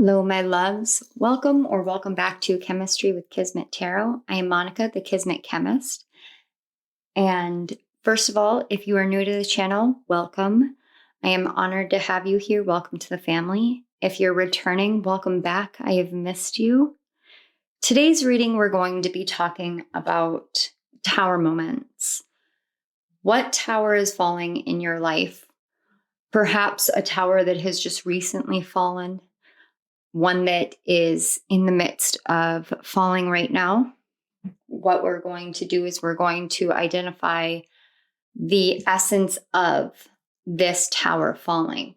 Hello, my loves. Welcome back to Chemistry with Kismet Tarot. I am Monica, the Kismet Chemist. And first of all, if you are new to the channel, welcome. I am honored to have you here. Welcome to the family. If you're returning, welcome back. I have missed you. Today's reading, we're going to be talking about tower moments. What tower is falling in your life? Perhaps a tower that has just recently fallen. One that is in the midst of falling right now. What we're going to do is we're going to identify the essence of this tower falling.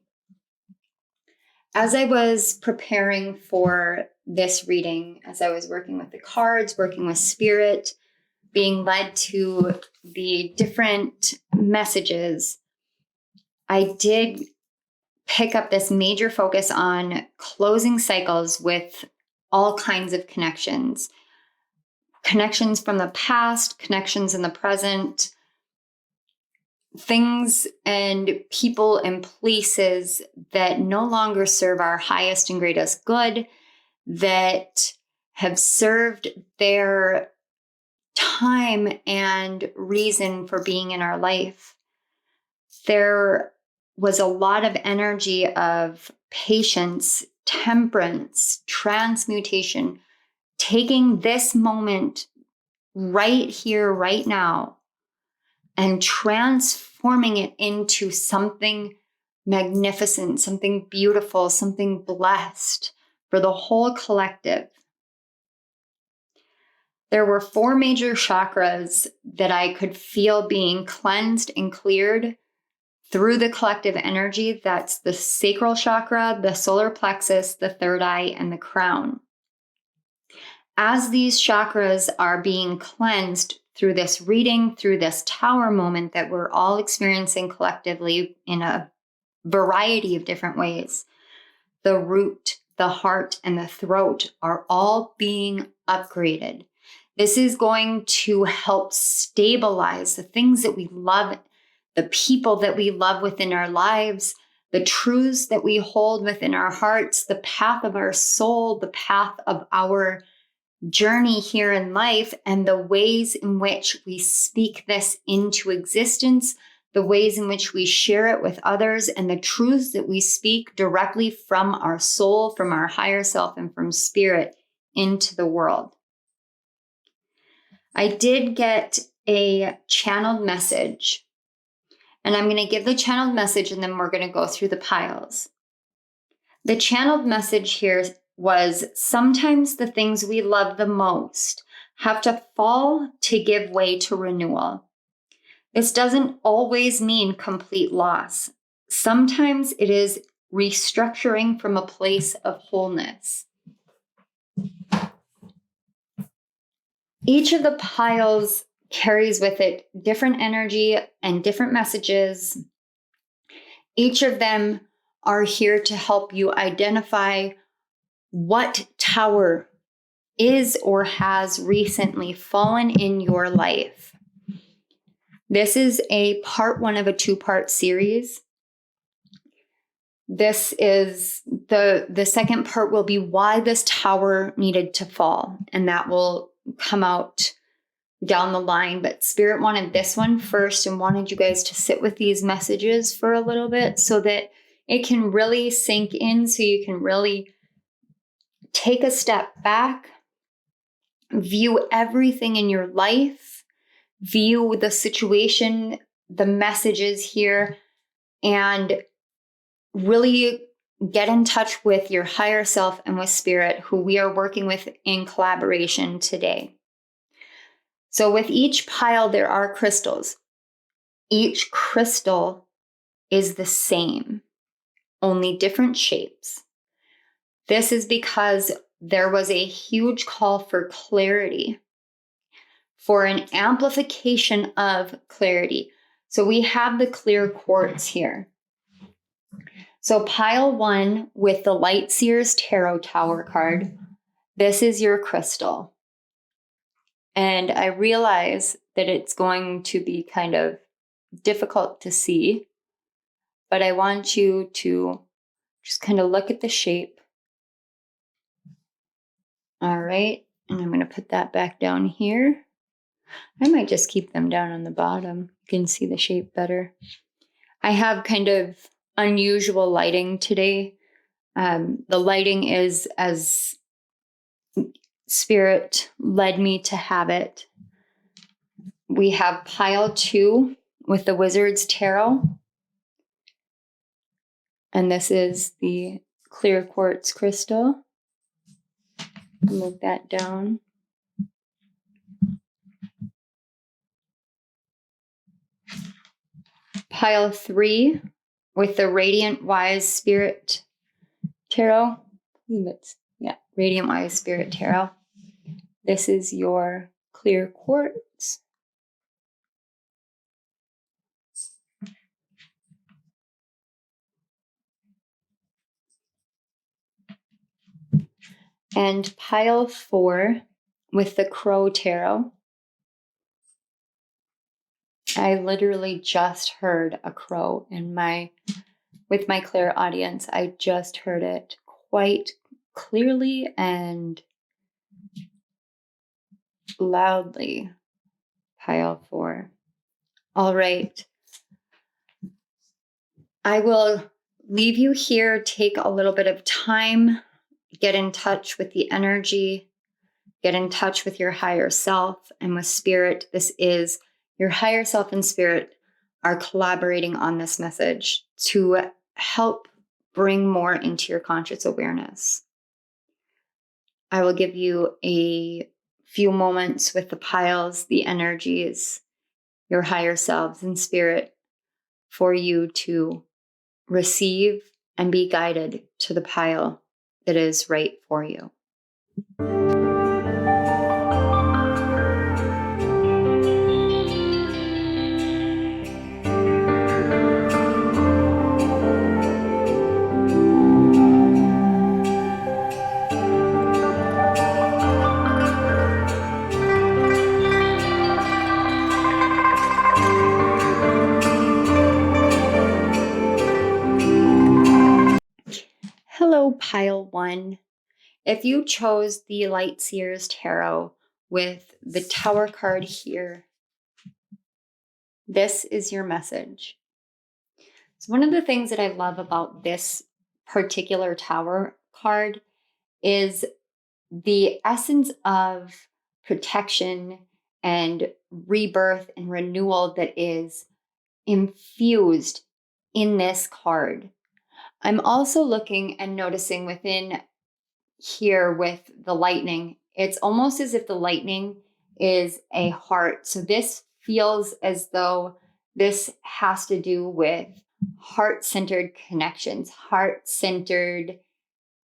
As I was preparing for this reading, as I was working with the cards, working with spirit, being led to the different messages, I did pick up this major focus on closing cycles with all kinds of connections. Connections from the past, connections in the present, things and people and places that no longer serve our highest and greatest good, that have served their time and reason for being in our life. There was a lot of energy of patience, temperance, transmutation, taking this moment right here, right now, and transforming it into something magnificent, something beautiful, something blessed for the whole collective. There were 4 major chakras that I could feel being cleansed and cleared through the collective energy. That's the sacral chakra, the solar plexus, the third eye, and the crown. As these chakras are being cleansed through this reading, through this tower moment that we're all experiencing collectively in a variety of different ways, the root, the heart, and the throat are all being upgraded. This is going to help stabilize the things that we love, the people that we love within our lives, the truths that we hold within our hearts, the path of our soul, the path of our journey here in life, and the ways in which we speak this into existence, the ways in which we share it with others, and the truths that we speak directly from our soul, from our higher self, and from spirit into the world. I did get a channeled message. And I'm going to give the channeled message, and then we're going to go through the piles. The channeled message here was, sometimes the things we love the most have to fall to give way to renewal. This doesn't always mean complete loss. Sometimes it is restructuring from a place of wholeness. Each of the piles carries with it different energy and different messages. Each of them are here to help you identify what tower is or has recently fallen in your life. This is a part 1 of a 2-part series. This is the second part will be why this tower needed to fall, and that will come out down the line. But Spirit wanted this one first and wanted you guys to sit with these messages for a little bit so that it can really sink in, so you can really take a step back, view everything in your life, view the situation, the messages here, and really get in touch with your higher self and with spirit, who we are working with in collaboration today. So with each pile, there are crystals. Each crystal is the same, only different shapes. This is because there was a huge call for clarity, for an amplification of clarity. So we have the clear quartz here. So pile 1 with the Light Seers Tarot Tower card, this is your crystal. And I realize that it's going to be kind of difficult to see, but I want you to just kind of look at the shape All right. And I'm going to put that back down here. I might just keep them down on the bottom. You can see the shape better. I have kind of unusual lighting today. The lighting is as Spirit led me to have it. We have pile 2 with the Wizard's Tarot. And this is the clear quartz crystal. Move that down. Pile 3 with the Radiant Wise Spirit Tarot. Radiant Wise Spirit Tarot. This is your clear quartz. And pile 4 with the Crow Tarot. I literally just heard a crow with my clear audience. I just heard it quite clearly and loudly. Pile 4. All right. I will leave you here, take a little bit of time, get in touch with the energy, get in touch with your higher self and with spirit. This is your higher self and spirit are collaborating on this message to help bring more into your conscious awareness. I will give you a few moments with the piles, the energies, your higher selves and spirit for you to receive and be guided to the pile that is right for you. Hello, pile 1. If you chose the Light Seers Tarot with the Tower card here, this is your message. So one of the things that I love about this particular Tower card is the essence of protection and rebirth and renewal that is infused in this card. I'm also looking and noticing within here with the lightning, it's almost as if the lightning is a heart. So this feels as though this has to do with heart-centered connections, heart-centered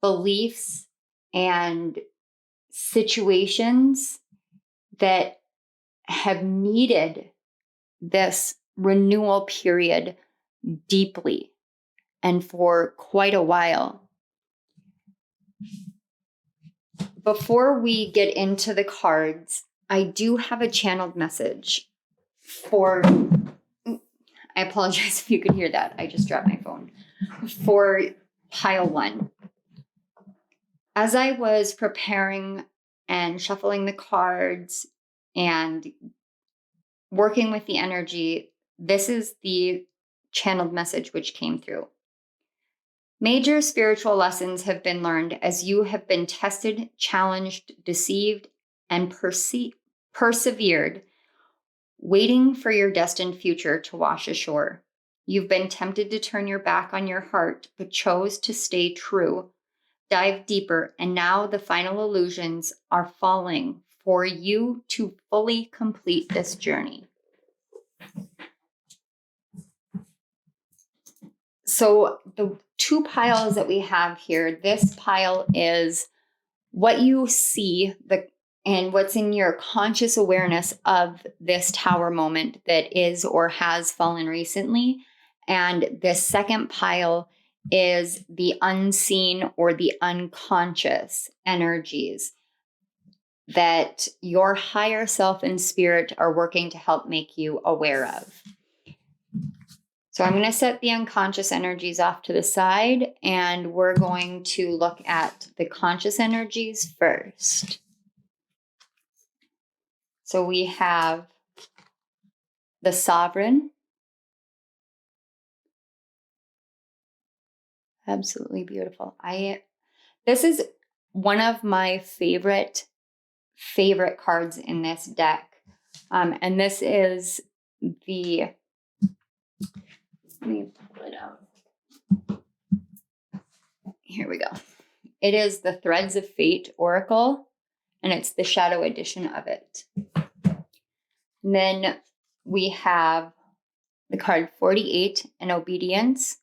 beliefs and situations that have needed this renewal period deeply and for quite a while. Before we get into the cards, I do have a channeled message for, I apologize if you could hear that. I just dropped my phone. For pile 1. As I was preparing and shuffling the cards and working with the energy, this is the channeled message which came through. Major spiritual lessons have been learned as you have been tested, challenged, deceived, and persevered, waiting for your destined future to wash ashore. You've been tempted to turn your back on your heart, but chose to stay true. Dive deeper, and now the final illusions are falling for you to fully complete this journey. So the 2 piles that we have here, this pile is what you see and what's in your conscious awareness of this tower moment that is or has fallen recently. And this second pile is the unseen or the unconscious energies that your higher self and spirit are working to help make you aware of. So I'm going to set the unconscious energies off to the side, and we're going to look at the conscious energies first. So we have the Sovereign. Absolutely beautiful. This is one of my favorite cards in this deck. And this is let me pull it out. Here we go. It is the Threads of Fate Oracle, and it's the shadow edition of it. And then we have the card 48 and Obedience.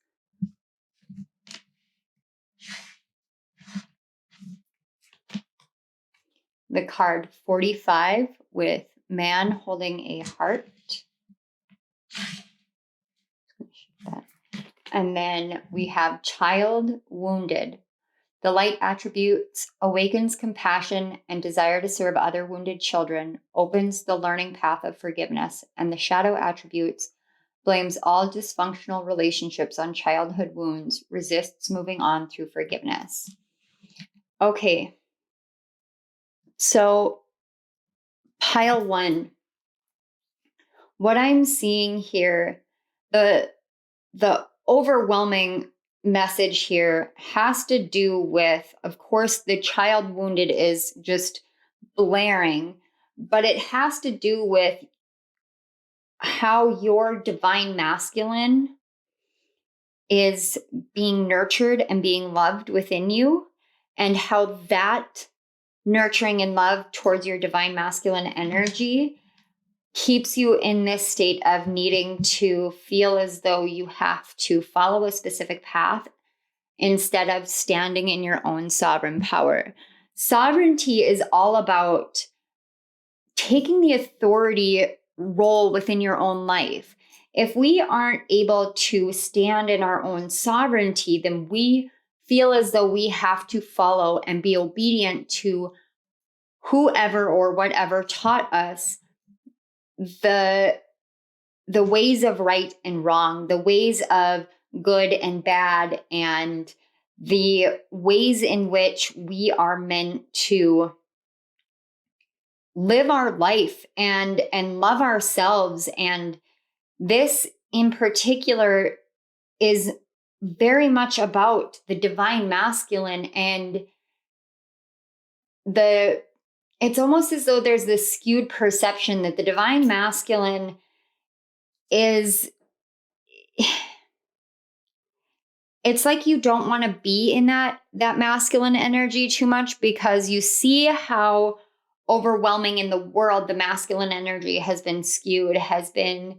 The card 45 with Man Holding a Heart. And then we have Child Wounded. The light attributes awakens compassion and desire to serve other wounded children, opens the learning path of forgiveness, and the shadow attributes blames all dysfunctional relationships on childhood wounds, resists moving on through forgiveness. Okay, so pile 1. What I'm seeing here, the overwhelming message here has to do with, of course, the child wounded is just blaring, but it has to do with how your divine masculine is being nurtured and being loved within you, and how that nurturing and love towards your divine masculine energy keeps you in this state of needing to feel as though you have to follow a specific path instead of standing in your own sovereign power. Sovereignty is all about taking the authority role within your own life. If we aren't able to stand in our own sovereignty, then we feel as though we have to follow and be obedient to whoever or whatever taught us the ways of right and wrong, the ways of good and bad, and the ways in which we are meant to live our life and love ourselves. And this in particular is very much about the divine masculine, and it's almost as though there's this skewed perception that the divine masculine is, it's like you don't want to be in that masculine energy too much, because you see how overwhelming in the world the masculine energy has been skewed, has been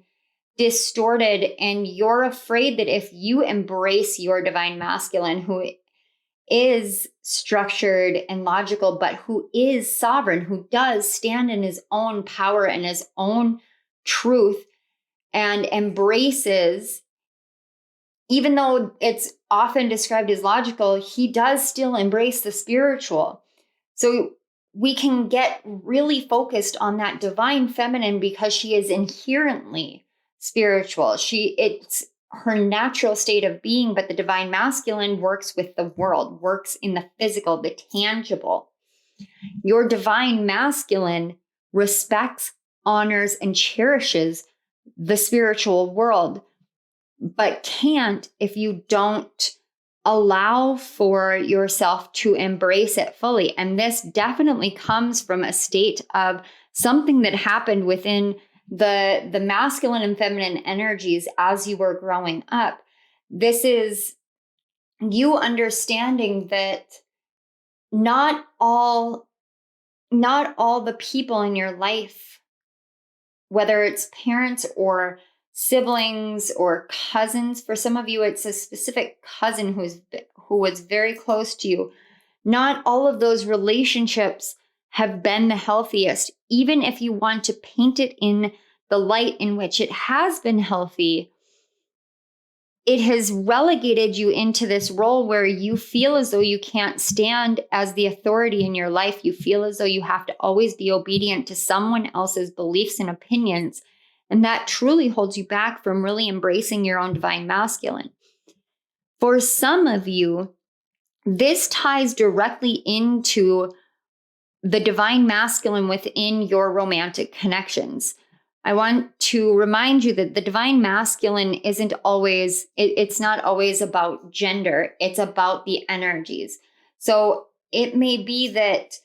distorted, and you're afraid that if you embrace your divine masculine, who is structured and logical, but who is sovereign, who does stand in his own power and his own truth, and embraces, even though it's often described as logical, he does still embrace the spiritual. So we can get really focused on that divine feminine because she is inherently spiritual. It's her natural state of being, but the divine masculine works with the world, works in the physical, the tangible. Your divine masculine respects, honors, and cherishes the spiritual world, but can't if you don't allow for yourself to embrace it fully. And this definitely comes from a state of something that happened within the masculine and feminine energies as you were growing up. This is you understanding that not all the people in your life, whether it's parents or siblings or cousins, for some of you, it's a specific cousin who was very close to you. Not all of those relationships have been the healthiest, even if you want to paint it in the light in which it has been healthy. It has relegated you into this role where you feel as though you can't stand as the authority in your life. You feel as though you have to always be obedient to someone else's beliefs and opinions. And that truly holds you back from really embracing your own divine masculine. For some of you, this ties directly into the divine masculine within your romantic connections. I want to remind you that the divine masculine isn't always, it's not always about gender. It's about the energies. So it may be that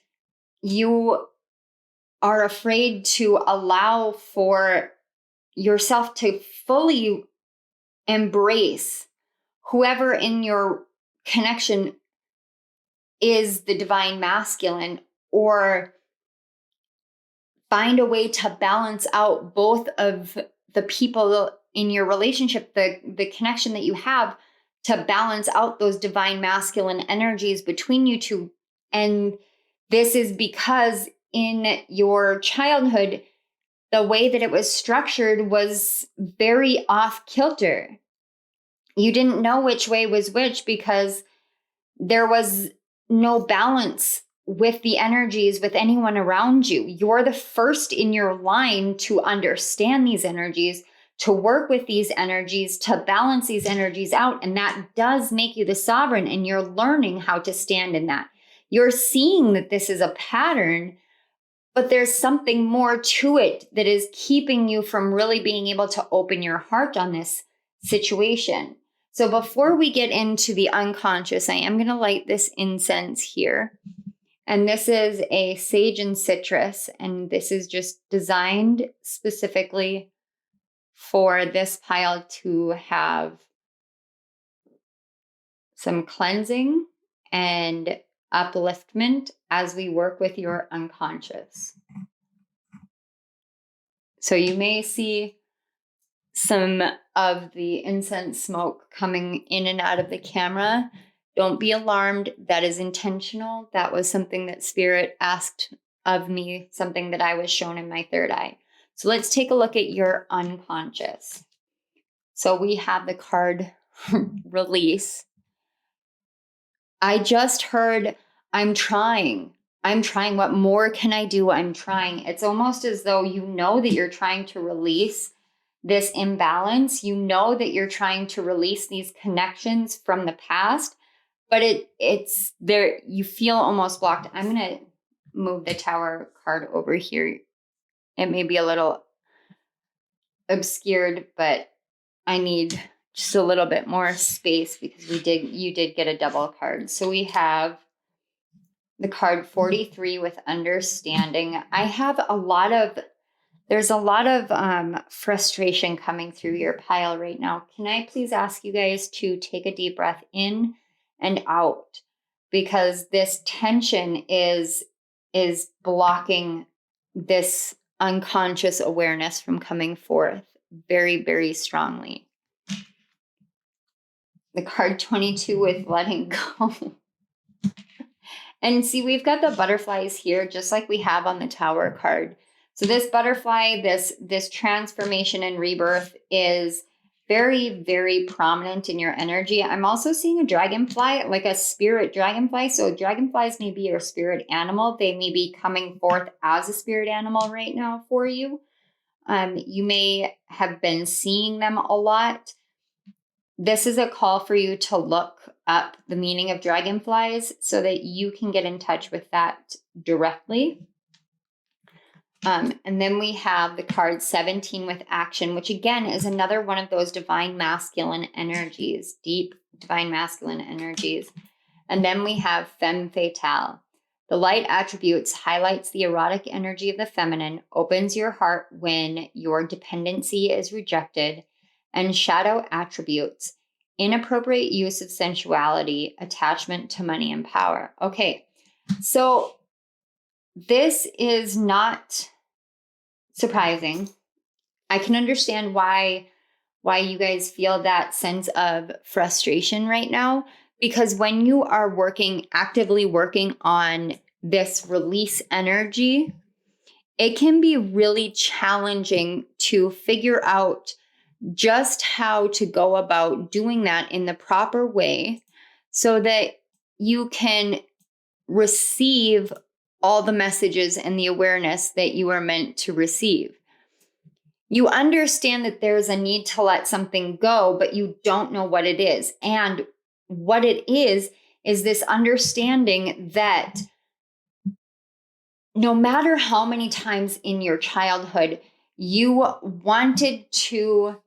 you are afraid to allow for yourself to fully embrace whoever in your connection is the divine masculine, or find a way to balance out both of the people in your relationship, the connection that you have, to balance out those divine masculine energies between you two. And this is because in your childhood, the way that it was structured was very off kilter. You didn't know which way was which because there was no balance with the energies with anyone around you. You're the first in your line to understand these energies, to work with these energies, to balance these energies out. And that does make you the sovereign, and you're learning how to stand in that. You're seeing that this is a pattern, but there's something more to it that is keeping you from really being able to open your heart on this situation. So before we get into the unconscious, I am going to light this incense here. And this is a sage and citrus. And this is just designed specifically for this pile to have some cleansing and upliftment as we work with your unconscious. So you may see some of the incense smoke coming in and out of the camera. Don't be alarmed. That is intentional. That was something that Spirit asked of me, something that I was shown in my third eye. So let's take a look at your unconscious. So we have the card release. I just heard, I'm trying. I'm trying. What more can I do? I'm trying. It's almost as though you know that you're trying to release this imbalance. You know that you're trying to release these connections from the past, but it's there. You feel almost blocked. I'm going to move the Tower card over here. It may be a little obscured, but I need just a little bit more space because you did get a double card. So we have the card 43 with understanding. There's a lot of frustration coming through your pile right now. Can I please ask you guys to take a deep breath in and out? Because this tension is blocking this unconscious awareness from coming forth very, very strongly. The card 22 with letting go. And see, we've got the butterflies here, just like we have on the Tower card. So this butterfly, this transformation and rebirth is very, very prominent in your energy. I'm also seeing a dragonfly, like a spirit dragonfly. So dragonflies may be your spirit animal. They may be coming forth as a spirit animal right now for you. You may have been seeing them a lot. This is a call for you to look up the meaning of dragonflies so that you can get in touch with that directly. And then we have the card 17 with action, which again is another one of those divine masculine energies, deep divine masculine energies. And then we have femme fatale. The light attributes highlights the erotic energy of the feminine, opens your heart when your dependency is rejected, and shadow attributes, inappropriate use of sensuality, attachment to money and power. Okay, so this is not surprising. I can understand why you guys feel that sense of frustration right now, because when you are actively working on this release energy, it can be really challenging to figure out just how to go about doing that in the proper way so that you can receive all the messages and the awareness that you are meant to receive. You understand that there's a need to let something go, but you don't know what it is. And what it is this understanding that no matter how many times in your childhood you wanted to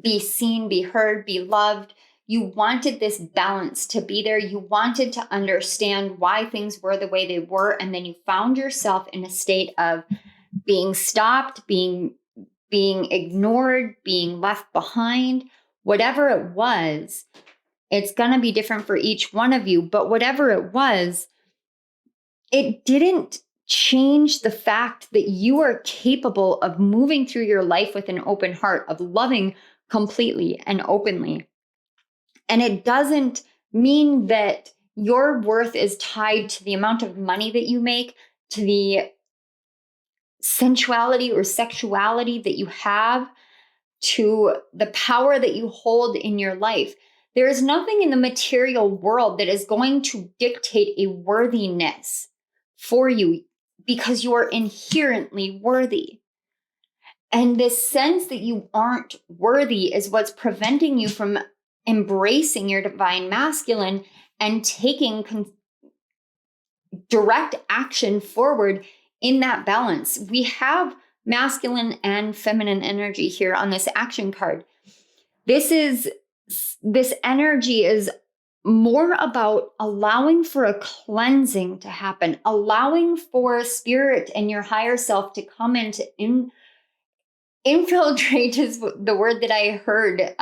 be seen, be heard, be loved, you wanted this balance to be there. You wanted to understand why things were the way they were. And then you found yourself in a state of being stopped, being ignored, being left behind, whatever it was. It's going to be different for each one of you. But whatever it was, it didn't change the fact that you are capable of moving through your life with an open heart, of loving completely and openly. And it doesn't mean that your worth is tied to the amount of money that you make, to the sensuality or sexuality that you have, to the power that you hold in your life. There is nothing in the material world that is going to dictate a worthiness for you, because you are inherently worthy. And this sense that you aren't worthy is what's preventing you from embracing your divine masculine and taking direct action forward in that balance. We have masculine and feminine energy here on this action card. This energy is more about allowing for a cleansing to happen, allowing for spirit and your higher self to come in to infiltrate is the word that I heard,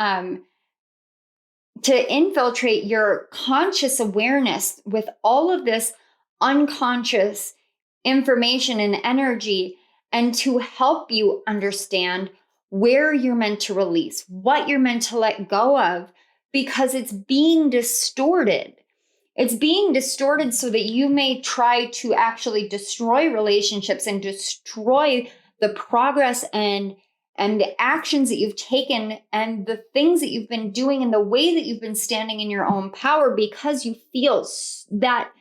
to infiltrate your conscious awareness with all of this unconscious information and energy, and to help you understand where you're meant to release, what you're meant to let go of, because it's being distorted. It's being distorted so that you may try to actually destroy relationships and destroy the progress and the actions that you've taken and the things that you've been doing and the way that you've been standing in your own power, because you feel that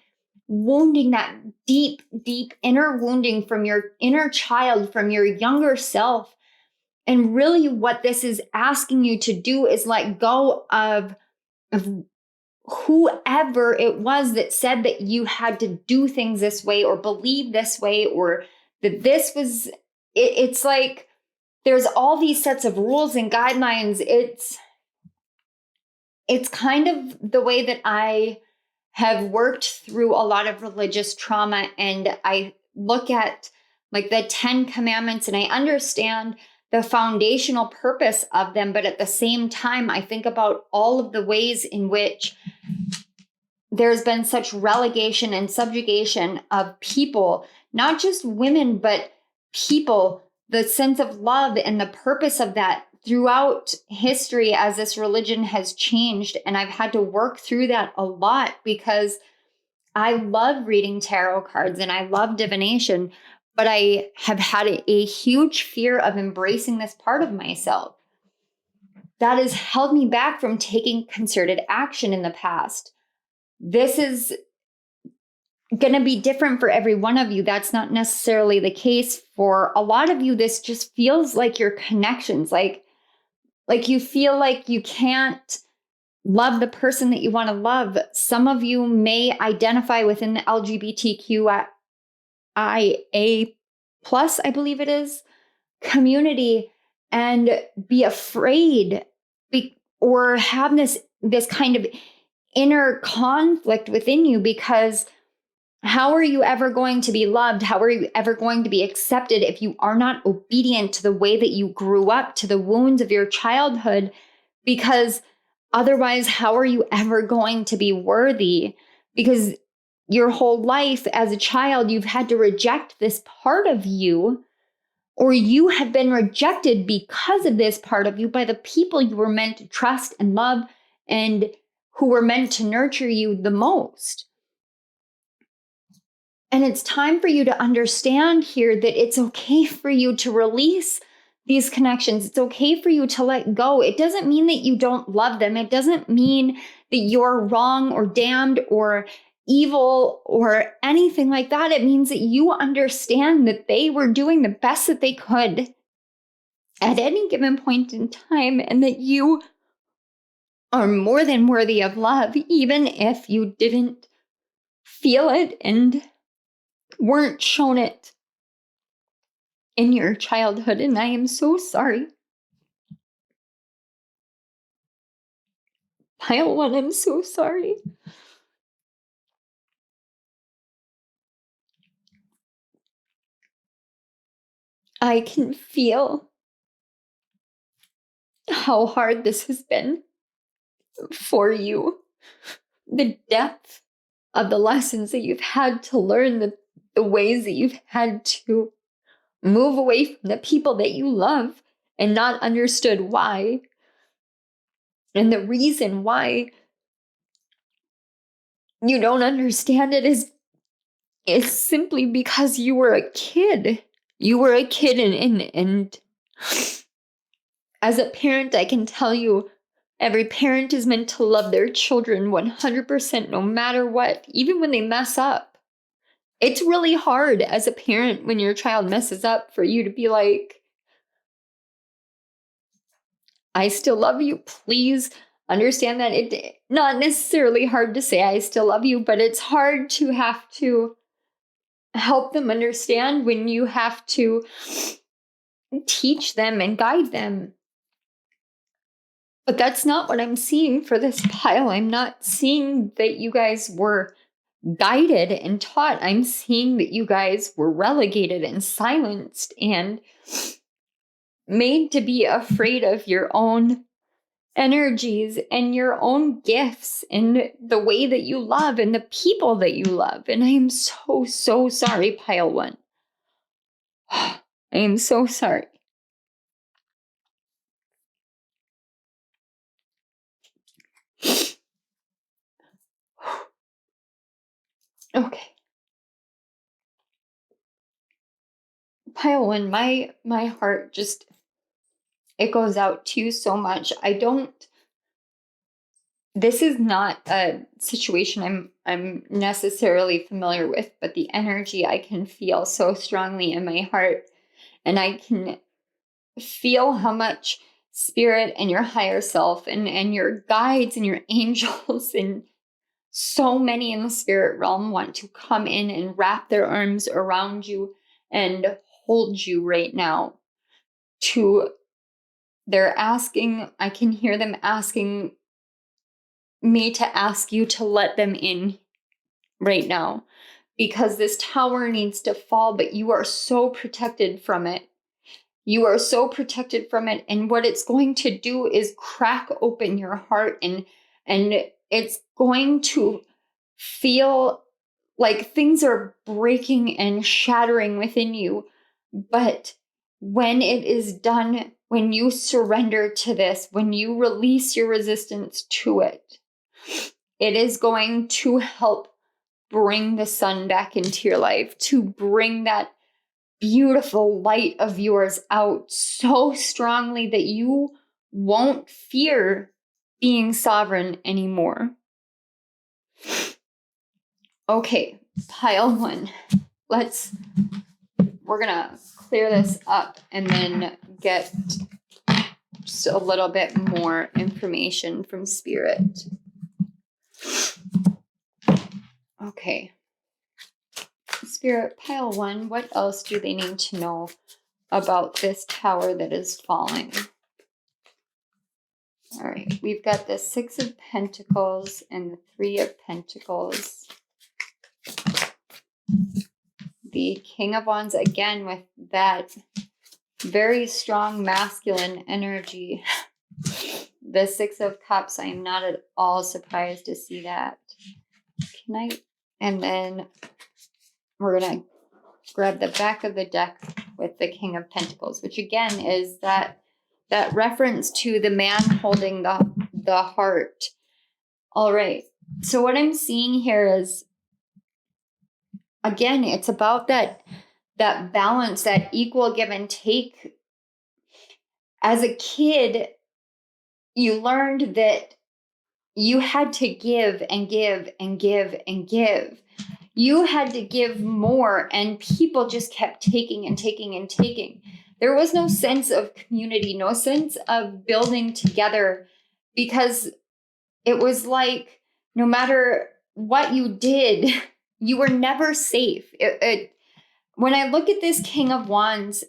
wounding, that deep, deep inner wounding from your inner child, from your younger self. And really what this is asking you to do is let go of whoever it was that said that you had to do things this way or believe this way, or that this was, it's like there's all these sets of rules and guidelines. It's kind of the way that I have worked through a lot of religious trauma, and I look at like the 10 commandments and I understand the foundational purpose of them. But at the same time, I think about all of the ways in which there's been such relegation and subjugation of people, not just women, but people, the sense of love and the purpose of that throughout history as this religion has changed. And I've had to work through that a lot, because I love reading tarot cards and I love divination, but I have had a huge fear of embracing this part of myself that has held me back from taking concerted action in the past. This is going to be different for every one of you. That's not necessarily the case for a lot of you. This just feels like your connections, like you feel like you can't love the person that you want to love. Some of you may identify within the LGBTQIA+, I believe it is, community, and be afraid or have this kind of inner conflict within you, because how are you ever going to be loved? How are you ever going to be accepted if you are not obedient to the way that you grew up, to the wounds of your childhood? Because otherwise, how are you ever going to be worthy? Because your whole life as a child, you've had to reject this part of you, or you have been rejected because of this part of you by the people you were meant to trust and love and who were meant to nurture you the most. And it's time for you to understand here that it's okay for you to release these connections. It's okay for you to let go. It doesn't mean that you don't love them. It doesn't mean that you're wrong or damned or evil or anything like that. It means that you understand that they were doing the best that they could. at any given point in time, and that you are more than worthy of love, even if you didn't feel it and weren't shown it in your childhood. And I am so sorry. Pile 1, I'm so sorry. I can feel how hard this has been for you. The depth of the lessons that you've had to learn, the ways that you've had to move away from the people that you love and not understood why. And the reason why you don't understand it is simply because you were a kid. You were a kid, and as a parent, I can tell you, every parent is meant to love their children 100%, no matter what, even when they mess up. It's really hard as a parent when your child messes up for you to be like, I still love you. Please understand that it's not necessarily hard to say I still love you, but it's hard to have to help them understand when you have to teach them and guide them. But that's not what I'm seeing for this pile. I'm not seeing that you guys were guided and taught. I'm seeing that you guys were relegated and silenced and made to be afraid of your own energies and your own gifts and the way that you love and the people that you love. And I am so, so sorry, pile 1. I am so sorry. Okay. Pile 1, my heart just, it goes out to you so much. This is not a situation I'm necessarily familiar with, but the energy I can feel so strongly in my heart, and I can feel how much spirit and your higher self and your guides and your angels and so many in the spirit realm want to come in and wrap their arms around you and hold you right now. They're asking, I can hear them asking me to ask you to let them in right now, because this tower needs to fall, but you are so protected from it. You are so protected from it. And what it's going to do is crack open your heart, and it's going to feel like things are breaking and shattering within you. But when it is done, when you surrender to this, when you release your resistance to it, it is going to help bring the sun back into your life, to bring that beautiful light of yours out so strongly that you won't fear being sovereign anymore. Okay, pile 1. We're gonna clear this up and then get just a little bit more information from spirit. Okay. Spirit, pile 1, what else do they need to know about this tower that is falling? All right, we've got the 6 of Pentacles and the 3 of Pentacles. The King of Wands, again, with that very strong masculine energy. The 6 of Cups, I am not at all surprised to see that. And then we're going to grab the back of the deck with the King of Pentacles, which again is that reference to the man holding the heart. All right. So what I'm seeing here is, again, it's about that balance, that equal give and take. As a kid, you learned that you had to give and give and give and give. You had to give more, and people just kept taking and taking and taking. There was no sense of community, no sense of building together, because it was like no matter what you did, you were never safe. When I look at this King of Wands,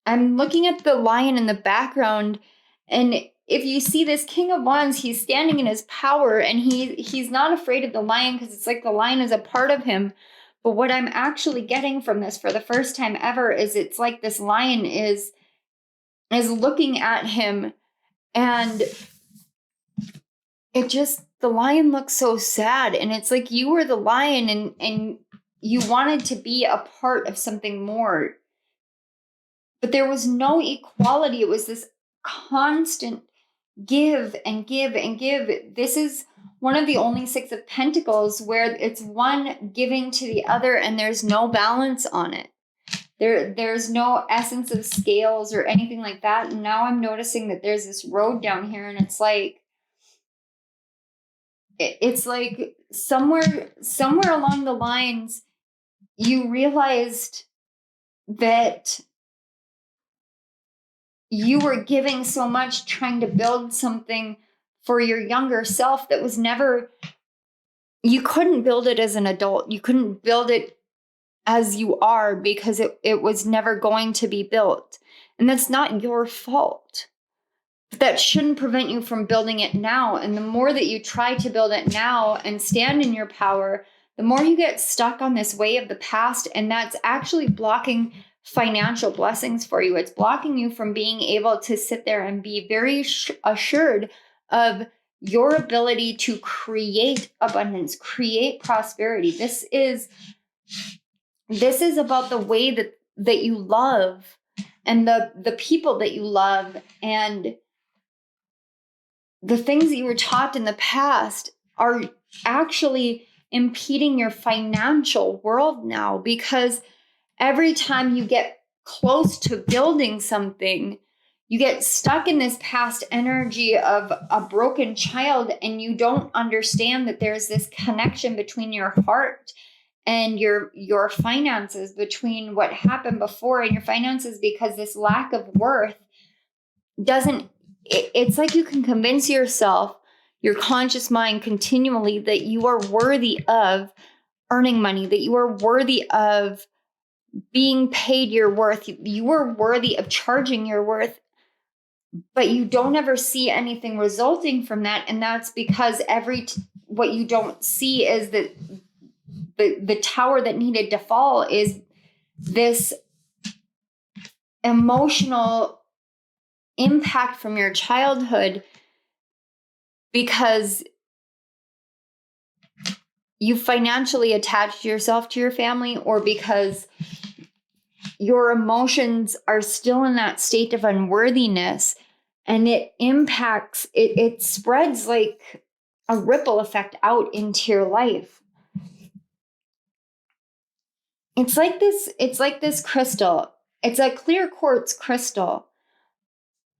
I'm looking at the lion in the background, and if you see this King of Wands, he's standing in his power, and he's not afraid of the lion because it's like the lion is a part of him. But what I'm actually getting from this for the first time ever is it's like this lion is looking at him, and the lion looks so sad, and it's like you were the lion and you wanted to be a part of something more. But there was no equality. It was this constant give and give and give. This is one of the only Six of Pentacles where it's one giving to the other and there's no balance on it. There's no essence of scales or anything like that. And now I'm noticing that there's this road down here, and it's like somewhere along the lines you realized that you were giving so much, trying to build something for your younger self that was never, you couldn't build it as an adult. You couldn't build it as you are because it was never going to be built. And that's not your fault. But that shouldn't prevent you from building it now. And the more that you try to build it now and stand in your power, the more you get stuck on this way of the past. And that's actually blocking financial blessings for you. It's blocking you from being able to sit there and be very assured of your ability to create abundance, create prosperity. This is about the way that you love and the people that you love, and the things that you were taught in the past are actually impeding your financial world now, because every time you get close to building something, you get stuck in this past energy of a broken child, and you don't understand that there's this connection between your heart and your finances, between what happened before and your finances, because this lack of worth it's like you can convince yourself, your conscious mind, continually that you are worthy of earning money, that you are worthy of being paid your worth, you are worthy of charging your worth, but you don't ever see anything resulting from that. And that's because what you don't see is that the tower that needed to fall is this emotional impact from your childhood, because you financially attached yourself to your family, or because your emotions are still in that state of unworthiness, and it impacts, it spreads like a ripple effect out into your life. It's like this crystal. It's a clear quartz crystal,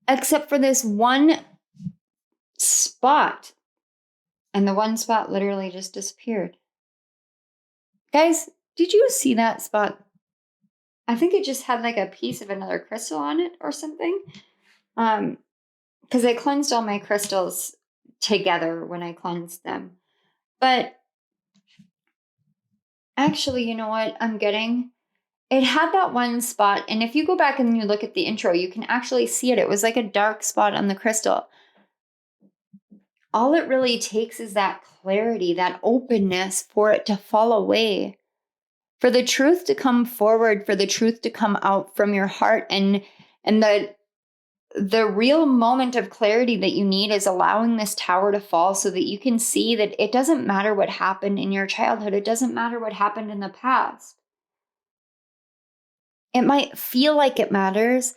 except for this one spot. And the one spot literally just disappeared. Guys, did you see that spot? I think it just had like a piece of another crystal on it or something. Because I cleansed all my crystals together when I cleansed them. But actually, you know what I'm getting? It had that one spot, and if you go back and you look at the intro, you can actually see it. It was like a dark spot on the crystal. All it really takes is that clarity, that openness for it to fall away, for the truth to come forward, for the truth to come out from your heart. And the real moment of clarity that you need is allowing this tower to fall so that you can see that it doesn't matter what happened in your childhood. It doesn't matter what happened in the past. It might feel like it matters,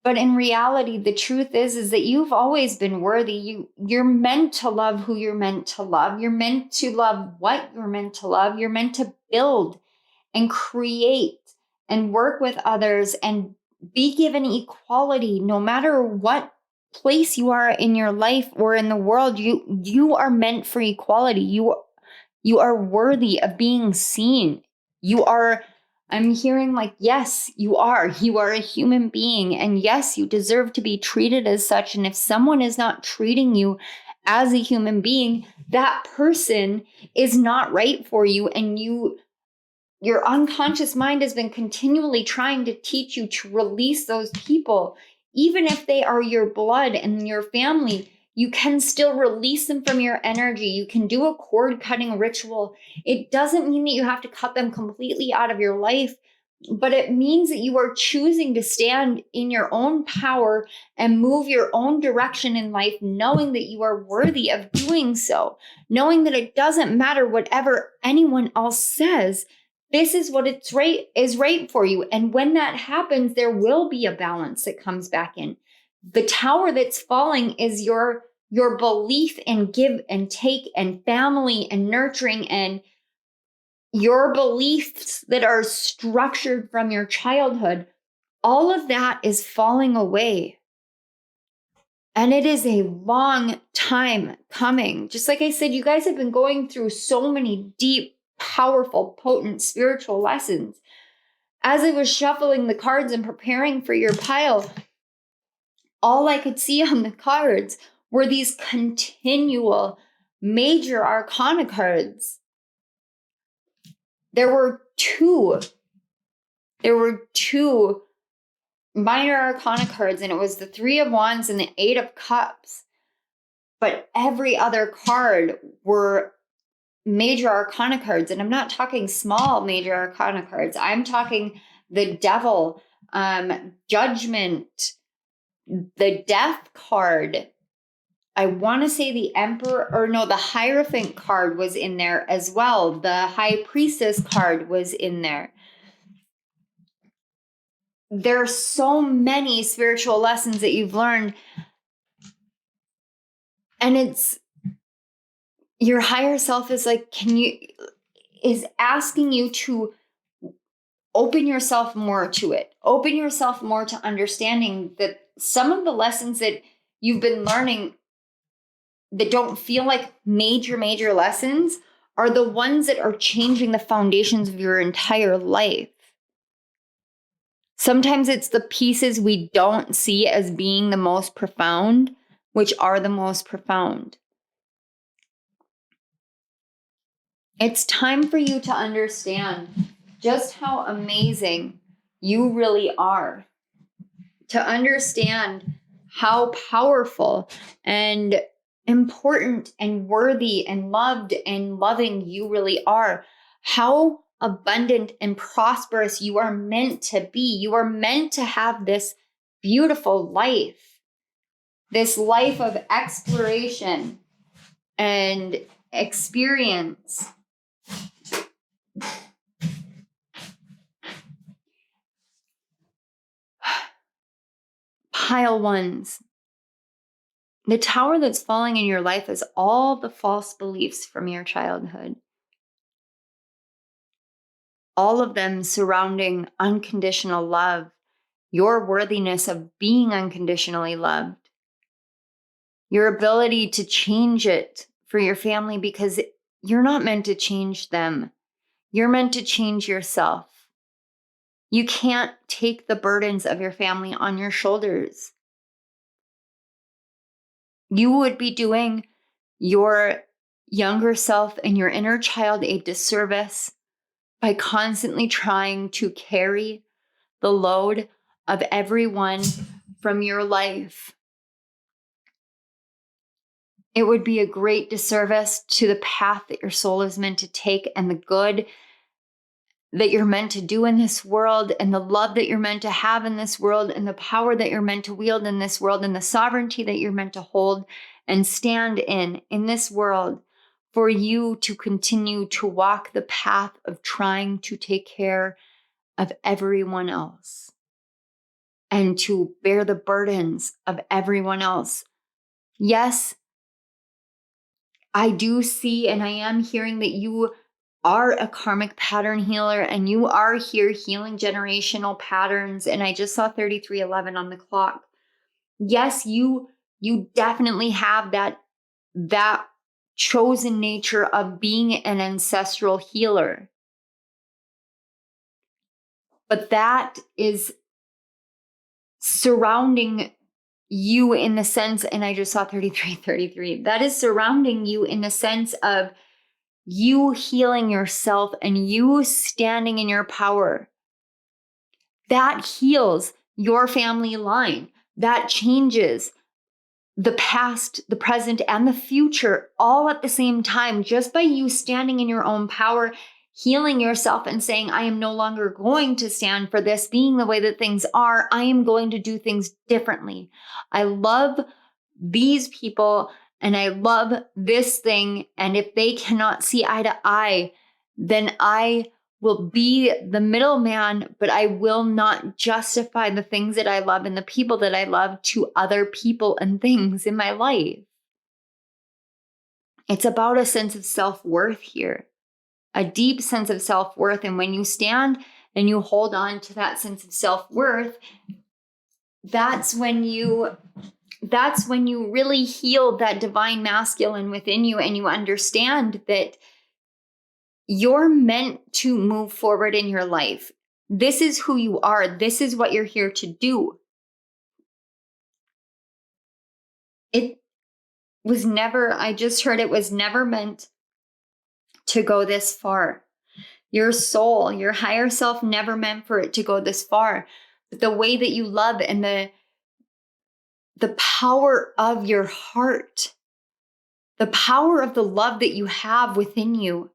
but in reality, the truth is that you've always been worthy. You're meant to love who you're meant to love. You're meant to love what you're meant to love. You're meant to build and create and work with others and be given equality. No matter what place you are in your life or in the world, you are meant for equality. You are worthy of being seen. You are I'm hearing like, yes, you are. You are a human being. And yes, you deserve to be treated as such. And if someone is not treating you as a human being, that person is not right for you. And your unconscious mind has been continually trying to teach you to release those people. Even if they are your blood and your family, you can still release them from your energy. You can do a cord cutting ritual. It doesn't mean that you have to cut them completely out of your life, but it means that you are choosing to stand in your own power and move your own direction in life, knowing that you are worthy of doing so, knowing that it doesn't matter whatever anyone else says. This is what is right for you. And when that happens, there will be a balance that comes back in. The tower that's falling is your belief in give and take and family and nurturing, and your beliefs that are structured from your childhood. All of that is falling away. And it is a long time coming. Just like I said, you guys have been going through so many deep, powerful, potent spiritual lessons. As I was shuffling the cards and preparing for your pile, all I could see on the cards were these continual major arcana cards. There were two minor arcana cards, and it was the Three of Wands and the Eight of Cups. But every other card were major arcana cards. And I'm not talking small major arcana cards. I'm talking the Devil, Judgment, the Death card. I want to say the Emperor, or no, the Hierophant card was in there as well. The High Priestess card was in there. There are so many spiritual lessons that you've learned. And it's your higher self is like, is asking you to open yourself more to it. Open yourself more to understanding that some of the lessons that you've been learning that don't feel like major lessons are the ones that are changing the foundations of your entire life. Sometimes it's the pieces we don't see as being the most profound, which are the most profound. It's time for you to understand just how amazing you really are. To understand how powerful and important and worthy and loved and loving you really are. How abundant and prosperous you are meant to be. You are meant to have this beautiful life, this life of exploration and experience. Pile ones. The tower that's falling in your life is all the false beliefs from your childhood. All of them surrounding unconditional love, your worthiness of being unconditionally loved, your ability to change it for your family, because you're not meant to change them. You're meant to change yourself. You can't take the burdens of your family on your shoulders. You would be doing your younger self and your inner child a disservice by constantly trying to carry the load of everyone from your life. It would be a great disservice to the path that your soul is meant to take, and the good that you're meant to do in this world, and the love that you're meant to have in this world, and the power that you're meant to wield in this world, and the sovereignty that you're meant to hold and stand in this world, for you to continue to walk the path of trying to take care of everyone else and to bear the burdens of everyone else. Yes, I do see, and I am hearing that you are a karmic pattern healer, and you are here healing generational patterns. And I just saw 3311 on the clock. Yes, you definitely have that chosen nature of being an ancestral healer. But that is surrounding you in the sense, and I just saw 33, that is surrounding you in the sense of you healing yourself and you standing in your power. That heals your family line. That changes the past, the present, and the future all at the same time, just by you standing in your own power, healing yourself and saying, I am no longer going to stand for this being the way that things are. I am going to do things differently. I love these people and I love this thing. And if they cannot see eye to eye, then I will be the middleman, but I will not justify the things that I love and the people that I love to other people and things in my life. It's about a sense of self-worth here, a deep sense of self-worth. And when you stand and you hold on to that sense of self-worth, that's when you really heal that divine masculine within you, and you understand that you're meant to move forward in your life. This is who you are. This is what you're here to do. It was never, I just heard it was never meant to go this far. Your soul, your higher self never meant for it to go this far. But the way that you love and the power of your heart, the power of the love that you have within you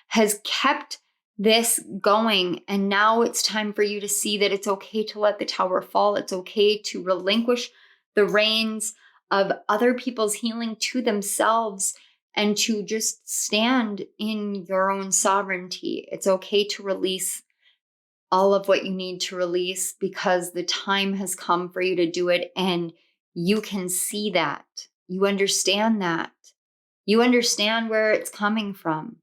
has kept this going. And now it's time for you to see that it's okay to let the tower fall. It's okay to relinquish the reins of other people's healing to themselves and to just stand in your own sovereignty. It's okay to release all of what you need to release, because the time has come for you to do it. And you can see that. You understand that. You understand where it's coming from.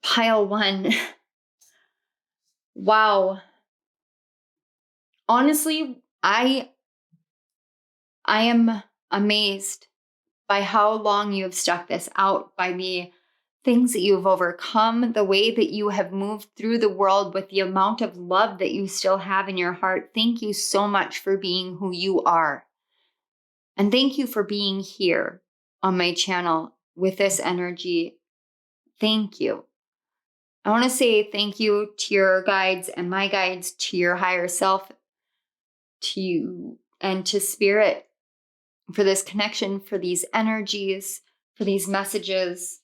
Pile 1. Wow. Honestly, I am amazed by how long you have stuck this out, by the things that you have overcome, the way that you have moved through the world with the amount of love that you still have in your heart. Thank you so much for being who you are. And thank you for being here on my channel with this energy. Thank you. I want to say thank you to your guides and my guides, to your higher self, to you and to spirit, for this connection, for these energies, for these messages.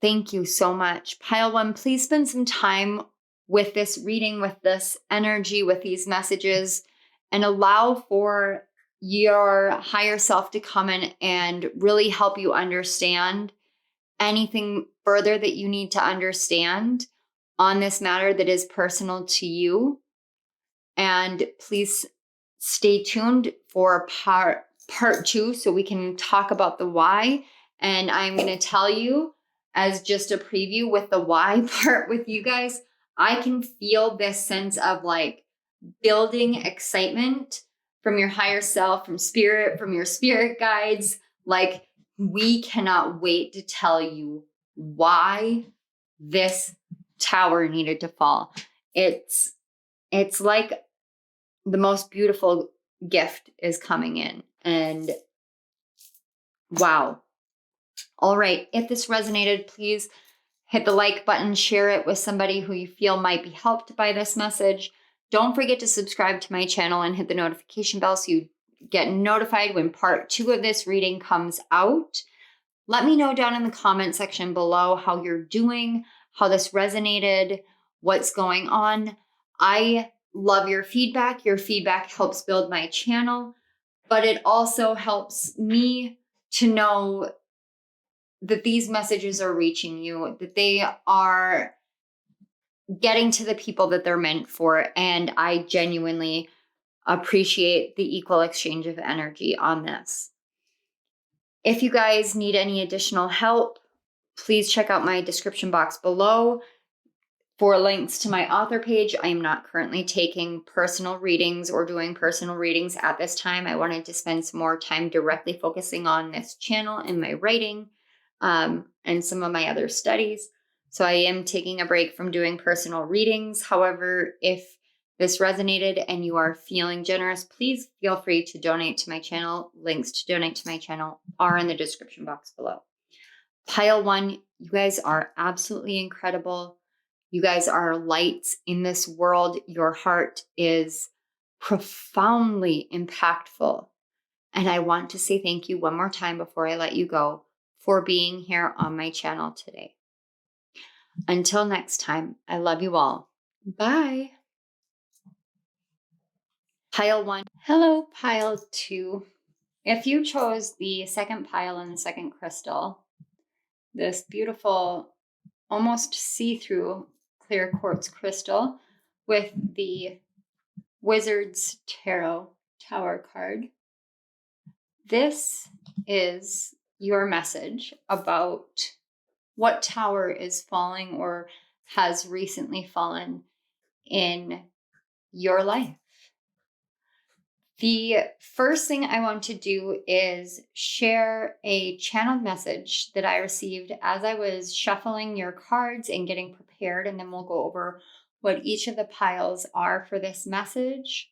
Thank you so much. Pile 1, please spend some time with this reading, with this energy, with these messages, and allow for your higher self to come in and really help you understand anything further that you need to understand on this matter that is personal to you. And please stay tuned for part 2 so we can talk about the why. And I'm going to tell you, as just a preview with the why part with you guys, I can feel this sense of like building excitement from your higher self, from spirit, from your spirit guides. Like, we cannot wait to tell you why this tower needed to fall. It's like the most beautiful gift is coming in. And wow. All right. If this resonated, please hit the like button, share it with somebody who you feel might be helped by this message. Don't forget to subscribe to my channel and hit the notification bell so you get notified when part 2 of this reading comes out. Let me know down in the comment section below how you're doing, how this resonated, what's going on. I love your feedback. Your feedback helps build my channel, but it also helps me to know that these messages are reaching you, that they are getting to the people that they're meant for. And I genuinely appreciate the equal exchange of energy on this. If you guys need any additional help, please check out my description box below for links to my author page. I am not currently taking personal readings or doing personal readings at this time. I wanted to spend some more time directly focusing on this channel and my writing. and some of my other studies. So I am taking a break from doing personal readings. However, if this resonated and you are feeling generous, please feel free to donate to my channel. Links to donate to my channel are in the description box below. Pile 1, you guys are absolutely incredible. You guys are lights in this world. Your heart is profoundly impactful. And I want to say thank you one more time before I let you go for being here on my channel today. Until next time, I love you all. Bye. Pile 1. Hello, pile 2. If you chose the second pile and the second crystal, this beautiful, almost see-through clear quartz crystal with the Wizard's Tarot Tower card, this is your message about what tower is falling or has recently fallen in your life. The first thing I want to do is share a channeled message that I received as I was shuffling your cards and getting prepared, and then we'll go over what each of the piles are for this message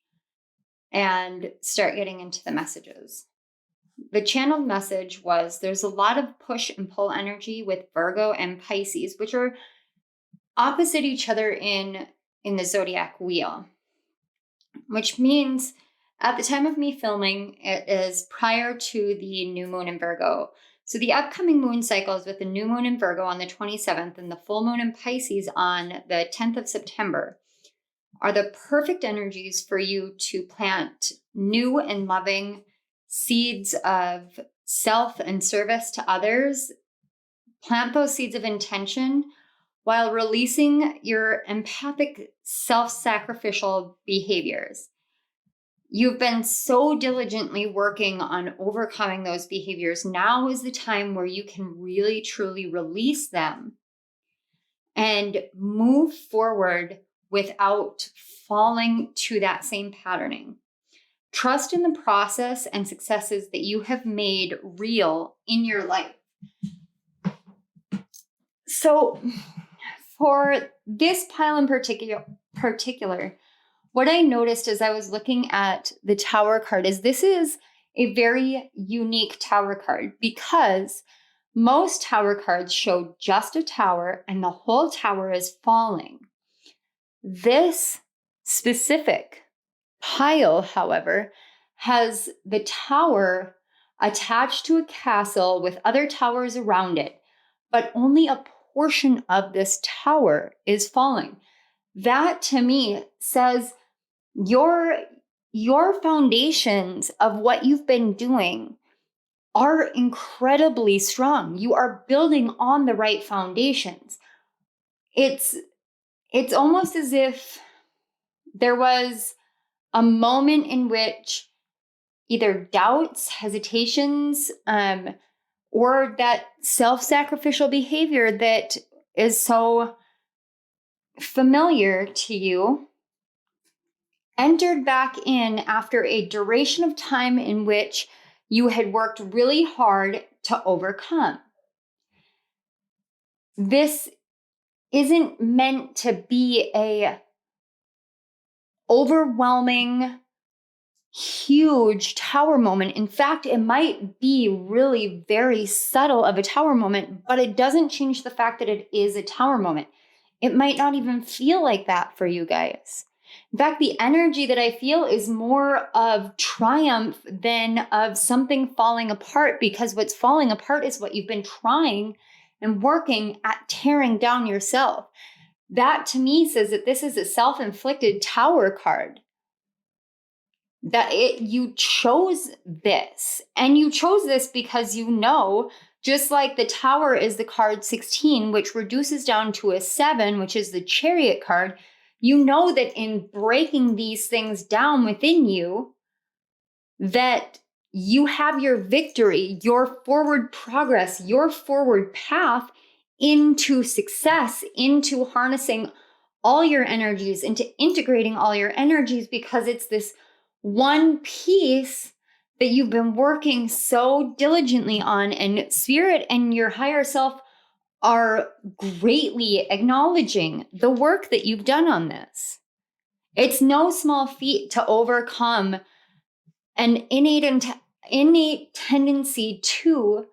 and start getting into the messages. The channeled message was there's a lot of push and pull energy with Virgo and Pisces, which are opposite each other in the zodiac wheel, which means at the time of me filming, it is prior to the new moon in Virgo. So the upcoming moon cycle is with the new moon in Virgo on the 27th and the full moon in Pisces on the 10th of September are the perfect energies for you to plant new and loving seeds of self and service to others. Plant those seeds of intention while releasing your empathic, self-sacrificial behaviors. You've been so diligently working on overcoming those behaviors. Now is the time where you can really, truly release them and move forward without falling to that same patterning. Trust in the process and successes that you have made real in your life. So for this pile in particular, what I noticed as I was looking at the Tower card is this is a very unique Tower card because most Tower cards show just a tower and the whole tower is falling. This specific pile, however, has the tower attached to a castle with other towers around it, but only a portion of this tower is falling. That to me says your foundations of what you've been doing are incredibly strong. You are building on the right foundations. It's almost as if there was a moment in which either doubts, hesitations, or that self-sacrificial behavior that is so familiar to you entered back in after a duration of time in which you had worked really hard to overcome. This isn't meant to be a overwhelming, huge tower moment. In fact, it might be really very subtle of a tower moment, but it doesn't change the fact that it is a tower moment. It might not even feel like that for you guys. In fact, the energy that I feel is more of triumph than of something falling apart, because what's falling apart is what you've been trying and working at tearing down yourself. That to me says that this is a self-inflicted tower card. You chose this, and you chose this because you know, just like the tower is the card 16, which reduces down to a 7, which is the Chariot card. You know that in breaking these things down within you, that you have your victory, your forward progress, your forward path into success, into harnessing all your energies, into integrating all your energies, because it's this one piece that you've been working so diligently on, and Spirit and your higher self are greatly acknowledging the work that you've done on this. It's no small feat to overcome an innate tendency to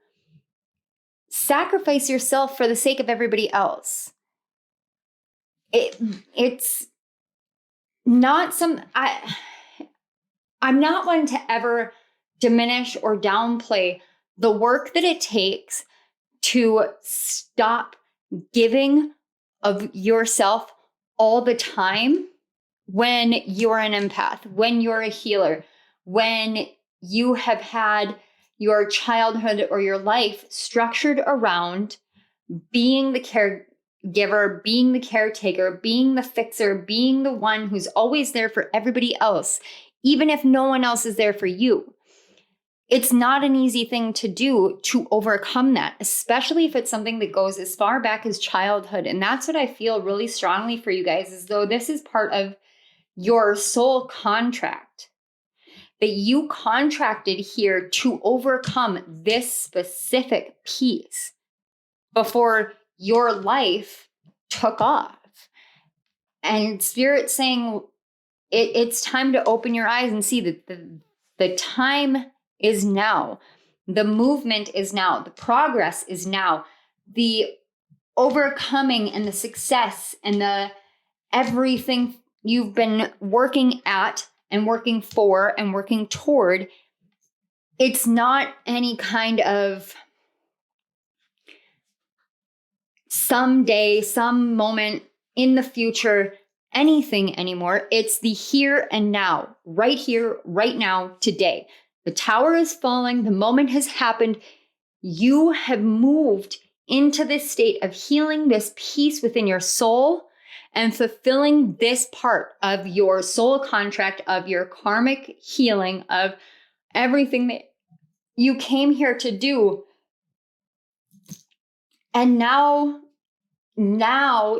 sacrifice yourself for the sake of everybody else. It's not I'm not one to ever diminish or downplay the work that it takes to stop giving of yourself all the time when you're an empath, when you're a healer, when you have had your childhood or your life structured around being the caregiver, being the caretaker, being the fixer, being the one who's always there for everybody else, even if no one else is there for you. It's not an easy thing to do to overcome that, especially if it's something that goes as far back as childhood. And that's what I feel really strongly for you guys, as though this is part of your soul contract, that you contracted here to overcome this specific piece before your life took off. And Spirit saying it's time to open your eyes and see that the time is now. The movement is now. The progress is now. The overcoming and the success and the everything you've been working at and working for and working toward, it's not any kind of someday, some moment in the future, anything anymore. It's the here and now, right here, right now, today. The tower is falling. The moment has happened. You have moved into this state of healing, this peace within your soul, and fulfilling this part of your soul contract, of your karmic healing, of everything that you came here to do. And now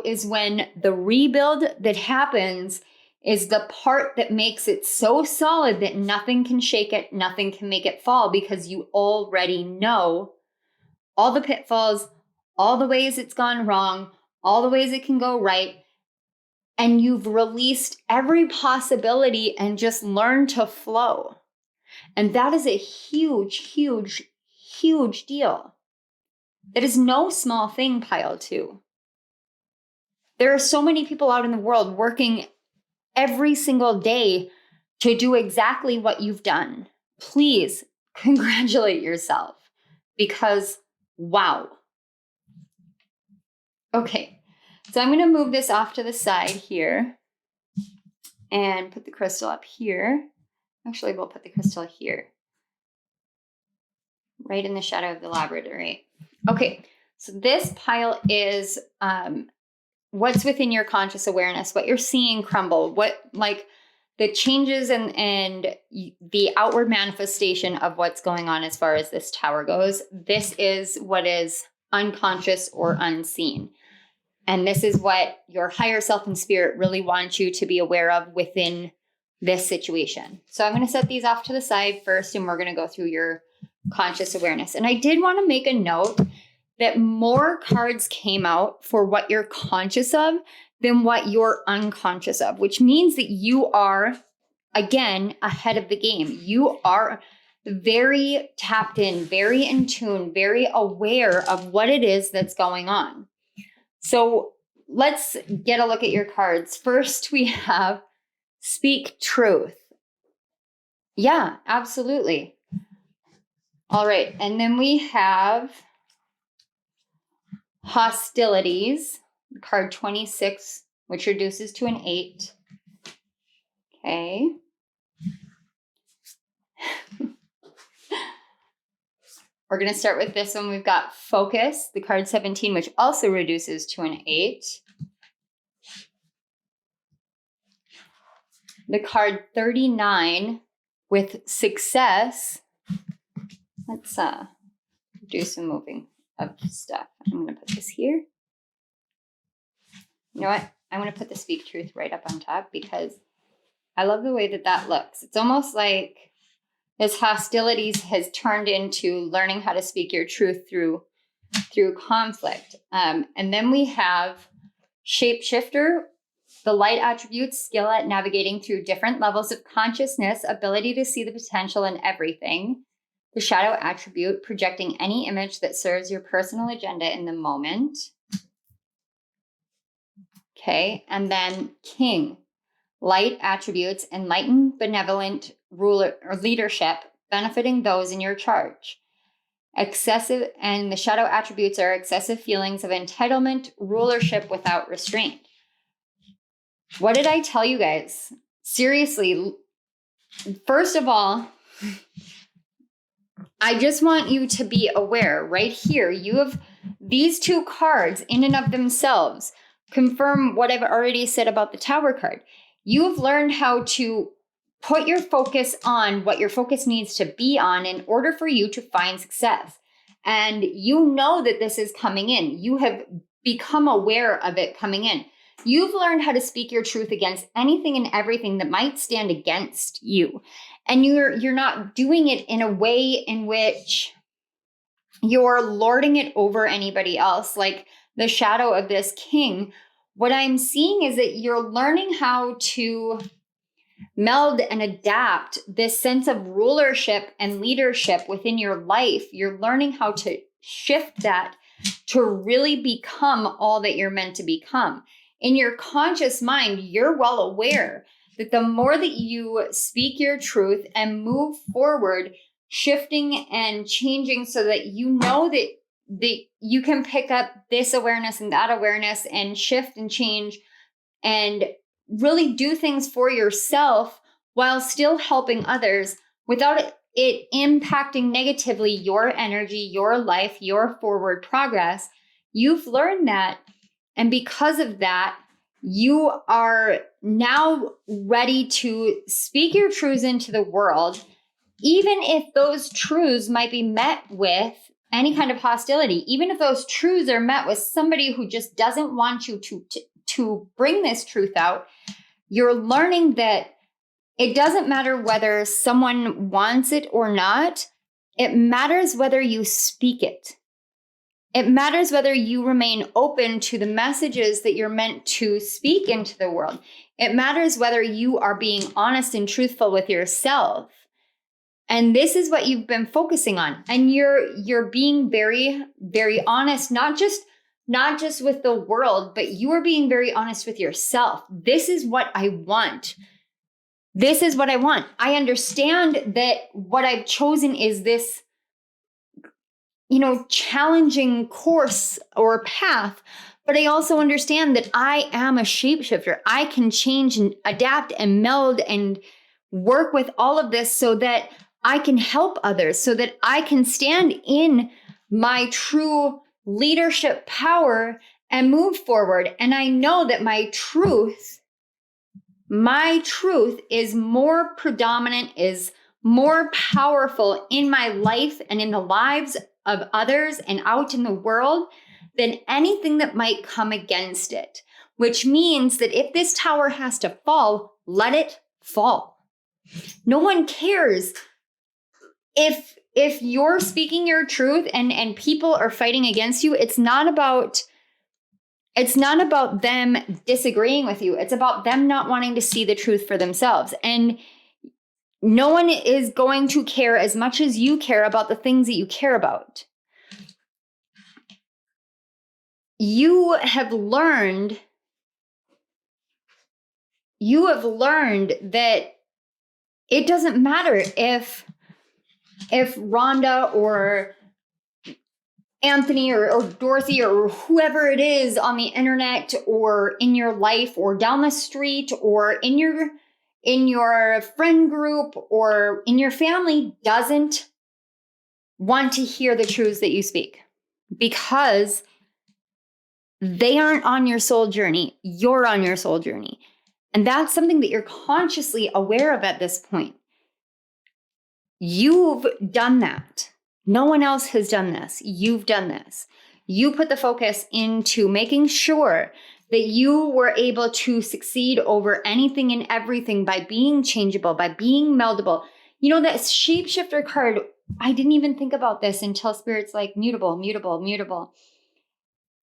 is when the rebuild that happens is the part that makes it so solid that nothing can shake it, nothing can make it fall, because you already know all the pitfalls, all the ways it's gone wrong, all the ways it can go right. And you've released every possibility and just learned to flow. And that is a huge, huge, huge deal. That is no small thing, pile two. There are so many people out in the world working every single day to do exactly what you've done. Please congratulate yourself, because wow. Okay, so I'm going to move this off to the side here and put the crystal up here. Actually, we'll put the crystal here, right in the shadow of the labradorite. Okay, so this pile is what's within your conscious awareness, what you're seeing crumble, what, like, the changes and the outward manifestation of what's going on as far as this tower goes. This is what is unconscious or unseen. And this is what your higher self and spirit really want you to be aware of within this situation. So I'm going to set these off to the side first, and we're going to go through your conscious awareness. And I did want to make a note that more cards came out for what you're conscious of than what you're unconscious of, which means that you are, again, ahead of the game. You are very tapped in, very in tune, very aware of what it is that's going on. So let's get a look at your cards. First, we have Speak Truth. Yeah, absolutely. All right. And then we have Hostilities, card 26, which reduces to an 8. Okay. We're going to start with this one. We've got Focus, the card 17, which also reduces to an 8. The card 39 with Success. Let's do some moving of stuff. I'm going to put this here. You know what? I'm going to put the Speak Truth right up on top because I love the way that looks. It's almost like This hostilities has turned into learning how to speak your truth through conflict. And then we have shapeshifter, the light attributes, skill at navigating through different levels of consciousness, ability to see the potential in everything. The shadow attribute, projecting any image that serves your personal agenda in the moment. Okay, and then king, light attributes, enlightened, benevolent ruler or leadership, benefiting those in your charge. Excessive, and the shadow attributes are excessive feelings of entitlement, rulership without restraint. What did I tell you guys? Seriously, first of all, I just want you to be aware right here. You have these two cards in and of themselves confirm what I've already said about the Tower card. You have learned how to put your focus on what your focus needs to be on in order for you to find success. And you know that this is coming in. You have become aware of it coming in. You've learned how to speak your truth against anything and everything that might stand against you. And you're not doing it in a way in which you're lording it over anybody else. Like the shadow of this king, what I'm seeing is that you're learning how to meld and adapt this sense of rulership and leadership within your life. You're learning how to shift that to really become all that you're meant to become. In your conscious mind, you're well aware that the more that you speak your truth and move forward, shifting and changing so that you know that you can pick up this awareness and that awareness and shift and change and really do things for yourself while still helping others without it impacting negatively your energy, your life, your forward progress. You've learned that. And because of that, you are now ready to speak your truths into the world, even if those truths might be met with any kind of hostility, even if those truths are met with somebody who just doesn't want you to bring this truth out. You're learning that it doesn't matter whether someone wants it or not. It matters whether you speak it. It matters whether you remain open to the messages that you're meant to speak into the world. It matters whether you are being honest and truthful with yourself. And this is what you've been focusing on. And you're being very, very honest, not just with the world, but you are being very honest with yourself. This is what I want. This is what I want. I understand that what I've chosen is this, challenging course or path, but I also understand that I am a shapeshifter. I can change and adapt and meld and work with all of this so that I can help others, so that I can stand in my true leadership power and move forward. And I know that my truth is more predominant, is more powerful in my life and in the lives of others and out in the world than anything that might come against it, which means that if this tower has to fall, let it fall. No one cares if you're speaking your truth and people are fighting against you. It's not about them disagreeing with you. It's about them not wanting to see the truth for themselves. And no one is going to care as much as you care about the things that you care about. You have learned that it doesn't matter if Rhonda or Anthony or Dorothy or whoever it is on the internet or in your life or down the street or in your friend group or in your family doesn't want to hear the truths that you speak, because they aren't on your soul journey. You're on your soul journey. And that's something that you're consciously aware of at this point. You've done that. No one else has done this. You've done this. You put the focus into making sure that you were able to succeed over anything and everything by being changeable, by being meldable. You know, that shapeshifter card, I didn't even think about this until Spirit's like mutable, mutable, mutable.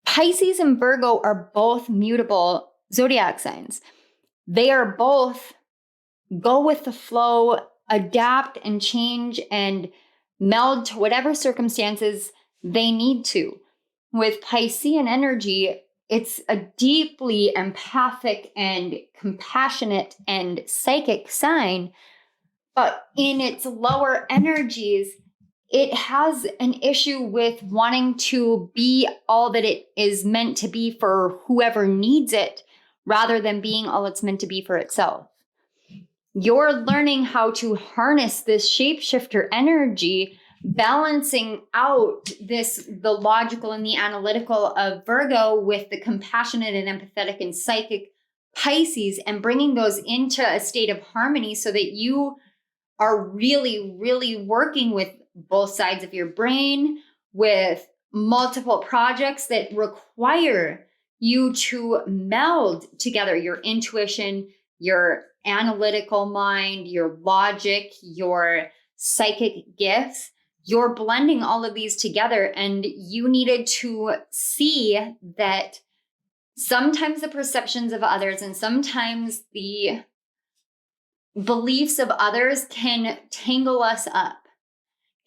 Pisces and Virgo are both mutable zodiac signs. They are both go with the flow, adapt and change and meld to whatever circumstances they need to. With Piscean energy, it's a deeply empathic and compassionate and psychic sign, but in its lower energies, it has an issue with wanting to be all that it is meant to be for whoever needs it, rather than being all it's meant to be for itself. You're learning how to harness this shapeshifter energy, balancing out the logical and the analytical of Virgo with the compassionate and empathetic and psychic Pisces, and bringing those into a state of harmony so that you are really, really working with both sides of your brain, with multiple projects that require you to meld together your intuition, your analytical mind, your logic, your psychic gifts. You're blending all of these together, and you needed to see that sometimes the perceptions of others and sometimes the beliefs of others can tangle us up,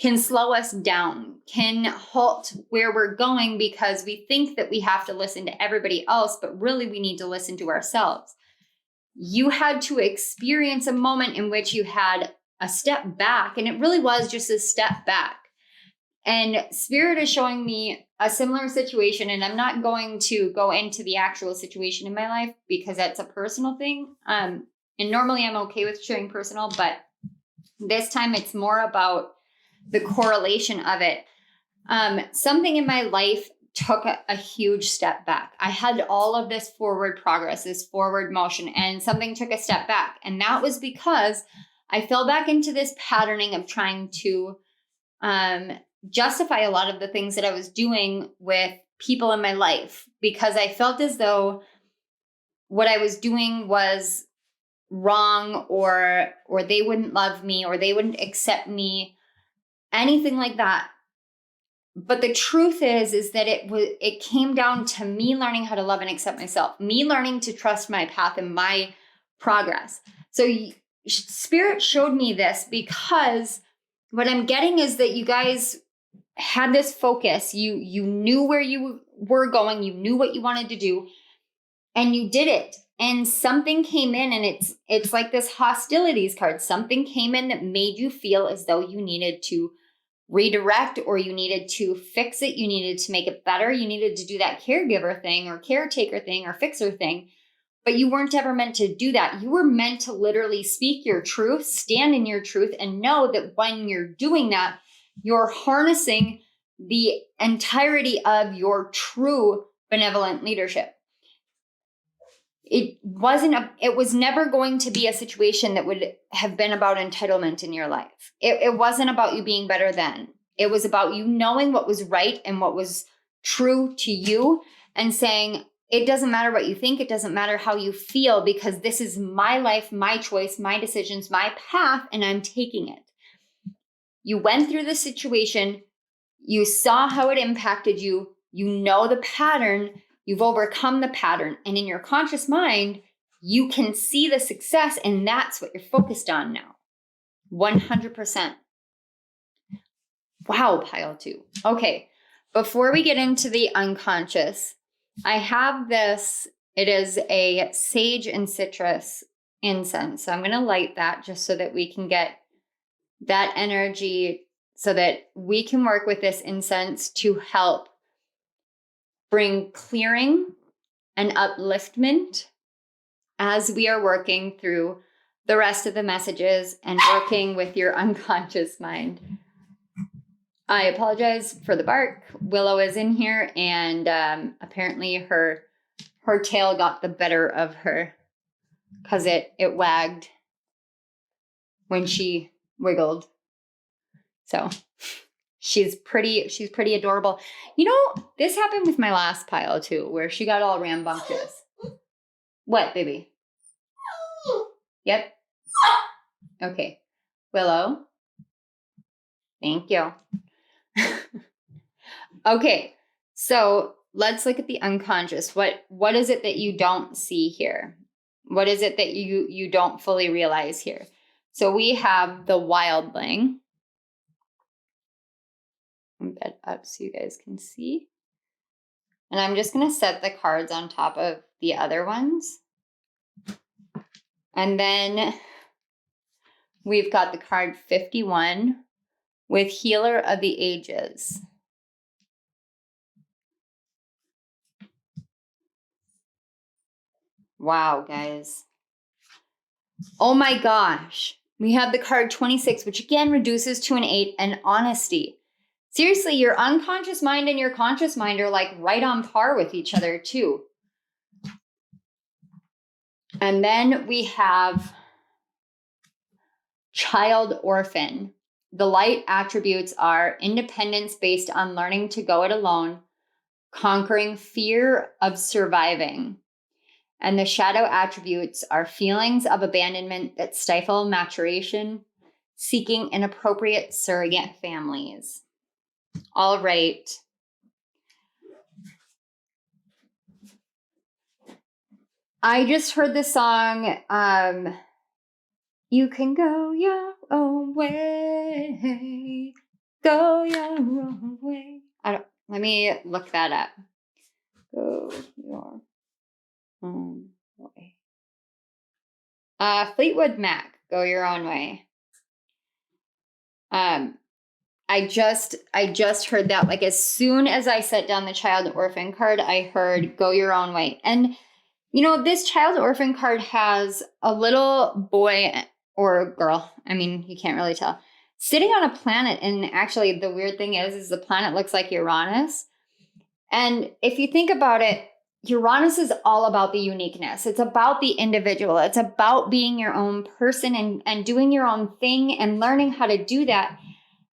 can slow us down, can halt where we're going because we think that we have to listen to everybody else, but really we need to listen to ourselves. You had to experience a moment in which you had a step back, and it really was just a step back. And Spirit is showing me a similar situation, and I'm not going to go into the actual situation in my life because that's a personal thing. And normally I'm okay with sharing personal, but this time it's more about the correlation of it. Something in my life took a huge step back. I had all of this forward progress, this forward motion, and something took a step back. And that was because I fell back into this patterning of trying to justify a lot of the things that I was doing with people in my life, because I felt as though what I was doing was wrong, or they wouldn't love me, or they wouldn't accept me, anything like that. But the truth is that it came down to me learning how to love and accept myself, me learning to trust my path and my progress. So Spirit showed me this because what I'm getting is that you guys had this focus. You knew where you were going. You knew what you wanted to do, and you did it. And something came in, and it's like this hostilities card. Something came in that made you feel as though you needed to redirect, or you needed to fix it. You needed to make it better. You needed to do that caregiver thing or caretaker thing or fixer thing. But you weren't ever meant to do that. You were meant to literally speak your truth, stand in your truth, and know that when you're doing that, you're harnessing the entirety of your true benevolent leadership. It was never going to be a situation that would have been about entitlement in your life. It wasn't about you being better than. It was about you knowing what was right and what was true to you, and saying, it doesn't matter what you think. It doesn't matter how you feel, because this is my life, my choice, my decisions, my path, and I'm taking it. You went through the situation. You saw how it impacted you. You know the pattern. You've overcome the pattern. And in your conscious mind, you can see the success, and that's what you're focused on now. 100%. Wow, pile 2. Okay, before we get into the unconscious, I have this. It is a sage and citrus incense. So I'm going to light that just so that we can get that energy, so that we can work with this incense to help bring clearing and upliftment as we are working through the rest of the messages and working with your unconscious mind. I apologize for the bark. Willow is in here, and apparently her tail got the better of her because it wagged when she wiggled. So she's pretty adorable. You know, this happened with my last pile too, where she got all rambunctious. What, baby? Yep. Okay. Willow. Thank you. Okay, so let's look at the unconscious. What is it that you don't see here? What is it that you don't fully realize here? So we have the wildling. I'll bed up so you guys can see. And I'm just going to set the cards on top of the other ones. And then we've got the card 51 with Healer of the Ages. Wow, guys. Oh my gosh. We have the card 26, which again reduces to an 8, and honesty. Seriously, your unconscious mind and your conscious mind are like right on par with each other too. And then we have child orphan. The light attributes are independence based on learning to go it alone, conquering fear of surviving. And the shadow attributes are feelings of abandonment that stifle maturation, seeking inappropriate surrogate families. All right. I just heard the song, You Can Go Your Own Way. Go your own way. Let me look that up. Go your own way. Fleetwood Mac, Go Your Own Way. I just heard that, like, as soon as I set down the child orphan card, I heard Go Your Own Way. And you know, this child orphan card has a little boy or girl, I mean, you can't really tell, sitting on a planet. And actually the weird thing is the planet looks like Uranus. And if you think about it, Uranus is all about the uniqueness. It's about the individual. It's about being your own person and doing your own thing and learning how to do that.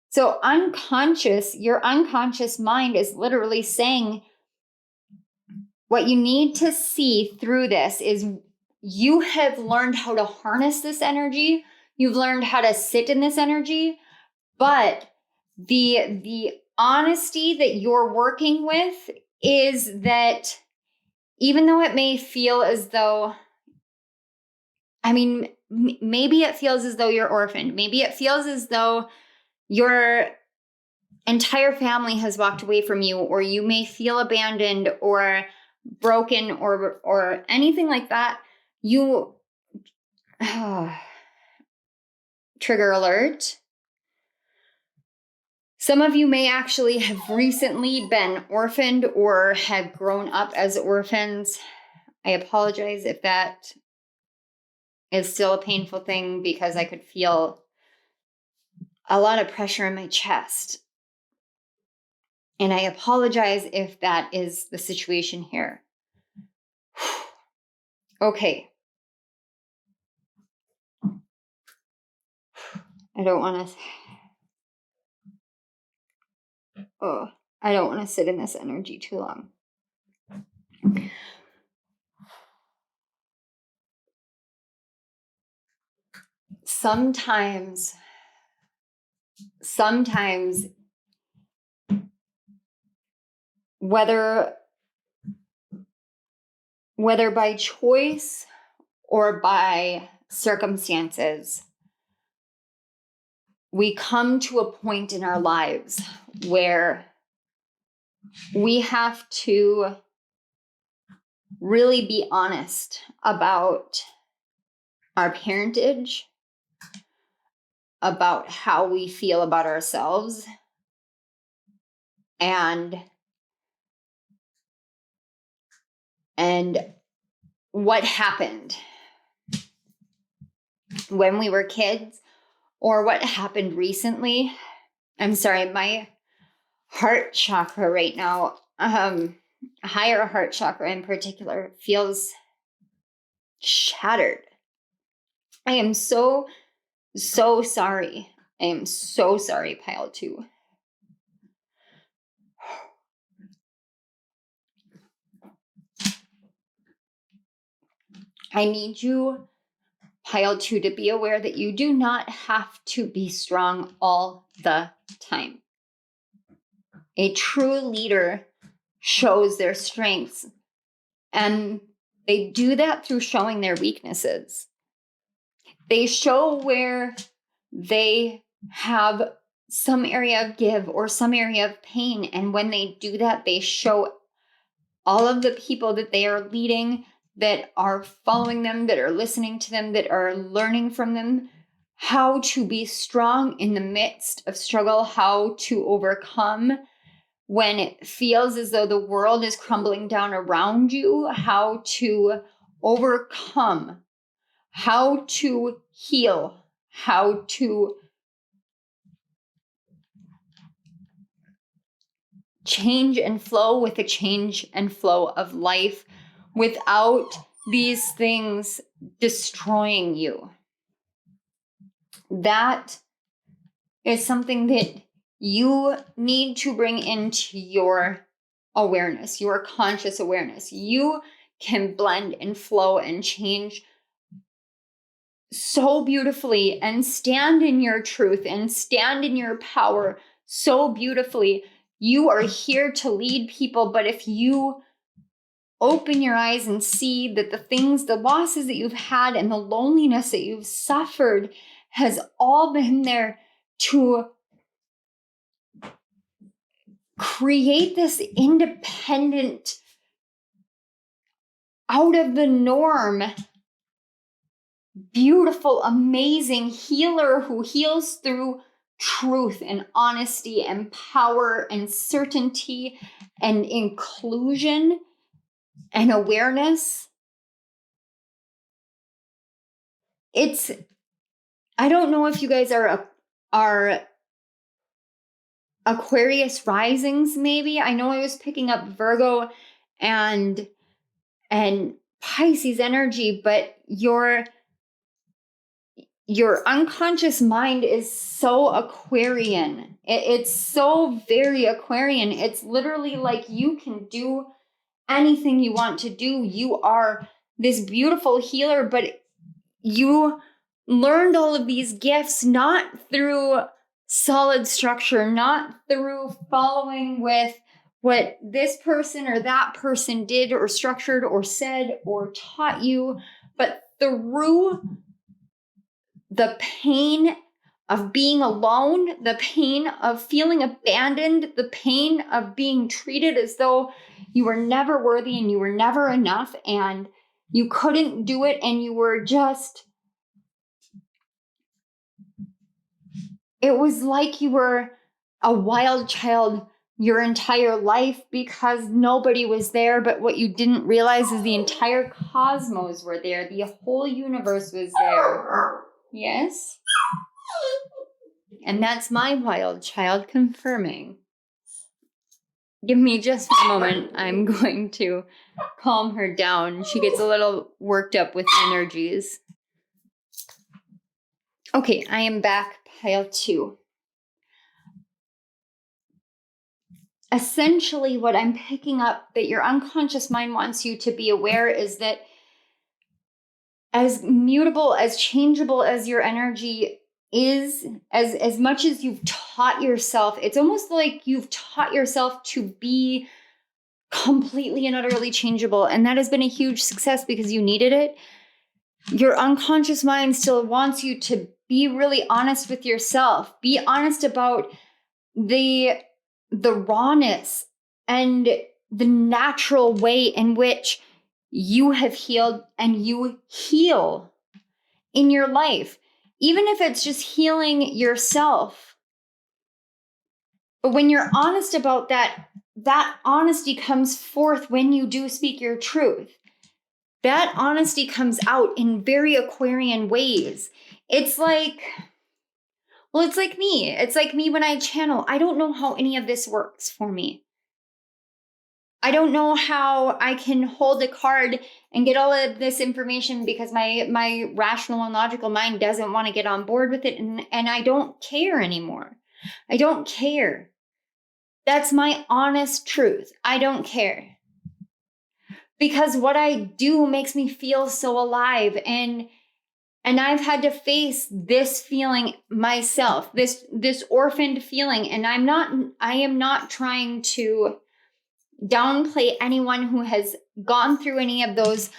So your unconscious mind is literally saying, what you need to see through this is you have learned how to harness this energy. You've learned how to sit in this energy, but the honesty that you're working with is that even though it may feel as though, I mean, maybe it feels as though you're orphaned. Maybe it feels as though your entire family has walked away from you, or you may feel abandoned or broken or anything like that. You trigger alert. Some of you may actually have recently been orphaned or have grown up as orphans. I apologize if that is still a painful thing, because I could feel a lot of pressure in my chest. And I apologize if that is the situation here. Okay. I don't want to sit in this energy too long. Sometimes whether by choice or by circumstances, we come to a point in our lives where we have to really be honest about our parentage, about how we feel about ourselves, and what happened when we were kids, or what happened recently. I'm sorry, my heart chakra right now, higher heart chakra in particular, feels shattered. I am so sorry. I am so sorry, pile 2. I need you, pile 2 to be aware that you do not have to be strong all the time. A true leader shows their strengths, and they do that through showing their weaknesses. They show where they have some area of give or some area of pain. And when they do that, they show all of the people that they are leading, that are following them, that are listening to them, that are learning from them, how to be strong in the midst of struggle, how to overcome when it feels as though the world is crumbling down around you, how to overcome, how to heal, how to change and flow with the change and flow of life without these things destroying you. That is something that you need to bring into your awareness, your conscious awareness. You can blend and flow and change so beautifully and stand in your truth and stand in your power so beautifully. You are here to lead people, but if you open your eyes and see that the things, the losses that you've had and the loneliness that you've suffered has all been there to create this independent, out of the norm, beautiful, amazing healer who heals through truth and honesty and power and certainty and inclusion and awareness. I don't know if you guys are Aquarius risings, maybe. I know I was picking up Virgo and Pisces energy, but your unconscious mind is so Aquarian. It's so very Aquarian. It's literally like you can do anything you want to do. You are this beautiful healer, but you learned all of these gifts not through solid structure, not through following with what this person or that person did or structured or said or taught you, but through the pain of being alone, the pain of feeling abandoned, the pain of being treated as though you were never worthy and you were never enough and you couldn't do it and you were just, it was like you were a wild child your entire life because nobody was there. But what you didn't realize is the entire cosmos were there. The whole universe was there. Yes? And that's my wild child confirming. Give me just a moment. I'm going to calm her down. She gets a little worked up with energies. Okay, I am back, pile 2. Essentially, what I'm picking up that your unconscious mind wants you to be aware is that as mutable, as changeable as your energy is, as much as you've taught yourself, it's almost like you've taught yourself to be completely and utterly changeable. And that has been a huge success because you needed it. Your unconscious mind still wants you to be really honest with yourself. Be honest about the rawness and the natural way in which you have healed and you heal in your life, even if it's just healing yourself. But when you're honest about that, that honesty comes forth when you do speak your truth. That honesty comes out in very Aquarian ways. It's like me. It's like me when I channel. I don't know how any of this works for me. I don't know how I can hold a card and get all of this information because my rational and logical mind doesn't want to get on board with it. And I don't care anymore. I don't care. That's my honest truth. I don't care. Because what I do makes me feel so alive. And And I've had to face this feeling myself, this orphaned feeling. And I am not trying to downplay anyone who has gone through any of those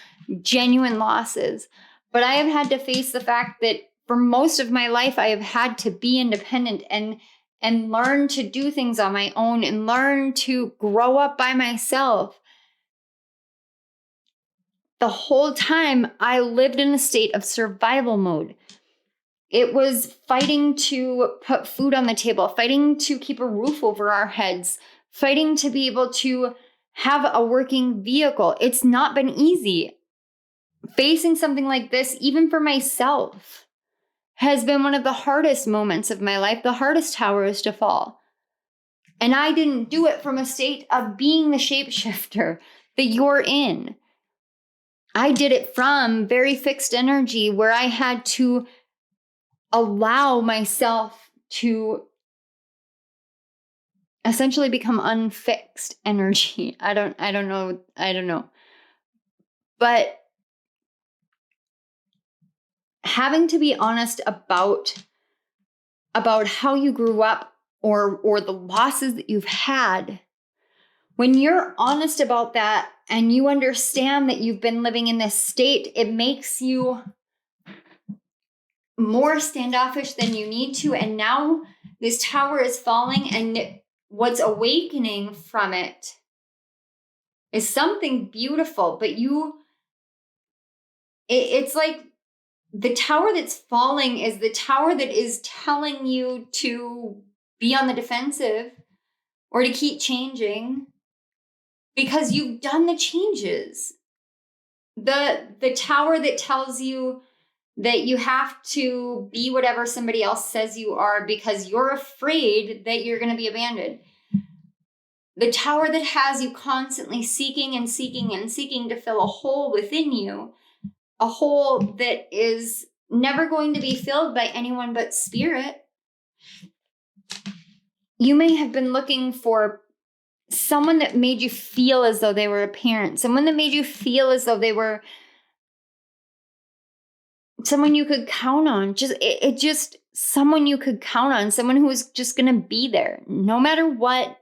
genuine losses. But I have had to face the fact that for most of my life, I have had to be independent and learn to do things on my own and learn to grow up by myself. The whole time I lived in a state of survival mode. It was fighting to put food on the table, fighting to keep a roof over our heads, fighting to be able to have a working vehicle. It's not been easy. Facing something like this, even for myself, has been one of the hardest moments of my life, the hardest towers to fall. And I didn't do it from a state of being the shapeshifter that you're in. I did it from very fixed energy where I had to allow myself to essentially become unfixed energy. I don't know. But having to be honest about how you grew up or the losses that you've had, when you're honest about that and you understand that you've been living in this state, it makes you more standoffish than you need to. And now this tower is falling, and what's awakening from it is something beautiful. But it's like the tower that's falling is the tower that is telling you to be on the defensive or to keep changing because you've done the changes. The tower that tells you that you have to be whatever somebody else says you are because you're afraid that you're going to be abandoned. The tower that has you constantly seeking and seeking and seeking to fill a hole within you, a hole that is never going to be filled by anyone but spirit. You may have been looking for someone that made you feel as though they were a parent, someone that made you feel as though they were someone you could count on, just someone you could count on, someone who was just going to be there no matter what.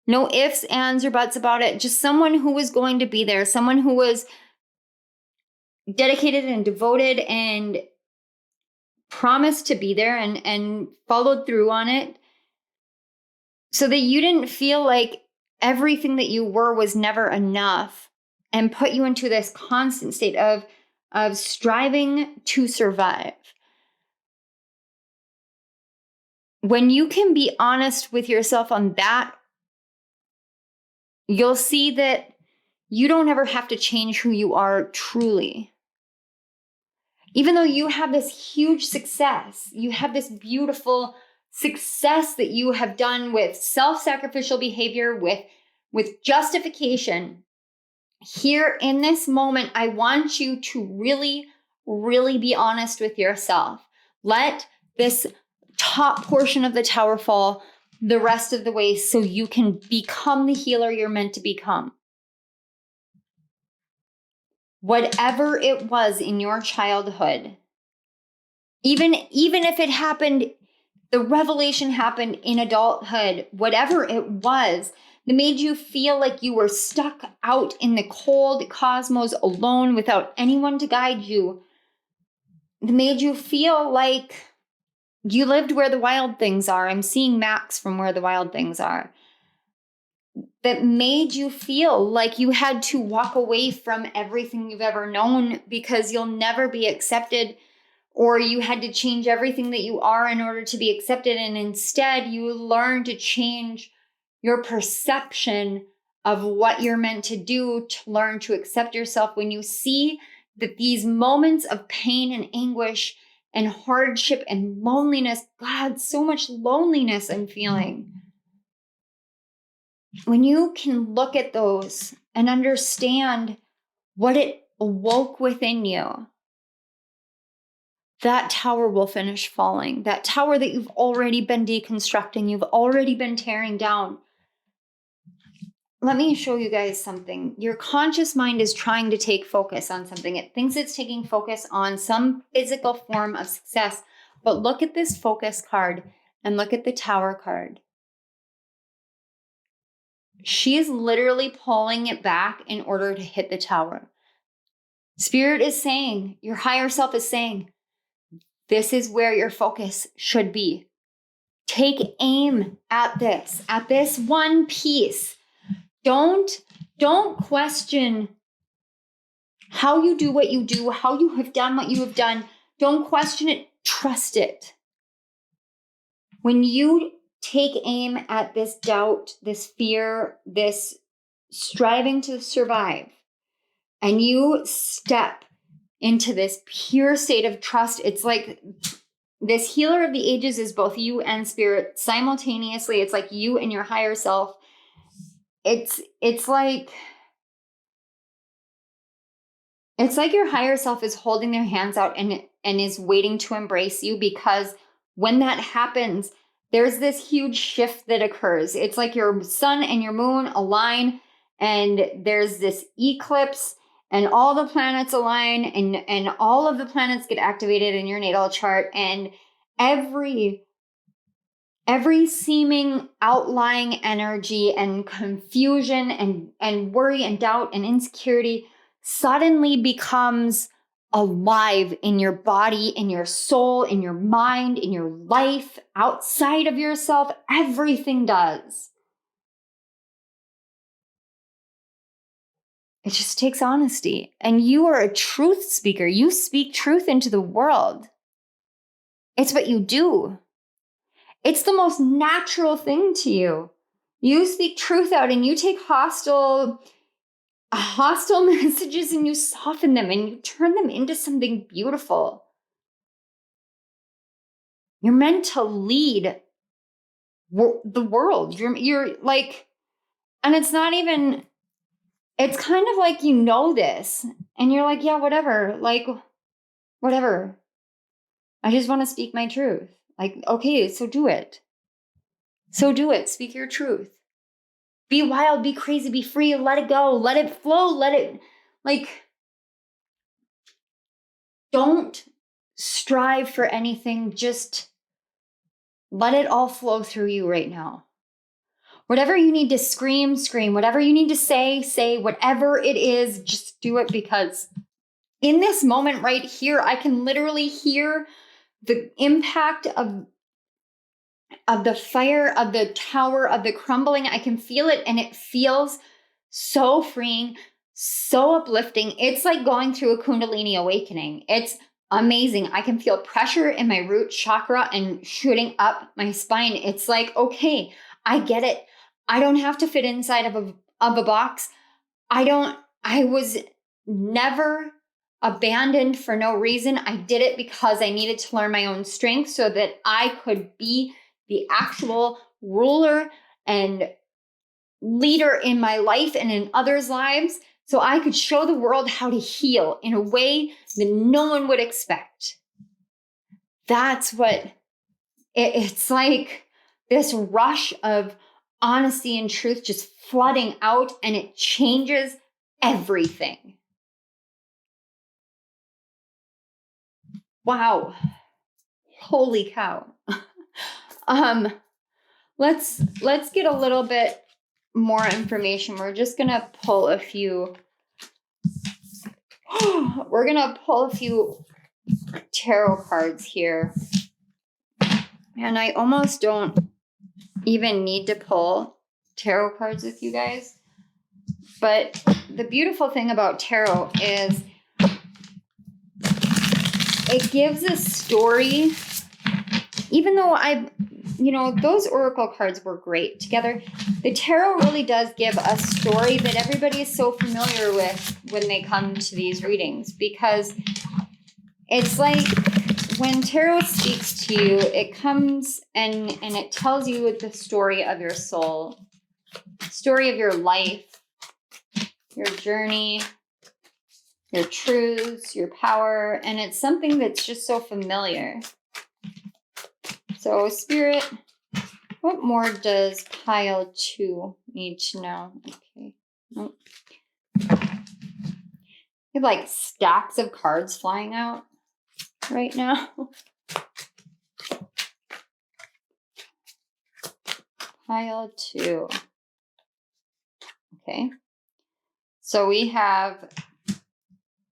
No ifs, ands, or buts about it. Just someone who was going to be there, someone who was dedicated and devoted and promised to be there and followed through on it, so that you didn't feel like everything that you were was never enough and put you into this constant state of striving to survive. When you can be honest with yourself on that, you'll see that you don't ever have to change who you are truly. Even though you have this huge success, you have this beautiful success that you have done with self-sacrificial behavior, with justification. Here in this moment, I want you to really, really be honest with yourself. Let this top portion of the tower fall the rest of the way so you can become the healer you're meant to become. Whatever it was in your childhood, even if it happened, the revelation happened in adulthood, whatever it was that made you feel like you were stuck out in the cold cosmos alone without anyone to guide you, that made you feel like you lived where the wild things are. I'm seeing Max from Where the Wild Things Are. That made you feel like you had to walk away from everything you've ever known because you'll never be accepted, or you had to change everything that you are in order to be accepted. And instead, you learn to change your perception of what you're meant to do to learn to accept yourself. When you see that these moments of pain and anguish and hardship and loneliness, God, so much loneliness I'm feeling. When you can look at those and understand what it awoke within you, that tower will finish falling. That tower that you've already been deconstructing, you've already been tearing down. let me show you guys something. Your conscious mind is trying to take focus on something. It thinks it's taking focus on some physical form of success. But look at this focus card and look at the Tower card. She is literally pulling it back in order to hit the Tower. Spirit is saying, your higher self is saying, this is where your focus should be. Take aim at this one piece. Don't question how you do what you do, how you have done what you have done. Don't question it. Trust it. When you take aim at this doubt, this fear, this striving to survive, and you step into this pure state of trust, it's like this healer of the ages is both you and spirit simultaneously. It's like you and your higher self. It's like your higher self is holding their hands out and is waiting to embrace you, because when that happens, there's this huge shift that occurs. It's like your sun and your moon align, and there's this eclipse, and all the planets align, and all of the planets get activated in your natal chart, and every seeming outlying energy and confusion and worry and doubt and insecurity suddenly becomes alive in your body, in your soul, in your mind, in your life, outside of yourself. Everything does. It just takes honesty. And you are a truth speaker. You speak truth into the world. It's what you do. It's the most natural thing to you. You speak truth out and you take hostile messages and you soften them and you turn them into something beautiful. You're meant to lead the world. You're like, and it's not even, it's kind of like, you know this and you're like, yeah, whatever. Like, whatever. I just want to speak my truth. Like, okay, so do it. So do it. Speak your truth. Be wild, be crazy, be free, let it go, let it flow, let it, like, don't strive for anything, just let it all flow through you right now. Whatever you need to scream, scream. Whatever you need to say, say. Whatever it is, just do it, because in this moment right here, I can literally hear the impact of the fire, of the tower, of the crumbling. I can feel it, and it feels so freeing, so uplifting. It's like going through a Kundalini awakening. It's amazing. I can feel pressure in my root chakra and shooting up my spine. It's like, okay, I get it. I don't have to fit inside of a box. I was never abandoned for no reason. I did it because I needed to learn my own strength so that I could be the actual ruler and leader in my life and in others' lives, so I could show the world how to heal in a way that no one would expect. That's what it's like, this rush of honesty and truth just flooding out, and it changes everything. Wow. Holy cow. Let's get a little bit more information. We're just going to pull a few tarot cards here. And I almost don't even need to pull tarot cards with you guys. But the beautiful thing about tarot is it gives a story. Even though those oracle cards were great together, the tarot really does give a story that everybody is so familiar with when they come to these readings, because it's like when tarot speaks to you, it comes and it tells you the story of your soul, story of your life, your journey, your truths, your power, and it's something that's just so familiar. So, Spirit, What more does pile 2 need to know? Okay. Nope. You have like stacks of cards flying out right now. Pile 2. Okay. So we have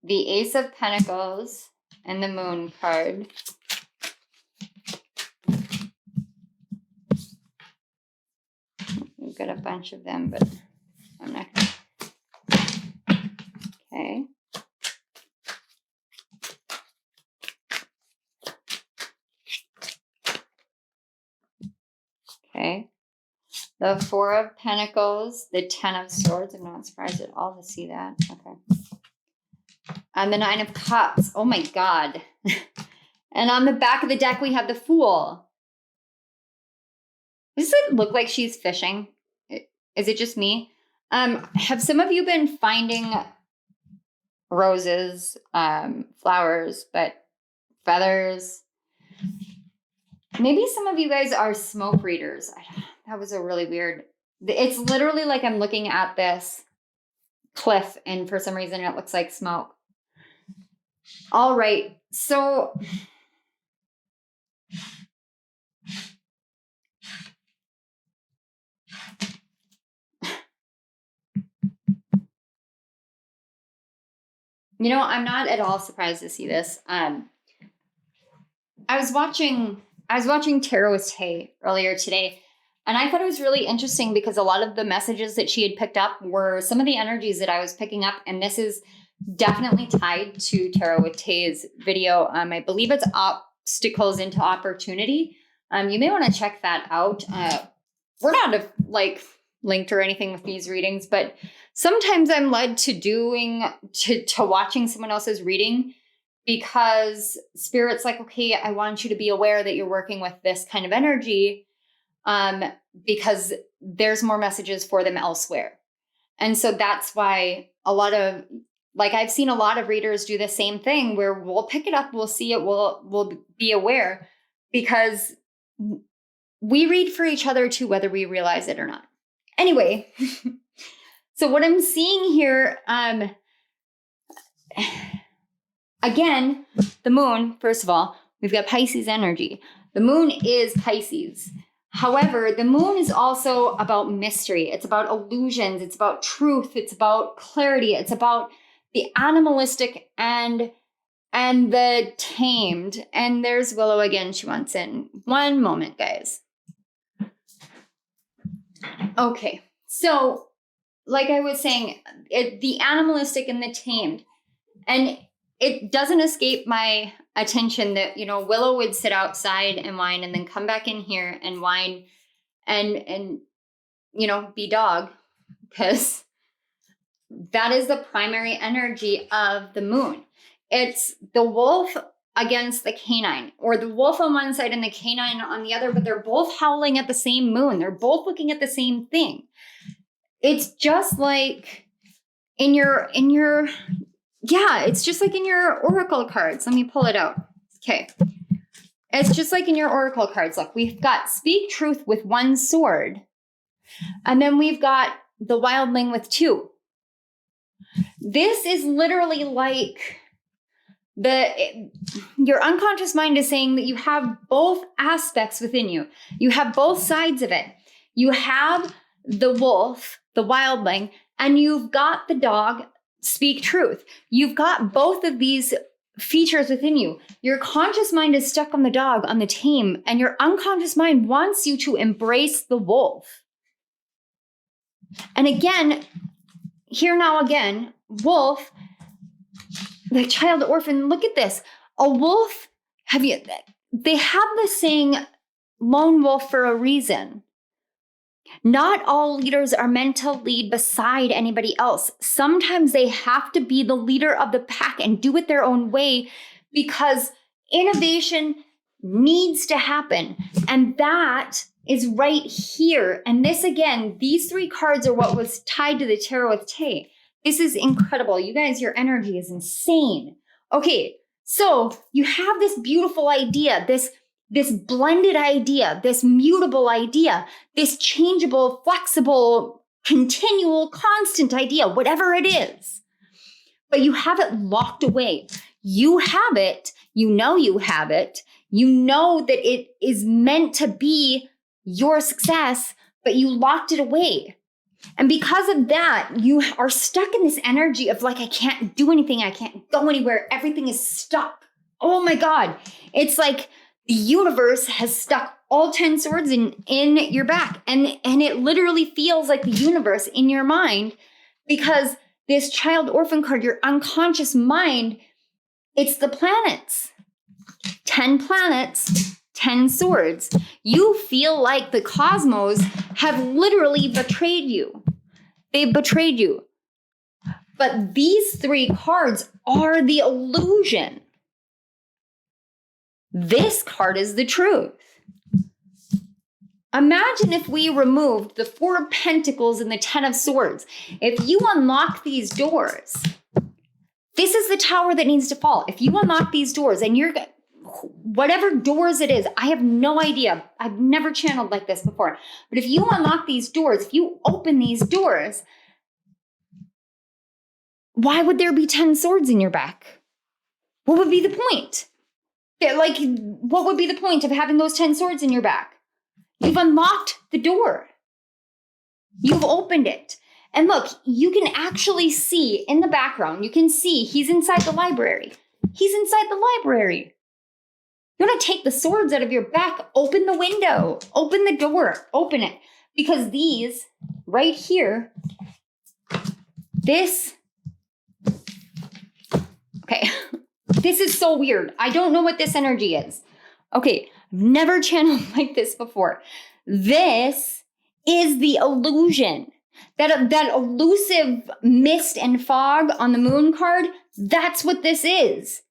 the Ace of Pentacles and the Moon card. We've got a bunch of them, but I'm not gonna. Okay. Okay. The Four of Pentacles, the Ten of Swords. I'm not surprised at all to see that. Okay. And the Nine of Cups. Oh my God. And on the back of the deck, we have the Fool. Does it look like she's fishing? Is it just me? Have some of you been finding roses, flowers, but feathers? Maybe some of you guys are smoke readers. That was a really weird. It's literally like I'm looking at this cliff and for some reason it looks like smoke. All right. So you know, I'm not at all surprised to see this. I was watching Tarot with Tay earlier today, and I thought it was really interesting because a lot of the messages that she had picked up were some of the energies that I was picking up, and this is definitely tied to Tarot with Tay's video. I believe it's Obstacles into Opportunity. You may want to check that out. We're not like linked or anything with these readings, but sometimes I'm led to watching someone else's reading because Spirit's like, okay, I want you to be aware that you're working with this kind of energy because there's more messages for them elsewhere. And so that's why I've seen a lot of readers do the same thing where we'll pick it up, we'll see it, we'll be aware because we read for each other too, whether we realize it or not. Anyway, so what I'm seeing here, again, the moon, first of all, we've got Pisces energy. The moon is Pisces. However, the moon is also about mystery. It's about illusions. It's about truth. It's about clarity. It's about the animalistic and the tamed. And there's Willow again. She wants in. One moment, guys. Okay. So, like I was saying, the animalistic and the tamed. And it doesn't escape my attention that, you know, Willow would sit outside and whine and then come back in here and whine and you know, be dog, because that is the primary energy of the moon. It's the wolf against the canine, or the wolf on one side and the canine on the other, but they're both howling at the same moon. They're both looking at the same thing. It's just like in your it's just like in your oracle cards. Let me pull it out. Okay. It's just like in your oracle cards. Look, we've got Speak Truth with one sword. And then we've got the Wildling with 2. This is literally like your unconscious mind is saying that you have both aspects within you. You have both sides of it. You have the wolf, the wildling, and you've got the dog, Speak Truth. You've got both of these features within you. Your conscious mind is stuck on the dog, on the tame, and your unconscious mind wants you to embrace the wolf. And again, here now again, wolf, the child orphan, look at this. A wolf, they have this saying, lone wolf for a reason. Not all leaders are meant to lead beside anybody else. Sometimes they have to be the leader of the pack and do it their own way because innovation needs to happen. And that is right here. And this, again, these 3 cards are what was tied to the Tarot with Tay. This is incredible. You guys, your energy is insane. Okay, so you have this beautiful idea, this this blended idea, this mutable idea, this changeable, flexible, continual, constant idea, whatever it is. But you have it locked away. You have it. You know you have it. You know that it is meant to be your success, but you locked it away. And because of that, you are stuck in this energy of like, I can't do anything. I can't go anywhere. Everything is stuck. Oh my God. It's like the universe has stuck all 10 swords in your back. And it literally feels like the universe in your mind, because this child orphan card, your unconscious mind, it's the planets. 10 planets, 10 swords. You feel like the cosmos have literally betrayed you. They've betrayed you. But these 3 cards are the illusion. This card is the truth. Imagine if we removed the 4 of Pentacles and the 10 of Swords. If you unlock these doors, this is the tower that needs to fall. If you unlock these doors and you're, whatever doors it is, I have no idea. I've never channeled like this before. But if you unlock these doors, if you open these doors, why would there be 10 swords in your back? What would be the point? Like, what would be the point of having those 10 swords in your back? You've unlocked the door. You've opened it. And look, you can actually see in the background, you can see he's inside the library. He's inside the library. You want to take the swords out of your back, open the window, open the door, open it. Because these right here, this, okay, this is so weird. I don't know what this energy is. Okay, I've never channeled like this before. This is the illusion. That elusive mist and fog on the moon card, that's what this is.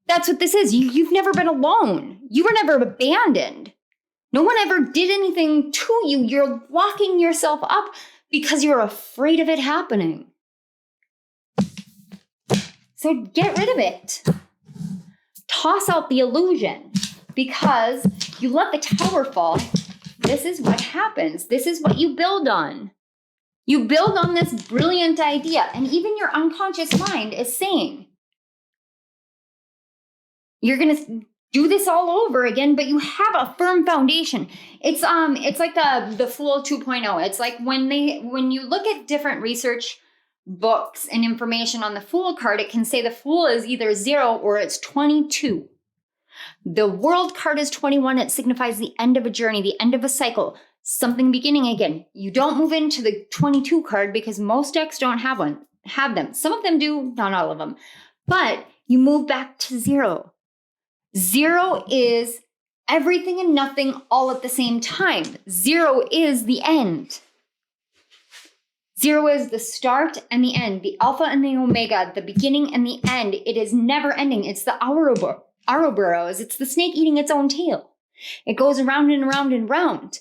That's what this is. You've never been alone. You were never abandoned. No one ever did anything to you. You're locking yourself up because you're afraid of it happening. So get rid of it. Toss out the illusion, because you let the tower fall. This is what happens. This is what you build on. You build on this brilliant idea, and even your unconscious mind is saying, you're going to do this all over again, but you have a firm foundation. It's like the Fool 2.0. It's like when you look at different research books and information on the Fool card, it can say the Fool is either 0 or it's 22. The World card is 21. It signifies the end of a journey, the end of a cycle, something beginning again. You don't move into the 22 card because most decks don't have them. Some of them do, not all of them. But you move back to 0. 0 is everything and nothing all at the same time. 0 is the end. 0 is the start and the end, the alpha and the omega, the beginning and the end. It is never ending. It's the Ouroboros. It's the snake eating its own tail. It goes around and around and round.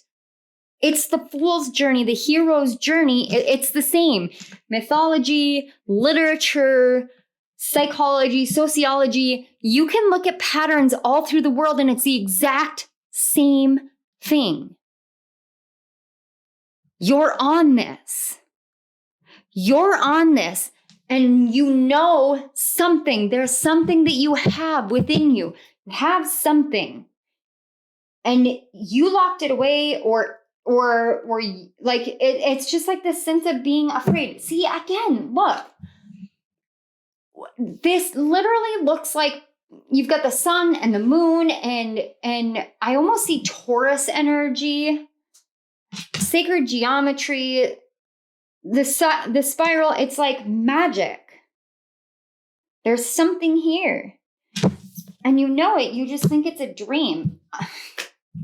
It's the fool's journey, the hero's journey. It's the same. Mythology, literature, psychology, sociology. You can look at patterns all through the world and it's the exact same thing. You're on this. You're on this, and you know something. There's something that you have within you. You have something, and you locked it away, or like it's just like this sense of being afraid. See, again, look. This literally looks like you've got the sun and the moon, and I almost see Taurus energy, sacred geometry. The spiral, it's like magic. There's something here. And you know it. You just think it's a dream.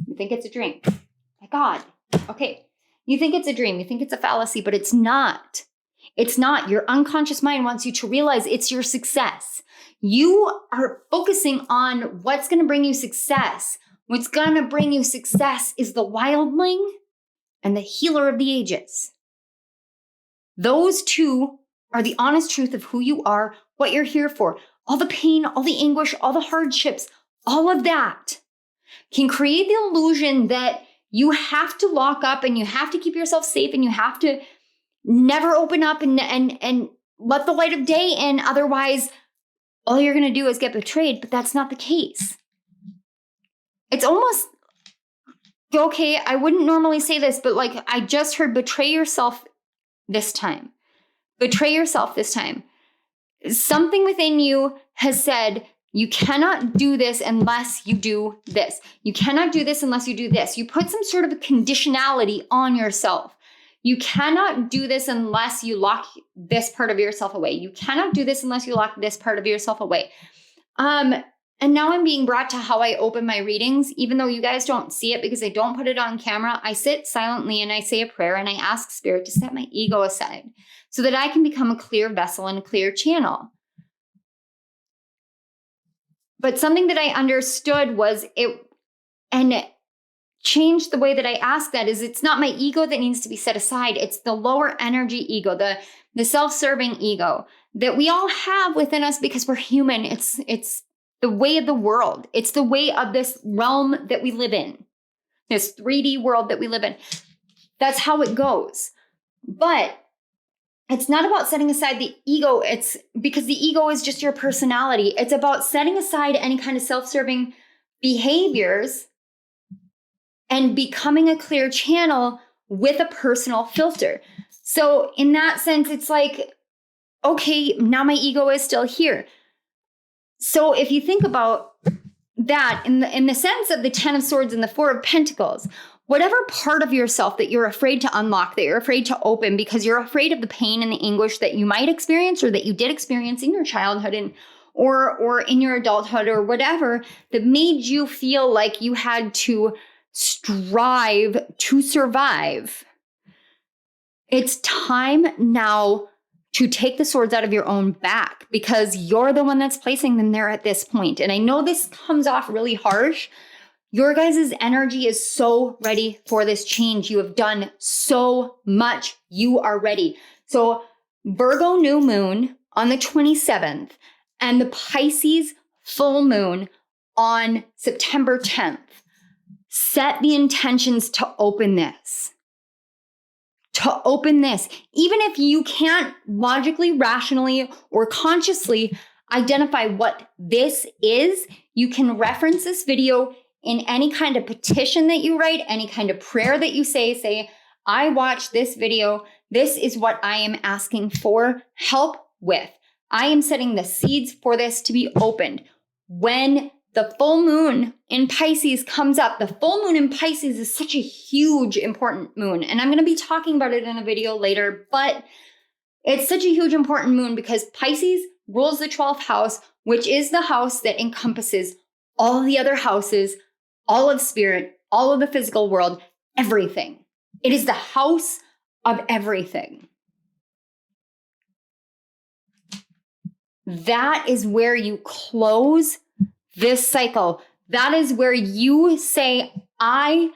You think it's a dream. My God. Okay. You think it's a dream. You think it's a fallacy, but it's not. It's not. Your unconscious mind wants you to realize it's your success. You are focusing on what's going to bring you success. What's going to bring you success is the wildling and the healer of the ages. Those two are the honest truth of who you are, what you're here for. All the pain, all the anguish, all the hardships, all of that. can create the illusion that you have to lock up and you have to keep yourself safe and you have to never open up and let the light of day in. Otherwise, all you're going to do is get betrayed. But that's not the case. It's almost, okay, I wouldn't normally say this, but like I just heard betray yourself this time. Betray yourself this time. Something within you has said, you cannot do this unless you do this. You cannot do this unless you do this. You put some sort of a conditionality on yourself. You cannot do this unless you lock this part of yourself away. You cannot do this unless you lock this part of yourself away. And now I'm being brought to how I open my readings, even though you guys don't see it because I don't put it on camera. I sit silently and I say a prayer and I ask Spirit to set my ego aside so that I can become a clear vessel and a clear channel. But something that I understood was and it changed the way that I ask that is it's not my ego that needs to be set aside. It's the lower energy ego, the self-serving ego that we all have within us because we're human. It's the way of the world. It's the way of this realm that we live in, this 3D world that we live in. That's how it goes. But it's not about setting aside the ego. It's because the ego is just your personality. It's about setting aside any kind of self-serving behaviors and becoming a clear channel with a personal filter. So in that sense, it's like, okay, now my ego is still here. So if you think about that in the sense of the 10 of Swords and the 4 of Pentacles, whatever part of yourself that you're afraid to unlock, that you're afraid to open because you're afraid of the pain and the anguish that you might experience or that you did experience in your childhood and or in your adulthood or whatever that made you feel like you had to strive to survive. It's time now to take the swords out of your own back because you're the one that's placing them there at this point. And I know this comes off really harsh. Your guys' energy is so ready for this change. You have done so much. You are ready. So Virgo new moon on the 27th and the Pisces full moon on September 10th. Set the intentions to open this. To open this. Even if you can't logically, rationally, or consciously identify what this is, you can reference this video in any kind of petition that you write, any kind of prayer that you say, I watched this video. This is what I am asking for help with. I am setting the seeds for this to be opened. When the full moon in Pisces comes up, the full moon in Pisces is such a huge, important moon. And I'm going to be talking about it in a video later, but it's such a huge, important moon because Pisces rules the 12th house, which is the house that encompasses all the other houses, all of spirit, all of the physical world, everything. It is the house of everything. That is where you close this cycle. That is where you say, I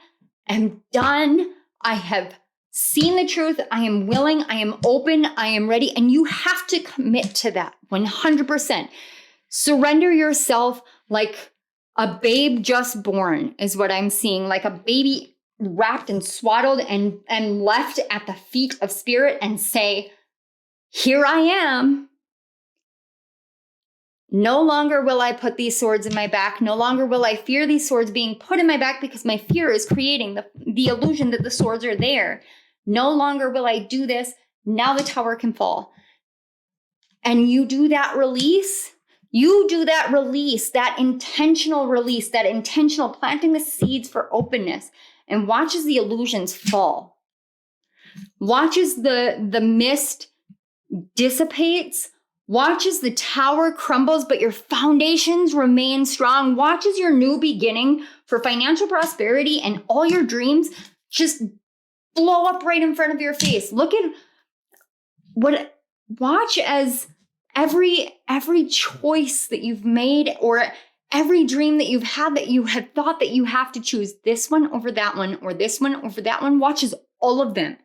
am done. I have seen the truth. I am willing. I am open. I am ready. And you have to commit to that 100%. Surrender yourself like a babe just born is what I'm seeing, like a baby wrapped and swaddled and left at the feet of spirit and say, here I am. No longer will I put these swords in my back. No longer will I fear these swords being put in my back because my fear is creating the illusion that the swords are there. No longer will I do this. Now the tower can fall. And you do that release. You do that release, that intentional planting the seeds for openness, and watch as the illusions fall. Watch as the mist dissipates. Watch as the tower crumbles, but your foundations remain strong. Watch as your new beginning for financial prosperity and all your dreams just blow up right in front of your face. Watch as every choice that you've made or every dream that you've had that you had thought that you have to choose this one over that one or this one over that one, watch as all of them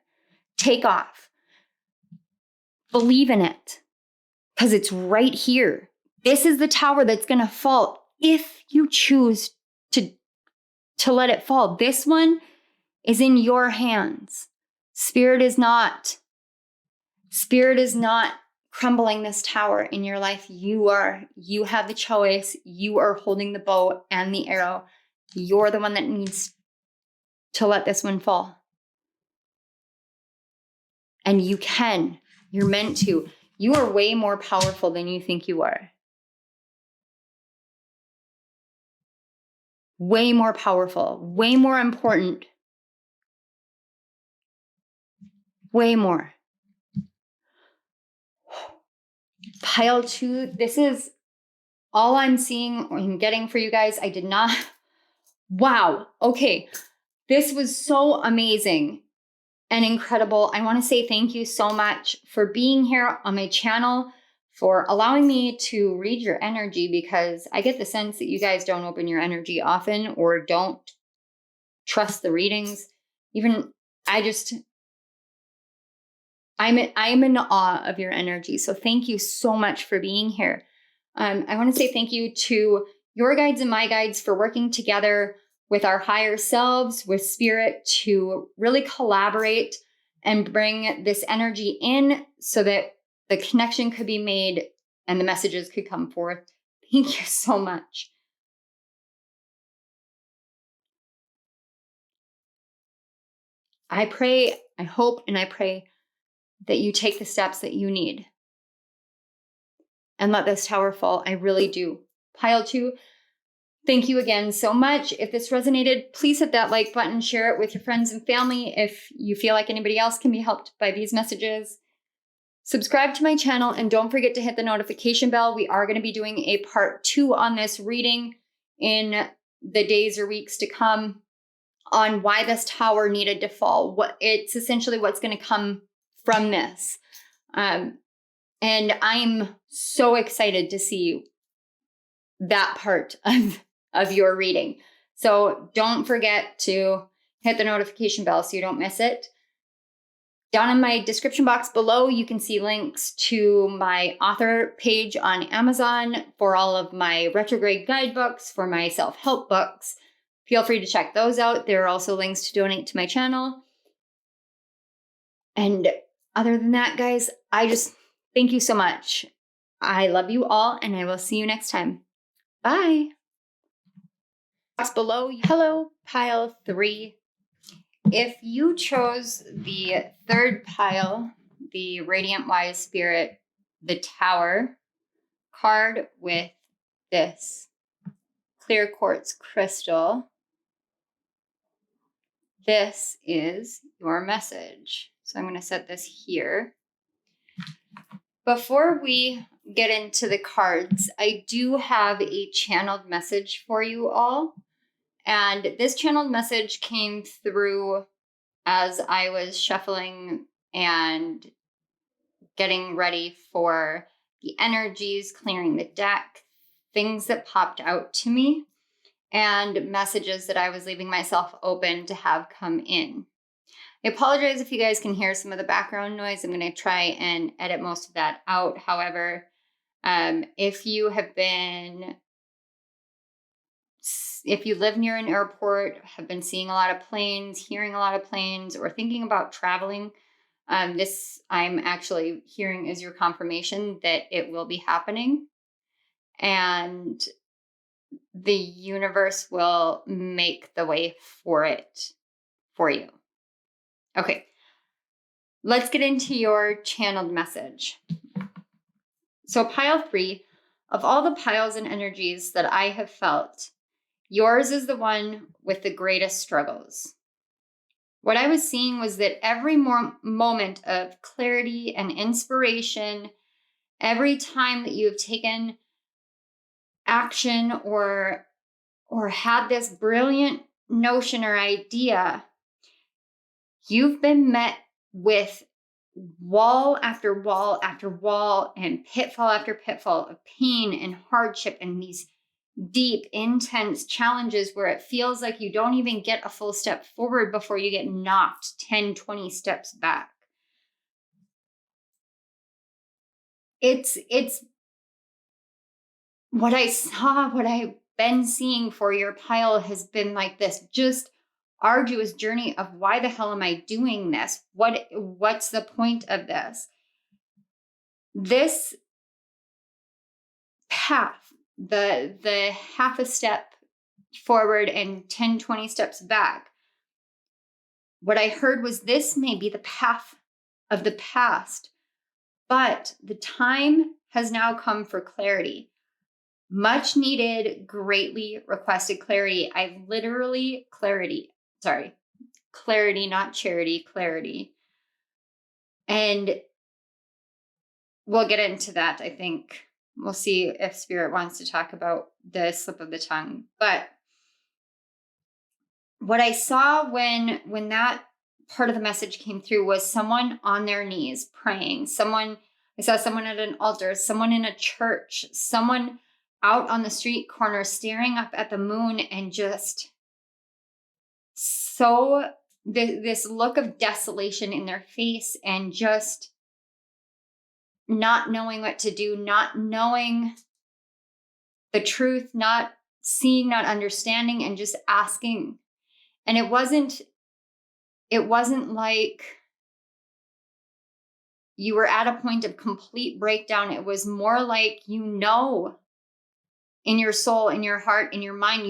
take off. Believe in it. Because it's right here. This is the tower that's going to fall if you choose to to let it fall. This one is in your hands. Spirit is not crumbling this tower in your life. You have the choice. You are holding the bow and the arrow. You're the one that needs to let this one fall. And you can. You're meant to. You are way more powerful than you think you are. Way more powerful. Way more important. Way more. Pile 2, this is all I'm seeing and getting for you guys. I did not. Wow. Okay. This was so amazing and incredible. I want to say thank you so much for being here on my channel, for allowing me to read your energy, because I get the sense that you guys don't open your energy often or don't trust the readings. Even I'm in awe of your energy. So thank you so much for being here. I want to say thank you to your guides and my guides for working together with our higher selves, with spirit, to really collaborate and bring this energy in so that the connection could be made and the messages could come forth. Thank you so much. I pray, I hope, and I pray that you take the steps that you need and let this tower fall. I really do. Pile 2, thank you again so much. If this resonated, please hit that like button, share it with your friends and family if you feel like anybody else can be helped by these messages. Subscribe to my channel and don't forget to hit the notification bell. We are going to be doing a part 2 on this reading in the days or weeks to come on why this tower needed to fall. It's essentially what's going to come from this. And I'm so excited to see that part of your reading. So don't forget to hit the notification bell so you don't miss it. Down in my description box below, you can see links to my author page on Amazon for all of my retrograde guidebooks, for my self-help books. Feel free to check those out. There are also links to donate to my channel. And other than that, guys, I just thank you so much. I love you all, and I will see you next time. Bye. Below, hello, pile 3. If you chose the third pile, the Radiant Wise Spirit, the Tower card with this clear quartz crystal, this is your message. So I'm going to set this here. Before we get into the cards, I do have a channeled message for you all. And this channeled message came through as I was shuffling and getting ready for the energies, clearing the deck, things that popped out to me, and messages that I was leaving myself open to have come in. I apologize if you guys can hear some of the background noise. I'm going to try and edit most of that out. However, if you live near an airport, have been seeing a lot of planes, hearing a lot of planes, or thinking about traveling, this I'm actually hearing is your confirmation that it will be happening. And the universe will make the way for it for you. Okay, let's get into your channeled message. So pile 3, of all the piles and energies that I have felt, yours is the one with the greatest struggles. What I was seeing was that every moment of clarity and inspiration, every time that you have taken action or had this brilliant notion or idea, you've been met with wall after wall after wall and pitfall after pitfall of pain and hardship and these deep, intense challenges where it feels like you don't even get a full step forward before you get knocked 10, 20 steps back. It's what I saw, what I been seeing for your pile has been like this just arduous journey of why the hell am I doing this? What's the point of this? This path, the half a step forward and 10, 20 steps back, what I heard was this may be the path of the past, but the time has now come for clarity. Much needed, greatly requested clarity. Clarity, not charity, clarity. And we'll get into that, I think. We'll see if Spirit wants to talk about the slip of the tongue. But what I saw when that part of the message came through was someone on their knees praying. I saw someone at an altar, someone in a church, someone out on the street corner staring up at the moon, and just so this look of desolation in their face, and just not knowing what to do, not knowing the truth, not seeing, not understanding, and just asking. And it wasn't like you were at a point of complete breakdown. It was more like, in your soul, in your heart, in your mind,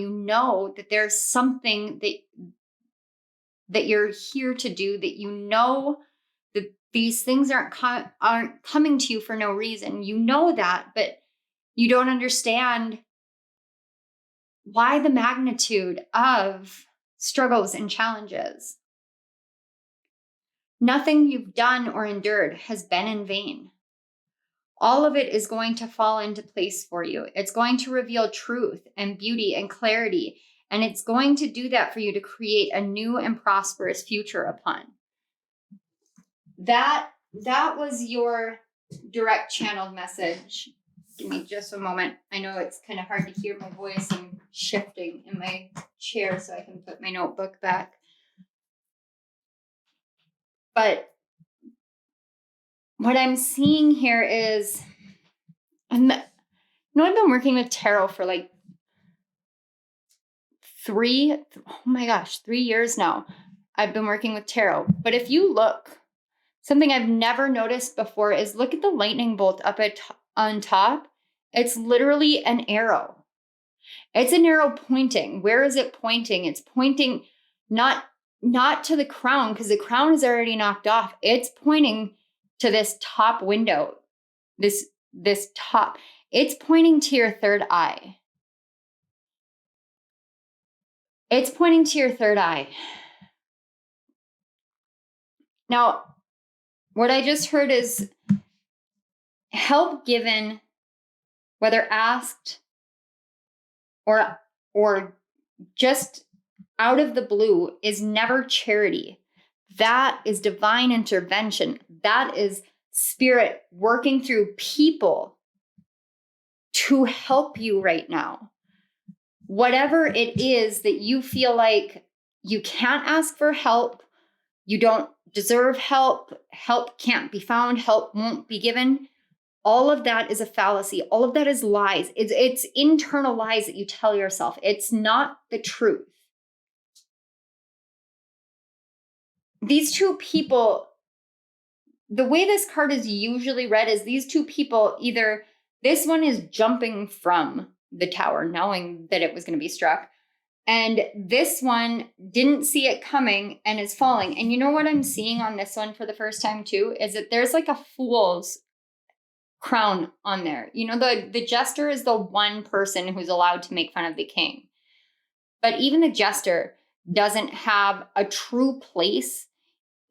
that there's something that you're here to do, that that these things aren't coming to you for no reason. You know that, but you don't understand why the magnitude of struggles and challenges. Nothing you've done or endured has been in vain. All of it is going to fall into place for you. It's going to reveal truth and beauty and clarity, and it's going to do that for you to create a new and prosperous future upon. That was your direct channeled message. Give me just a moment. I know it's kind of hard to hear my voice. I'm shifting in my chair so I can put my notebook back. But what I'm seeing here is, I've been working with tarot for like 3 years now. I've been working with tarot. But if you look, something I've never noticed before is look at the lightning bolt up on top. It's literally an arrow. It's an arrow pointing. Where is it pointing? It's pointing not to the crown, because the crown is already knocked off. It's pointing to this top window, this top. It's pointing to your third eye. It's pointing to your third eye. Now, what I just heard is help given, whether asked or just out of the blue, is never charity. That is divine intervention. That is Spirit working through people to help you right now. Whatever it is that you feel like you can't ask for help, you don't deserve help, help can't be found, help won't be given, all of that is a fallacy. All of that is lies. It's internal lies that you tell yourself. It's not the truth. These two people, the way this card is usually read is these two people, either this one is jumping from the tower knowing that it was going to be struck, and this one didn't see it coming and is falling. And you know what I'm seeing on this one for the first time too is that there's like a fool's crown on there. You know, the jester is the one person who's allowed to make fun of the king. But even the jester doesn't have a true place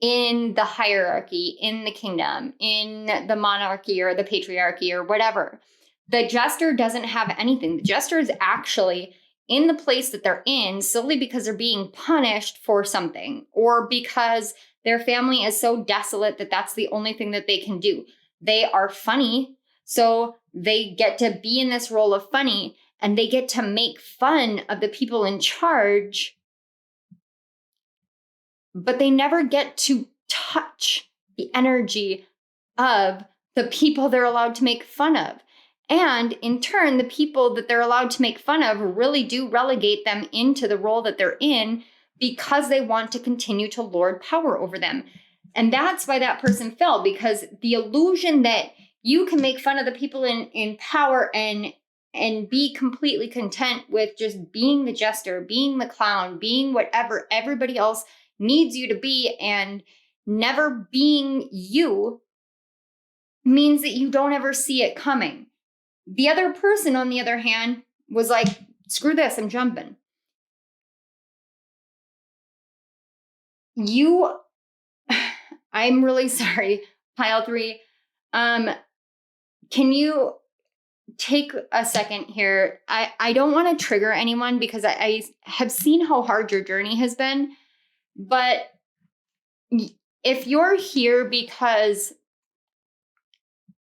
in the hierarchy, in the kingdom, in the monarchy or the patriarchy or whatever. The jester doesn't have anything. The jester is actually in the place that they're in solely because they're being punished for something, or because their family is so desolate that that's the only thing that they can do. They are funny, so they get to be in this role of funny, and they get to make fun of the people in charge, but they never get to touch the energy of the people they're allowed to make fun of. And in turn, the people that they're allowed to make fun of really do relegate them into the role that they're in because they want to continue to lord power over them. And that's why that person fell, because the illusion that you can make fun of the people in power and be completely content with just being the jester, being the clown, being whatever everybody else needs you to be, and never being you, means that you don't ever see it coming. The other person, on the other hand, was like, screw this, I'm jumping. I'm really sorry, pile 3. Can you take a second here? I don't want to trigger anyone because I have seen how hard your journey has been. But if you're here because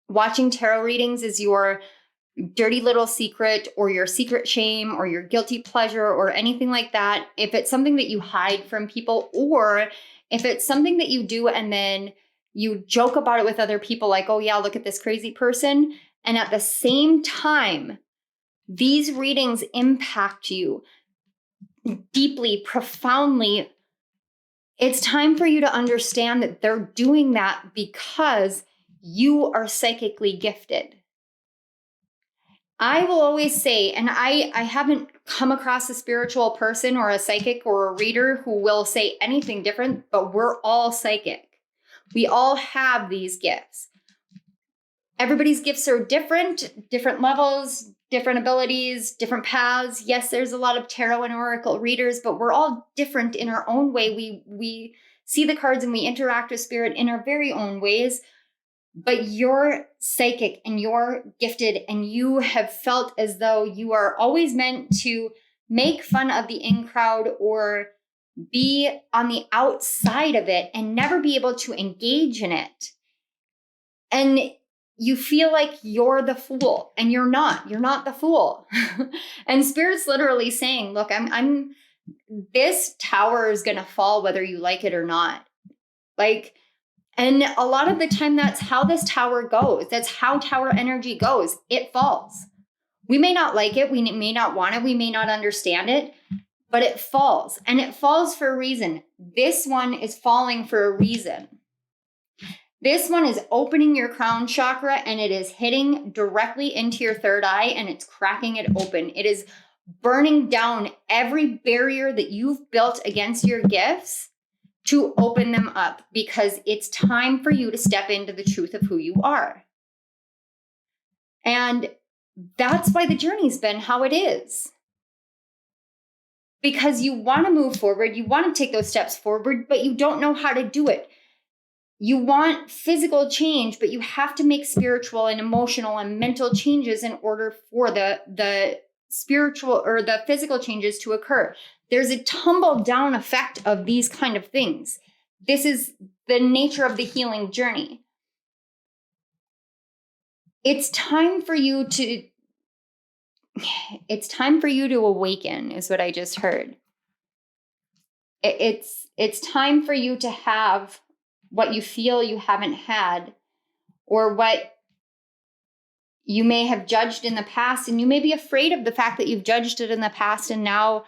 watching tarot readings is your dirty little secret or your secret shame or your guilty pleasure or anything like that, if it's something that you hide from people, or if it's something that you do and then you joke about it with other people, like, oh yeah, look at this crazy person, and at the same time, these readings impact you deeply, profoundly, it's time for you to understand that they're doing that because you are psychically gifted. I will always say, and I haven't come across a spiritual person or a psychic or a reader who will say anything different, but we're all psychic. We all have these gifts. Everybody's gifts are different levels, different abilities, different paths. Yes, there's a lot of tarot and oracle readers, but we're all different in our own way. We see the cards and we interact with spirit in our very own ways. But you're psychic and you're gifted, and you have felt as though you are always meant to make fun of the in crowd or be on the outside of it and never be able to engage in it. And you feel like you're the fool, and you're not the fool. And Spirit's literally saying, look, I'm this tower is going to fall whether you like it or not. And a lot of the time, that's how this tower goes. That's how tower energy goes. It falls. We may not like it. We may not want it. We may not understand it, but it falls. And it falls for a reason. This one is falling for a reason. This one is opening your crown chakra, and it is hitting directly into your third eye, and it's cracking it open. It is burning down every barrier that you've built against your gifts to open them up, because it's time for you to step into the truth of who you are. And that's why the journey's been how it is. Because you want to move forward, you want to take those steps forward, but you don't know how to do it. You want physical change, but you have to make spiritual and emotional and mental changes in order for the spiritual or the physical changes to occur. There's a tumble down effect of these kind of things. This is the nature of the healing journey. It's time for you to awaken, is what I just heard. It's time for you to have what you feel you haven't had, or what you may have judged in the past, and you may be afraid of the fact that you've judged it in the past, and now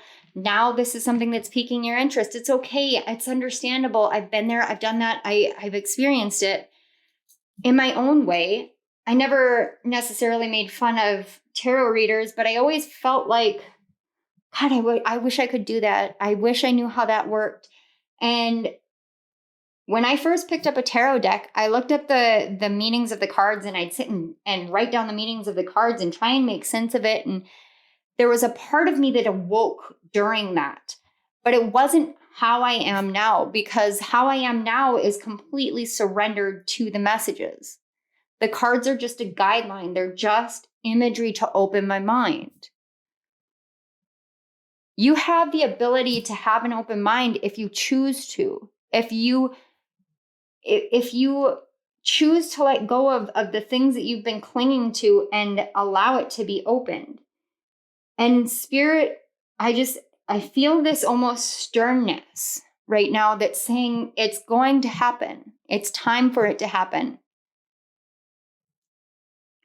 this is something that's piquing your interest. It's okay. It's understandable. I've been there. I've done that. I've experienced it in my own way. I never necessarily made fun of tarot readers, but I always felt like, God, I wish I could do that. I wish I knew how that worked. And when I first picked up a tarot deck, I looked up the meanings of the cards, and I'd sit and write down the meanings of the cards and try and make sense of it. And there was a part of me that awoke during that, but it wasn't how I am now, because how I am now is completely surrendered to the messages. The cards are just a guideline. They're just imagery to open my mind. You have the ability to have an open mind if you choose to. If you choose to let go of the things that you've been clinging to and allow it to be opened. And Spirit, I feel this almost sternness right now that's saying it's going to happen. It's time for it to happen.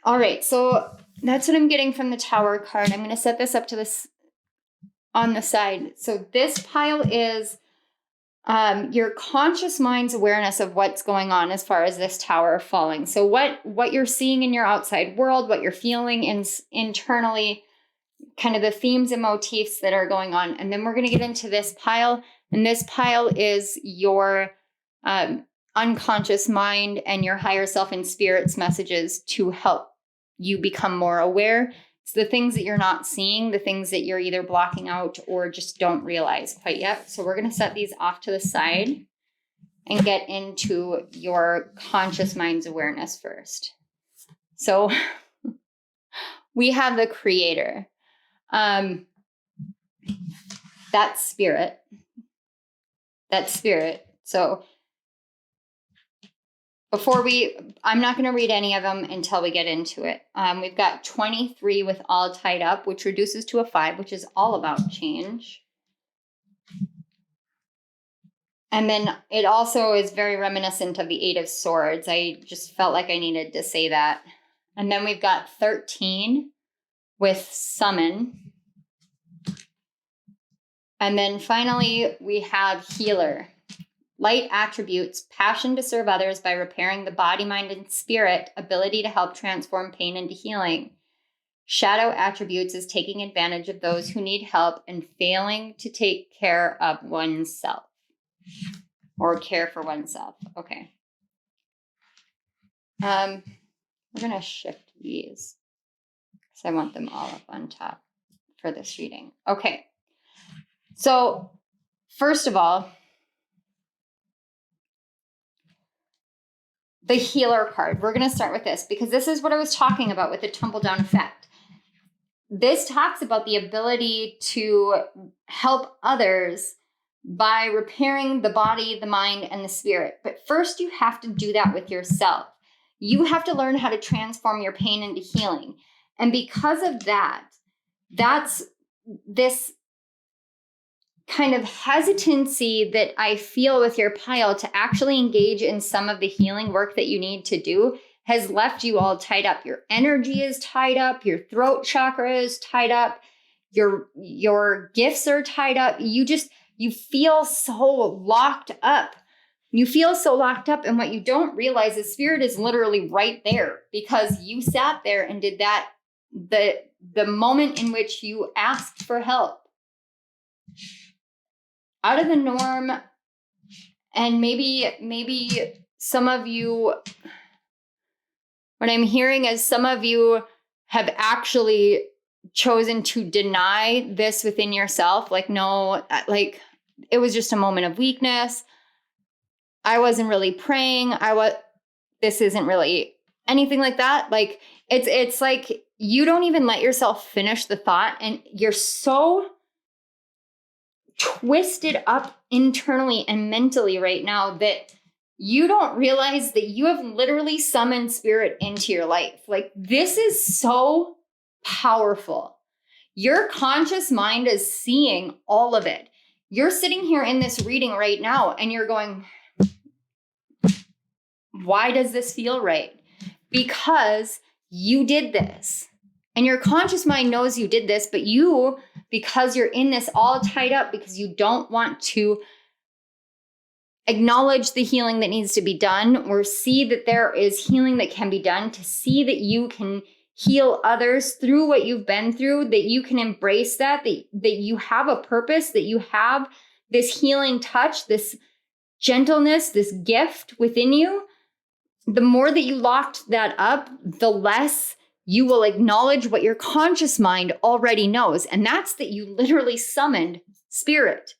All right, so That's what I'm getting from the Tower card. I'm going to set this up to this on the side. So this pile is your conscious mind's awareness of what's going on as far as this tower falling. So what you're seeing in your outside world, what you're feeling internally, kind of the themes and motifs that are going on. And then we're going to get into this pile. And this pile is your unconscious mind and your higher self and spirit's messages to help you become more aware. It's the things that you're not seeing, the things that you're either blocking out or just don't realize quite yet. So we're going to set these off to the side and get into your conscious mind's awareness first. So we have the creator. That's spirit. That's spirit. So I'm not going to read any of them until we get into it. We've got 23 with all tied up, which reduces to a 5, which is all about change. And then it also is very reminiscent of the 8 of Swords. I just felt like I needed to say that. And then we've got 13 with summon. And then finally, we have healer. Light attributes, passion to serve others by repairing the body, mind, and spirit, ability to help transform pain into healing. Shadow attributes is taking advantage of those who need help and failing to take care of oneself or care for oneself. Okay. We're going to shift these because I want them all up on top for this reading. Okay. So first of all, the healer card. We're going to start with this because this is what I was talking about with the tumble down effect. This talks about the ability to help others by repairing the body, the mind, and the spirit. But first, you have to do that with yourself. You have to learn how to transform your pain into healing. And because of that, that's this kind of hesitancy that I feel with your pile to actually engage in some of the healing work that you need to do has left you all tied up. Your energy is tied up. Your throat chakra is tied up. Your gifts are tied up. You feel so locked up. You feel so locked up. And what you don't realize is spirit is literally right there because you sat there and did that the moment in which you asked for help. Out of the norm, and maybe some of you, what I'm hearing is some of you have actually chosen to deny this within yourself. Like, no, like it was just a moment of weakness. I wasn't really praying. This isn't really anything like that. Like it's like you don't even let yourself finish the thought and you're so twisted up internally and mentally right now that you don't realize that you have literally summoned spirit into your life. Like this is so powerful. Your conscious mind is seeing all of it. You're sitting here in this reading right now and you're going, why does this feel right? Because you did this. And your conscious mind knows you did this, but you, because you're in this all tied up, because you don't want to acknowledge the healing that needs to be done or see that there is healing that can be done, to see that you can heal others through what you've been through, that you can embrace that you have a purpose, that you have this healing touch, this gentleness, this gift within you. The more that you locked that up, the less you will acknowledge what your conscious mind already knows. And that's that you literally summoned spirit.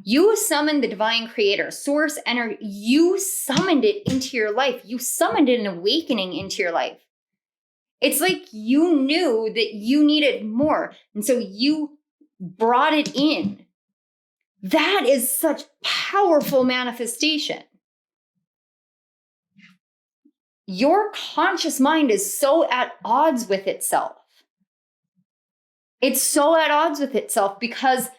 You summoned the divine creator, source energy. You summoned it into your life. You summoned an awakening into your life. It's like you knew that you needed more. And so you brought it in. That is such powerful manifestation. Your conscious mind is so at odds with itself. It's so at odds with itself because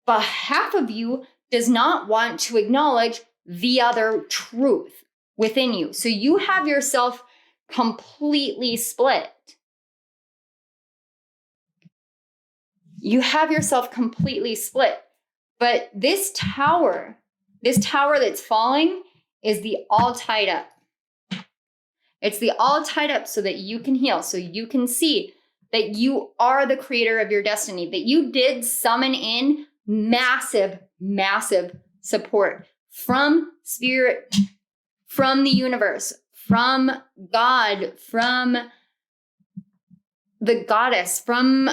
the half of you does not want to acknowledge the other truth within you. So you have yourself completely split. You have yourself completely split. But this tower that's falling is the all tied up. It's the all tied up so that you can heal, so you can see that you are the creator of your destiny, that you did summon in massive, massive support from spirit, from the universe, from God, from the goddess, from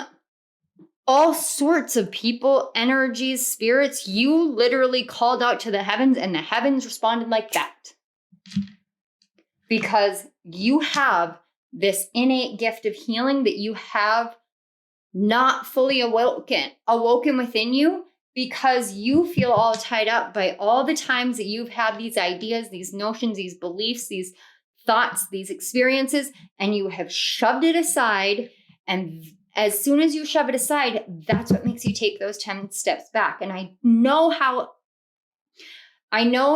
all sorts of people, energies, spirits. You literally called out to the heavens and the heavens responded like that. Because you have this innate gift of healing that you have not fully awoken within you, because you feel all tied up by all the times that you've had these ideas, these notions, these beliefs, these thoughts, these experiences, and you have shoved it aside. And as soon as you shove it aside, that's what makes you take those 10 steps back. And I know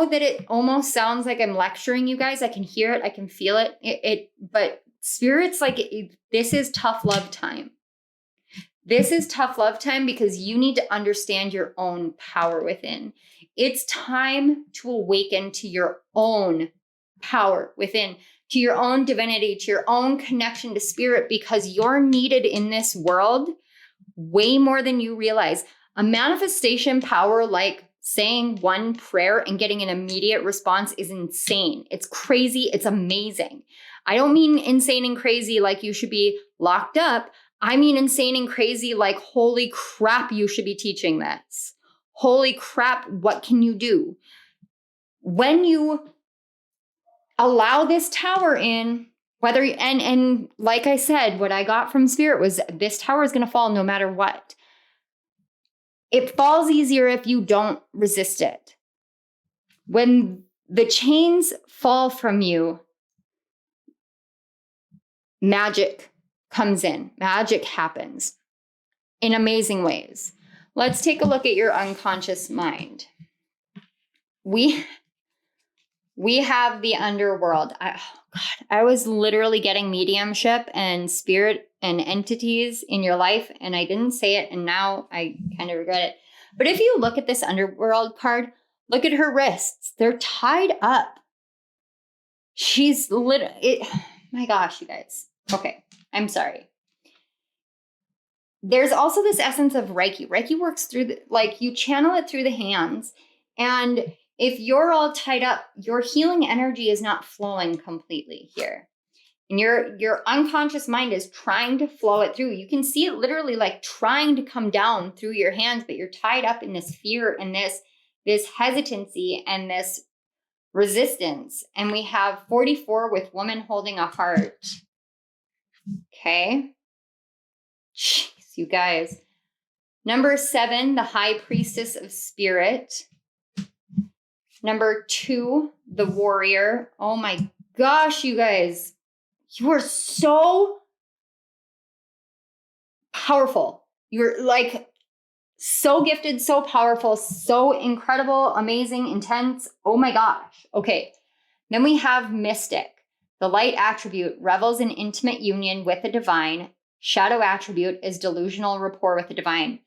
that it almost sounds like I'm lecturing you guys. I can hear it. I can feel it. But Spirit's like, this is tough love time. This is tough love time because you need to understand your own power within. It's time to awaken to your own power within, to your own divinity, to your own connection to spirit, because you're needed in this world way more than you realize. A manifestation power like saying one prayer and getting an immediate response is insane. It's crazy. It's amazing. I don't mean insane and crazy like you should be locked up. I mean insane and crazy like, holy crap, you should be teaching this. Holy crap, what can you do? When you allow this tower in, and like I said, what I got from Spirit was this tower is going to fall no matter what. It falls easier if you don't resist it. When the chains fall from you, magic comes in. Magic happens in amazing ways. Let's take a look at your unconscious mind. We have the underworld. I was literally getting mediumship and spirit and entities in your life, and I didn't say it, and now I kind of regret it. But if you look at this underworld card, look at her wrists. They're tied up. She's my gosh, you guys. Okay, I'm sorry. There's also this essence of Reiki. Reiki works through you channel it through the hands, and if you're all tied up, your healing energy is not flowing completely here. And your unconscious mind is trying to flow it through. You can see it literally like trying to come down through your hands, but you're tied up in this fear and this hesitancy and this resistance. And we have 44 with woman holding a heart. Okay. Jeez, you guys. Number 7, the high priestess of spirit. Number 2, the warrior. Oh my gosh, you guys. You are so powerful. You're like so gifted, so powerful, so incredible, amazing, intense. Oh my gosh. Okay. Then we have mystic. The light attribute revels in intimate union with the divine. Shadow attribute is delusional rapport with the divine.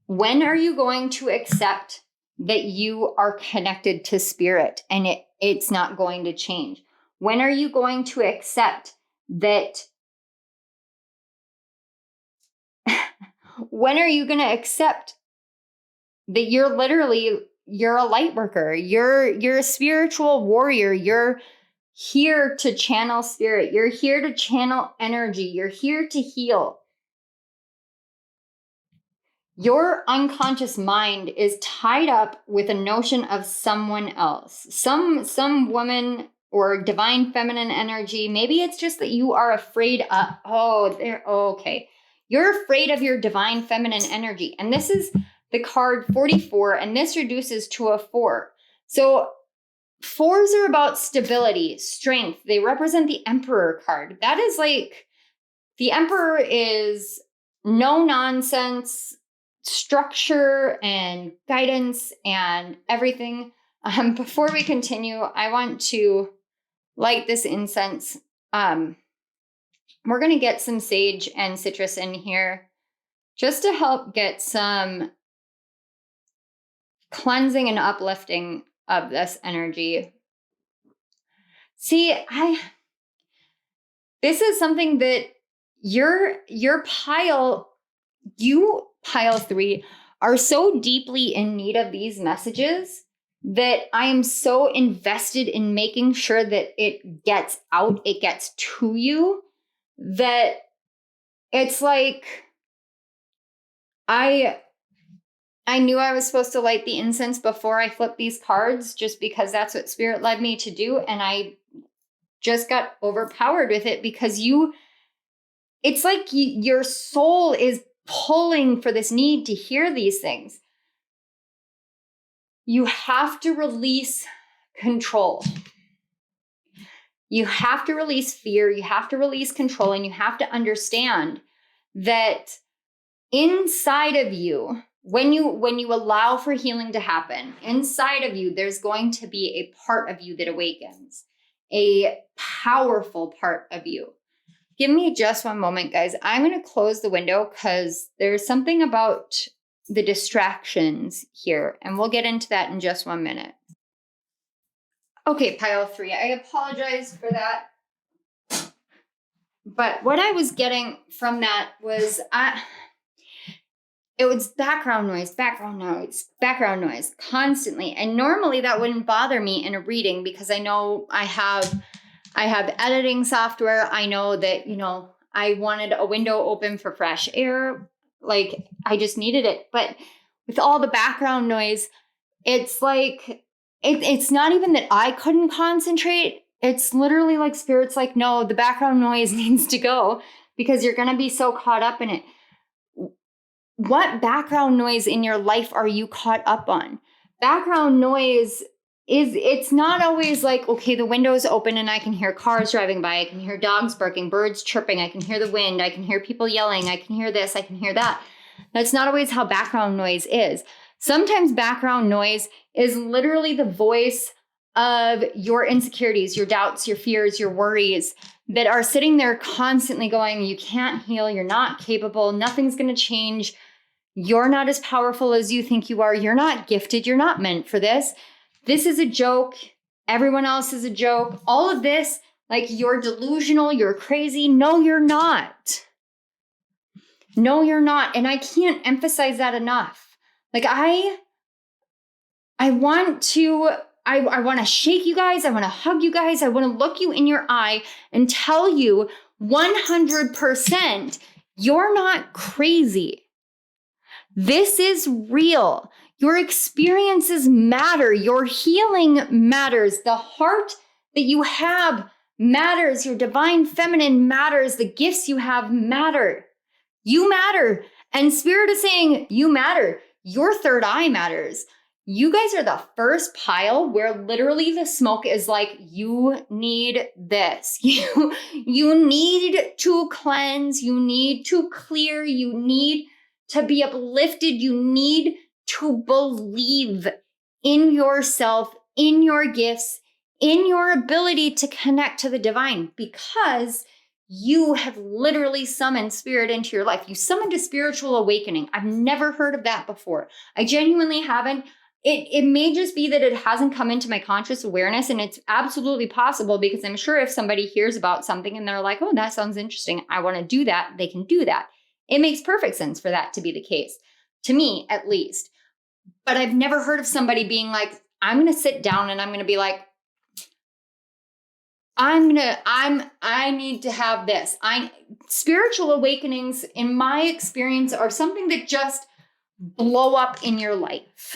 When are you going to accept that you are connected to spirit and it's not going to change? When are you going to accept that? When are you going to accept that you're a light worker? You're a spiritual warrior. You're here to channel spirit. You're here to channel energy. You're here to heal. Your unconscious mind is tied up with a notion of someone else, some woman or divine feminine energy. Maybe it's just that you are afraid of, okay. You're afraid of your divine feminine energy. And this is the card 44, and this reduces to a 4. So 4s are about stability, strength. They represent the Emperor card. That is like, the Emperor is no nonsense, structure and guidance and everything. Before we continue, I want to light this incense. we're going to get some sage and citrus in here just to help get some cleansing and uplifting of this energy. See, this is something that you pile 3 are so deeply in need of these messages that I am so invested in making sure that it gets out, it gets to you, that it's like I knew I was supposed to light the incense before I flipped these cards, just because that's what Spirit led me to do. And I just got overpowered with it because it's like your soul is pulling for this need to hear these things. You have to release control. You have to release fear. You have to release control. And you have to understand that inside of you, when you allow for healing to happen, inside of you, there's going to be a part of you that awakens, a powerful part of you. Give me just one moment, guys. I'm going to close the window because there's something about the distractions here, and we'll get into that in just 1 minute. Okay, pile 3. I apologize for that. But what I was getting from that was it was background noise constantly. And normally that wouldn't bother me in a reading because I know I have editing software. I know that, I wanted a window open for fresh air. Like, I just needed it. But with all the background noise, it's like, it's not even that I couldn't concentrate. It's literally like Spirit's like, no, the background noise needs to go because you're going to be so caught up in it. What background noise in your life are you caught up on? Background noise it's not always like, okay, the window's open and I can hear cars driving by. I can hear dogs barking, birds chirping. I can hear the wind. I can hear people yelling. I can hear this. I can hear that. That's not always how background noise is. Sometimes background noise is literally the voice of your insecurities, your doubts, your fears, your worries that are sitting there constantly going, you can't heal. You're not capable. Nothing's going to change. You're not as powerful as you think you are. You're not gifted. You're not meant for this. This is a joke. Everyone else is a joke. All of this, like, you're delusional, you're crazy. No, you're not. No, you're not. And I can't emphasize that enough. Like, I want to shake you guys. I want to hug you guys. I want to look you in your eye and tell you 100% you're not crazy. This is real. Your experiences matter. Your healing matters. The heart that you have matters. Your divine feminine matters. The gifts you have matter. You matter. And Spirit is saying you matter. Your third eye matters. You guys are the first pile where literally the smoke is like, you need this. You need to cleanse. You need to clear. You need to be uplifted. You need to believe in yourself, in your gifts, in your ability to connect to the divine, because you have literally summoned Spirit into your life. You summoned a spiritual awakening. I've never heard of that before. I genuinely haven't. It may just be that it hasn't come into my conscious awareness, and it's absolutely possible because I'm sure if somebody hears about something and they're like, oh, that sounds interesting, I want to do that, they can do that. It makes perfect sense for that to be the case, to me at least. But I've never heard of somebody being like, I'm going to sit down and I'm going to be like, I need to have this. Spiritual awakenings, in my experience, are something that just blow up in your life.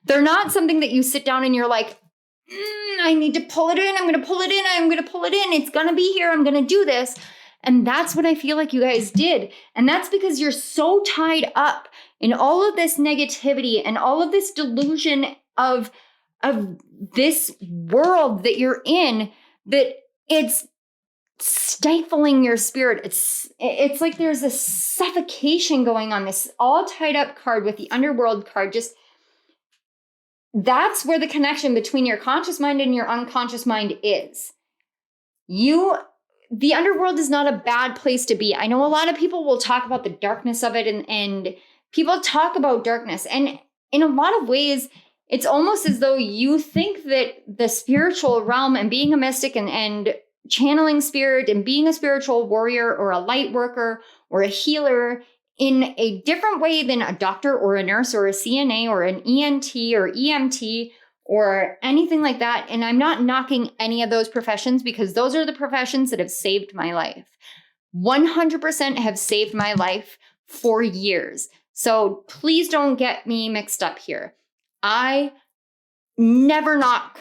They're not something that you sit down and you're like, I need to pull it in. I'm going to pull it in. I'm going to pull it in. It's going to be here. I'm going to do this. And that's what I feel like you guys did. And that's because you're so tied up in all of this negativity and all of this delusion of this world that you're in, that it's stifling your spirit. It's like there's a suffocation going on. This all tied up card with the underworld card, just that's where the connection between your conscious mind and your unconscious mind is. the underworld is not a bad place to be. I know a lot of people will talk about the darkness of it, and people talk about darkness. And in a lot of ways, it's almost as though you think that the spiritual realm and being a mystic and channeling spirit and being a spiritual warrior or a light worker or a healer in a different way than a doctor or a nurse or a CNA or an ENT or EMT or anything like that. And I'm not knocking any of those professions, because those are the professions that have saved my life. 100% have saved my life for years. So please don't get me mixed up here. I never knock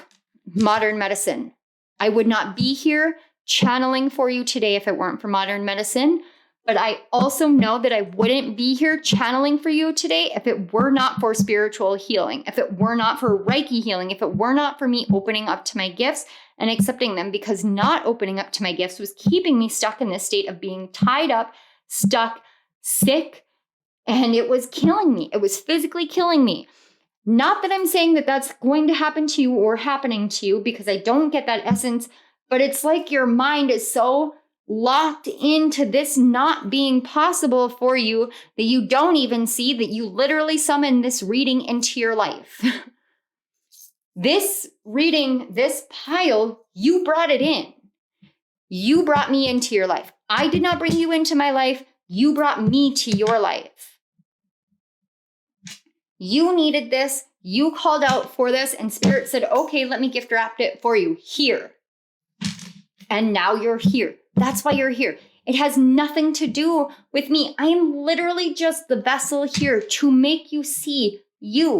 modern medicine. I would not be here channeling for you today if it weren't for modern medicine. But I also know that I wouldn't be here channeling for you today if it were not for spiritual healing, if it were not for Reiki healing, if it were not for me opening up to my gifts and accepting them, because not opening up to my gifts was keeping me stuck in this state of being tied up, stuck, sick, and it was killing me. It was physically killing me. Not that I'm saying that that's going to happen to you or happening to you, because I don't get that essence, but it's like your mind is so locked into this not being possible for you that you don't even see that you literally summon this reading into your life. This reading, this pile, you brought it in. You brought me into your life. I did not bring you into my life. You brought me to your life. You needed this. You called out for this, and Spirit said, okay, let me gift wrap it for you here. And now you're here. That's why you're here. It has nothing to do with me. I am literally just the vessel here to make you see you.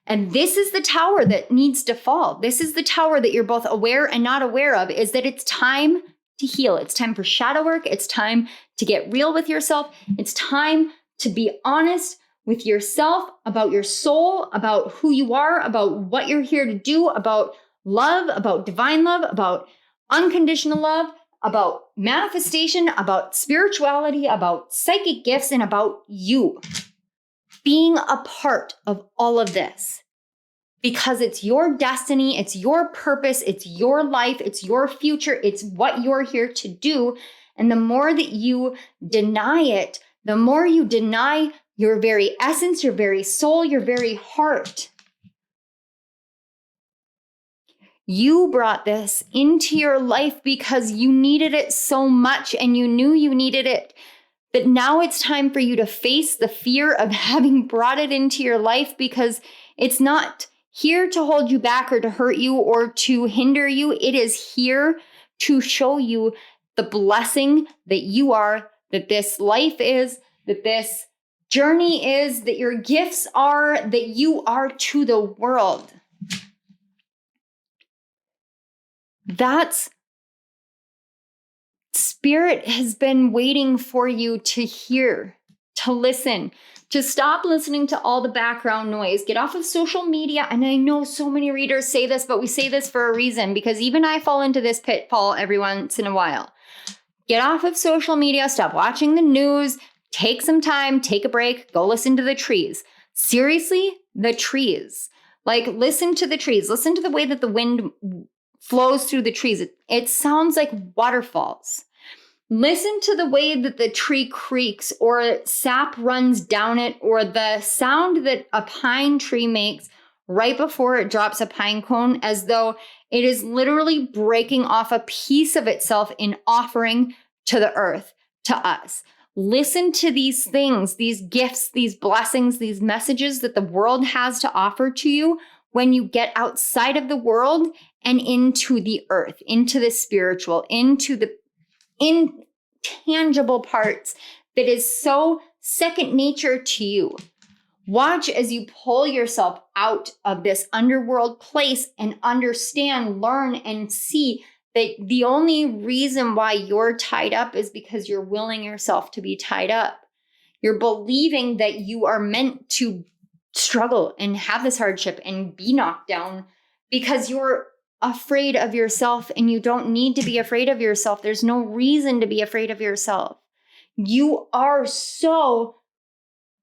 And this is the tower that needs to fall. This is the tower that you're both aware and not aware of, is that it's time to heal. It's time for shadow work. It's time to get real with yourself. It's time to be honest with yourself about your soul, about who you are, about what you're here to do, about love, about divine love, about unconditional love, about manifestation, about spirituality, about psychic gifts, and about you being a part of all of this. Because it's your destiny, it's your purpose, it's your life, it's your future, it's what you're here to do. And the more that you deny it, the more you deny your very essence, your very soul, your very heart. You brought this into your life because you needed it so much, and you knew you needed it. But now it's time for you to face the fear of having brought it into your life, because it's not here to hold you back or to hurt you or to hinder you. It is here to show you the blessing that you are, that this life is, that this journey is, that your gifts are, that you are to the world. That's Spirit has been waiting for you to hear, to listen, to stop listening to all the background noise. Get off of social media. And I know so many readers say this, but we say this for a reason, because even I fall into this pitfall every once in a while. Get off of social media. Stop watching the news. Take some time, take a break, go listen to the trees. Seriously, the trees. Like, listen to the trees. Listen to the way that the wind flows through the trees. It sounds like waterfalls. Listen to the way that the tree creaks or sap runs down it, or the sound that a pine tree makes right before it drops a pine cone, as though it is literally breaking off a piece of itself in offering to the earth, to us. Listen to these things, these gifts, these blessings, these messages that the world has to offer to you when you get outside of the world and into the earth, into the spiritual, into the intangible parts that is so second nature to you. Watch as you pull yourself out of this underworld place and understand, learn, and see that the only reason why you're tied up is because you're willing yourself to be tied up. You're believing that you are meant to struggle and have this hardship and be knocked down because you're afraid of yourself, and you don't need to be afraid of yourself. There's no reason to be afraid of yourself. You are so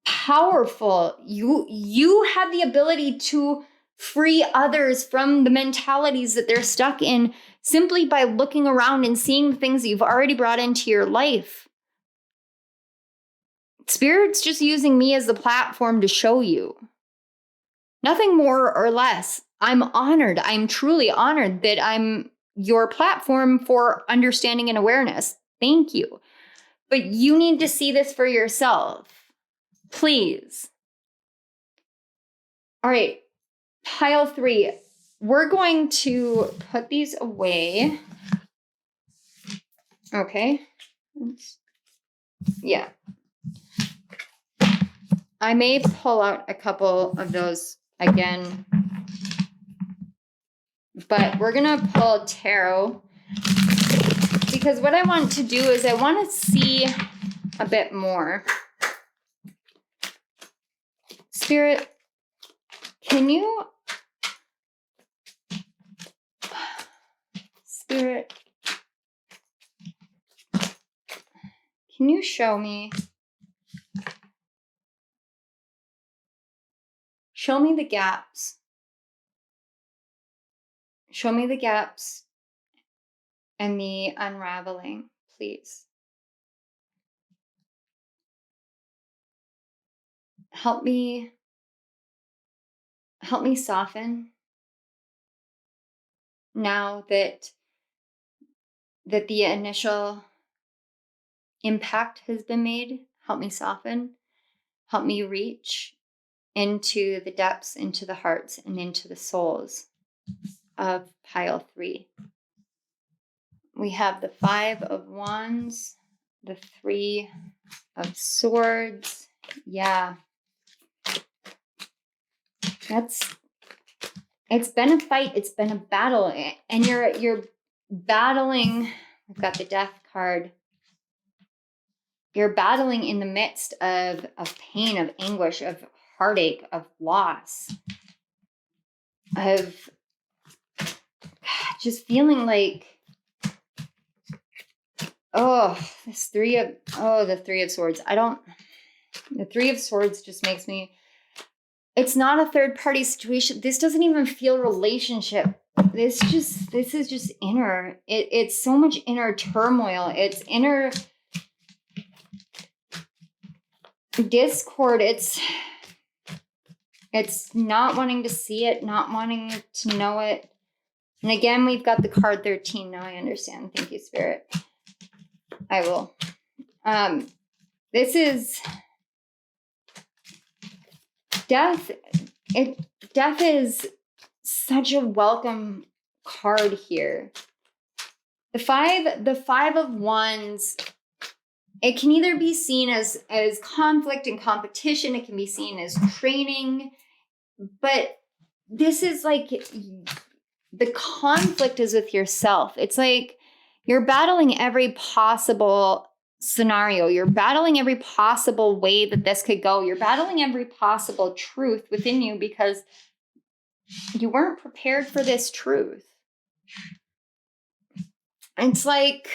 powerful. You have the ability to Free others from the mentalities that they're stuck in simply by looking around and seeing the things that you've already brought into your life. Spirit's just using me as the platform to show you. Nothing more or less. I'm honored. I'm truly honored that I'm your platform for understanding and awareness. Thank you. But you need to see this for yourself. Please. All right. Pile 3. We're going to put these away. Okay. Yeah. I may pull out a couple of those again, but we're going to pull tarot because what I want to do is I want to see a bit more. Spirit, can you... Spirit, can you show me the gaps? Show me the gaps and the unraveling, please. Help me soften now that the initial impact has been made. Help me soften. Help me reach into the depths, into the hearts, and into the souls of pile 3. We have the 5 of Wands, the 3 of Swords. Yeah. It's been a fight, it's been a battle, and you're battling. We've got the Death card. You're battling in the midst of pain, of anguish, of heartache, of loss, of just feeling like, the 3 of Swords. The 3 of Swords just makes me, it's not a third party situation. This doesn't even feel relationship. This is just inner. It's so much inner turmoil. It's inner discord. It's not wanting to see it, not wanting to know it. And again, we've got the card 13. Now I understand. Thank you, Spirit. I will. This is death. Death is such a welcome card here. The 5 of Wands, it can either be seen as conflict and competition. It can be seen as training. But this is like, the conflict is with yourself. It's like you're battling every possible scenario. You're battling every possible way that this could go. You're battling every possible truth within you because you weren't prepared for this truth. It's like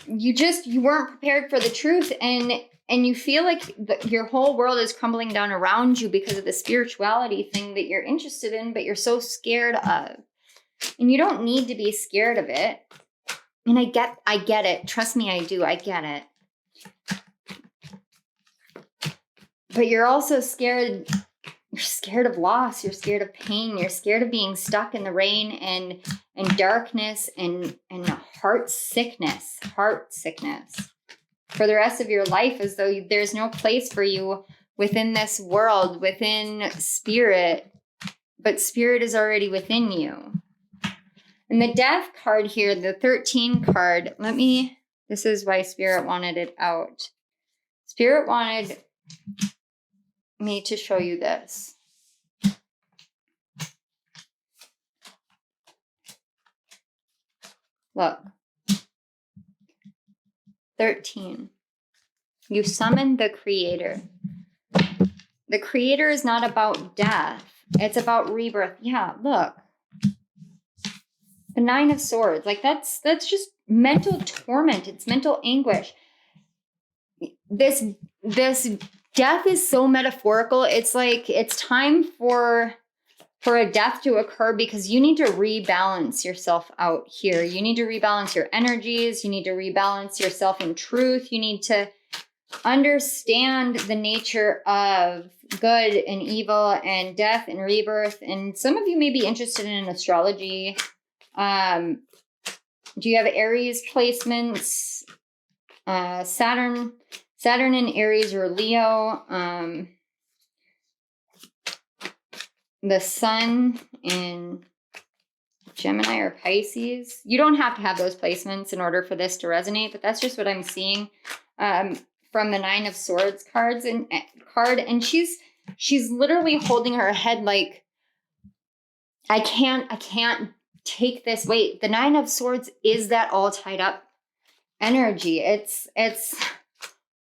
you weren't prepared for the truth, and you feel like your whole world is crumbling down around you because of the spirituality thing that you're interested in, but you're so scared of. And you don't need to be scared of it. And I get it. Trust me, I do. I get it. But you're also scared. You're scared of loss. You're scared of pain. You're scared of being stuck in the rain and darkness and heart sickness for the rest of your life, as though there's no place for you within this world, within spirit. But spirit is already within you. And the Death card here, the 13 card, this is why Spirit wanted it out. Spirit wanted me to show you this. Look. 13. You summon the Creator. The Creator is not about death. It's about rebirth. Yeah, look. The 9 of Swords. Like that's just mental torment. It's mental anguish. This death is so metaphorical. It's like it's time for for a death to occur because you need to rebalance yourself out here. You need to rebalance your energies. You need to rebalance yourself in truth. You need to understand the nature of good and evil and death and rebirth. And some of you may be interested in astrology. Do you have Aries placements? Saturn in Aries or Leo. The sun in Gemini or Pisces. You don't have to have those placements in order for this to resonate, but that's just what I'm seeing from the Nine of Swords card. And she's literally holding her head like, I can't take this weight. The Nine of Swords is that all tied up energy. It's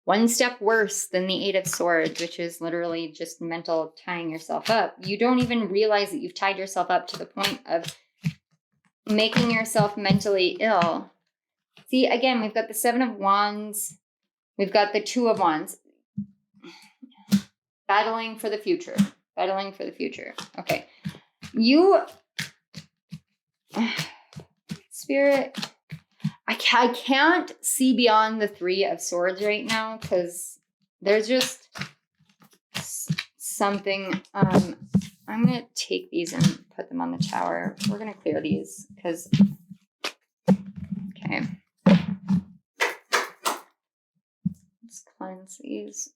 one step worse than the Eight of Swords, which is literally just mental tying yourself up. You don't even realize that you've tied yourself up to the point of making yourself mentally ill. See, again, we've got the Seven of Wands. We've got the Two of Wands. Battling for the future. Battling for the future. Okay. Spirit, I can't see beyond the Three of Swords right now because there's just something. I'm going to take these and put them on the tower. We're going to clear these because, okay. Let's cleanse these.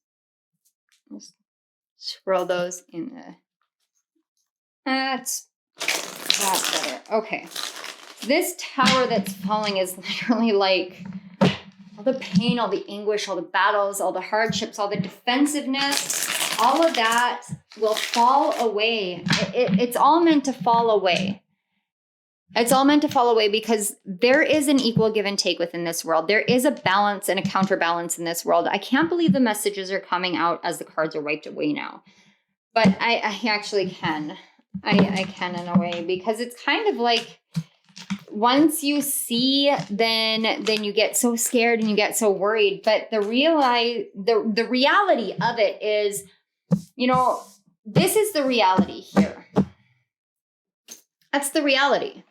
Just swirl those in the, that's better. Okay. This tower that's falling is literally like all the pain, all the anguish, all the battles, all the hardships, all the defensiveness, all of that will fall away. It's all meant to fall away. It's all meant to fall away because there is an equal give and take within this world. There is a balance and a counterbalance in this world. I can't believe the messages are coming out as the cards are wiped away now. But I actually can. I can in a way because it's kind of like once you see, then you get so scared and you get so worried. But the reality of it is, this is the reality here. That's the reality.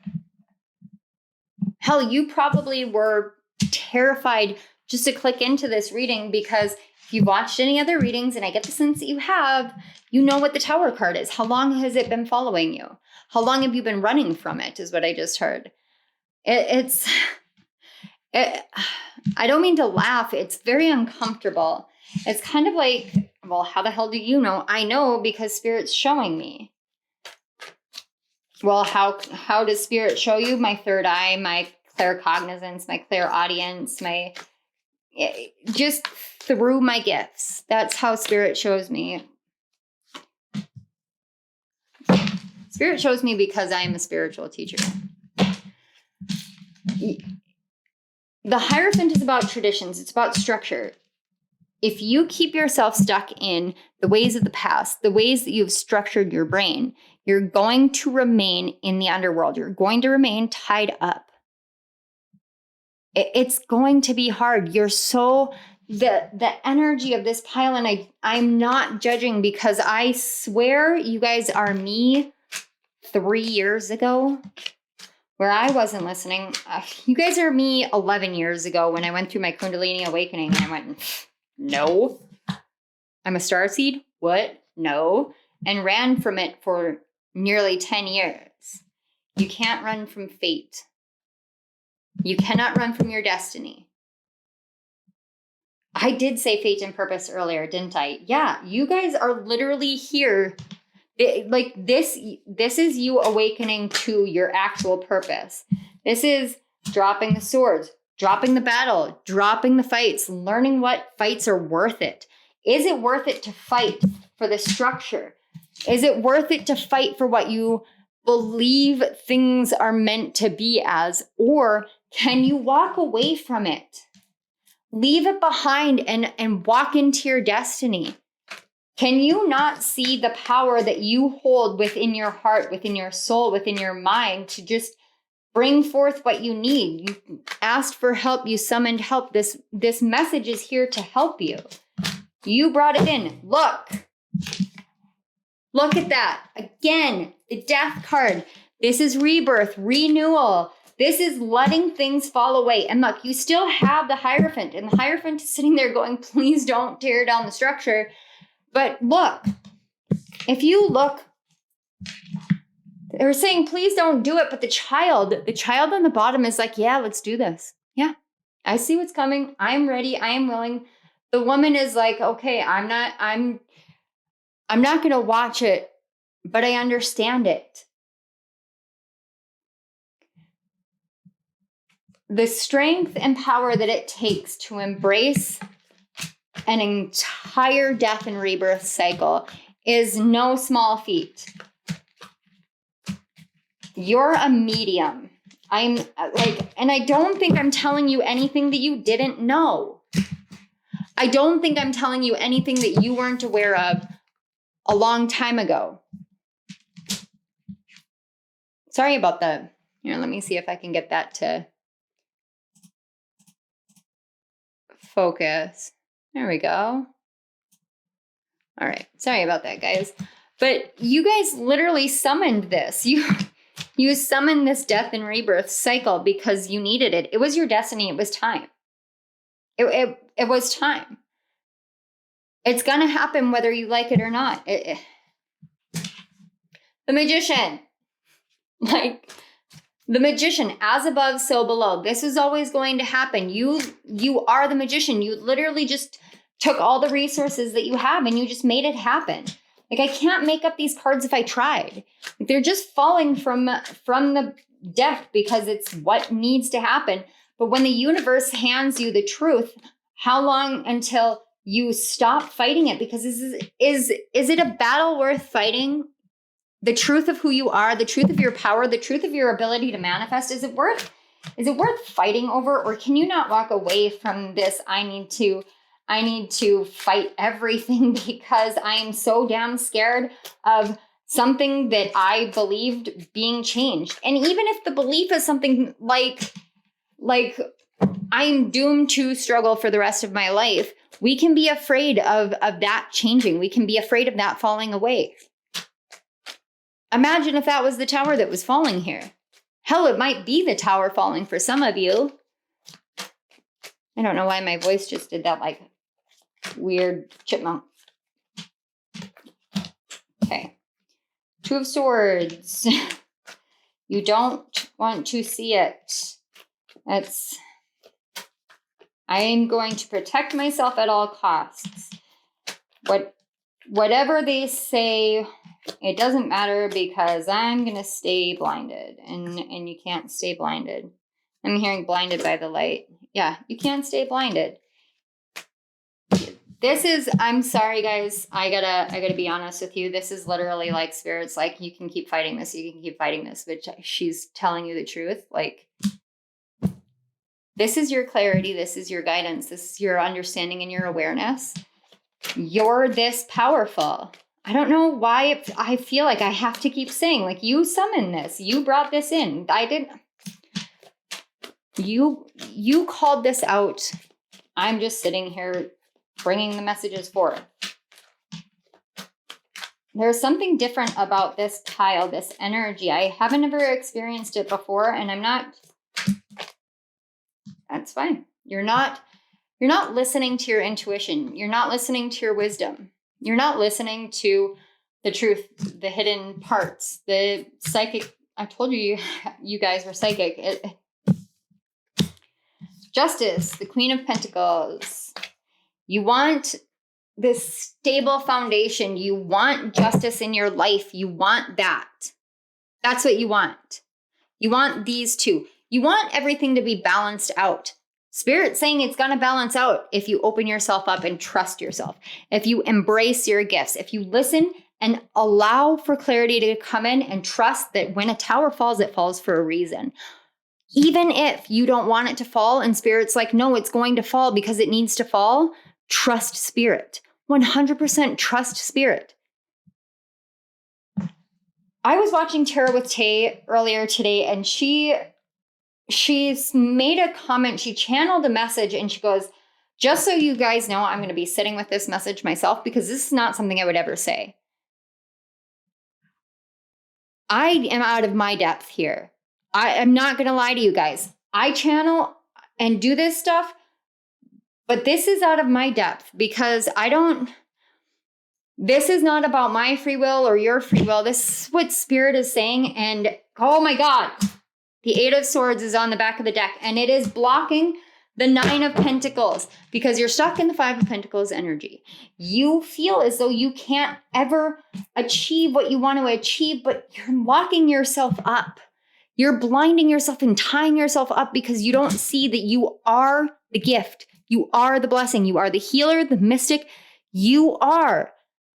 Hell, you probably were terrified just to click into this reading because if you've watched any other readings, and I get the sense that you have, you know what the Tower card is. How long has it been following you? How long have you been running from it is what I just heard. I don't mean to laugh. It's very uncomfortable. It's kind of like, well, how the hell do you know? I know because Spirit's showing me. Well, how does Spirit show you? My third eye, my claircognizance, my clairaudience, just through my gifts. That's how Spirit shows me. Spirit shows me because I am a spiritual teacher. The Hierophant is about traditions. It's about structure. If you keep yourself stuck in the ways of the past, the ways that you've structured your brain, you're going to remain in the underworld. You're going to remain tied up. It's going to be hard. The energy of this pile, and I'm not judging because I swear you guys are me 3 years ago where I wasn't listening. You guys are me 11 years ago when I went through my Kundalini awakening and I went, no, I'm a starseed. What? No. And ran from it for nearly 10 years. You can't run from fate. You cannot run from your destiny. I did say fate and purpose earlier, didn't I? Yeah, you guys are literally here. Like this is you awakening to your actual purpose. This is dropping the swords, dropping the battle, dropping the fights, learning what fights are worth it. Is it worth it to fight for the structure? Is it worth it to fight for what you believe things are meant to be as? Or can you walk away from it? Leave it behind and walk into your destiny. Can you not see the power that you hold within your heart, within your soul, within your mind to just bring forth what you need? You asked for help. You summoned help. This message is here to help you. You brought it in. Look Look at that. Again, the death card. This is rebirth, renewal. This is letting things fall away. And look, you still have the Hierophant, and the Hierophant is sitting there going, please don't tear down the structure. But look, if you look, they're saying, please don't do it. But the child on the bottom is like, yeah, let's do this. Yeah, I see what's coming. I'm ready. I am willing. The woman is like, okay, I'm not going to watch it, but I understand it. The strength and power that it takes to embrace an entire death and rebirth cycle is no small feat. You're a medium. And I don't think I'm telling you anything that you didn't know. I don't think I'm telling you anything that you weren't aware of a long time ago. Sorry about that. Here, let me see if I can get that to focus. There we go. All right. Sorry about that, guys. But you guys literally summoned this. You summoned this death and rebirth cycle because you needed it. It was your destiny. It was time. It was time. It's going to happen whether you like it or not. The Magician. Like, the Magician, as above, so below. This is always going to happen. You are the Magician. You literally just took all the resources that you have and you just made it happen. Like, I can't make up these cards if I tried. Like, they're just falling from the deck because it's what needs to happen. But when the universe hands you the truth, how long until you stop fighting it? Because is it a battle worth fighting? The truth of who you are, the truth of your power, the truth of your ability to manifest, is it worth fighting over? Or can you not walk away from this? I need to fight everything because I am so damn scared of something that I believed being changed. And even if the belief is something like I'm doomed to struggle for the rest of my life, we can be afraid of that changing. We can be afraid of that falling away. Imagine if that was the tower that was falling here. Hell, it might be the tower falling for some of you. I don't know why my voice just did that like weird chipmunk. Okay. Two of Swords. You don't want to see it. I am going to protect myself at all costs. Whatever they say, it doesn't matter because I'm going to stay blinded. And you can't stay blinded. I'm hearing blinded by the light. Yeah, you can't stay blinded. I'm sorry, guys. I gotta be honest with you. This is literally like Spirit's like, you can keep fighting this. You can keep fighting this. Which she's telling you the truth. Like, this is your clarity. This is your guidance. This is your understanding and your awareness. You're this powerful. I don't know why I feel like I have to keep saying, like, you summoned this. You brought this in. I didn't. You called this out. I'm just sitting here bringing the messages forward. There's something different about this pile, this energy. I haven't ever experienced it before, and I'm not. That's fine. You're not listening to your intuition. You're not listening to your wisdom. You're not listening to the truth, the hidden parts, the psychic. I told you guys were psychic. Justice, the Queen of Pentacles. You want this stable foundation. You want justice in your life. You want that. That's what you want. You want these two. You want everything to be balanced out. Spirit's saying it's going to balance out if you open yourself up and trust yourself. If you embrace your gifts. If you listen and allow for clarity to come in and trust that when a tower falls, it falls for a reason. Even if you don't want it to fall and Spirit's like, no, it's going to fall because it needs to fall, trust Spirit. 100% trust Spirit. I was watching Tarot with Tay earlier today, and she's made a comment. She channeled a message and she goes, just so you guys know, I'm going to be sitting with this message myself because this is not something I would ever say. I am out of my depth here. I am not going to lie to you guys. I channel and do this stuff, but this is out of my depth because this is not about my free will or your free will. This is what Spirit is saying. And oh my God, the Eight of Swords is on the back of the deck and it is blocking the Nine of Pentacles because you're stuck in the Five of Pentacles energy. You feel as though you can't ever achieve what you want to achieve, but you're locking yourself up. You're blinding yourself and tying yourself up because you don't see that you are the gift. You are the blessing. You are the healer, the mystic. You are.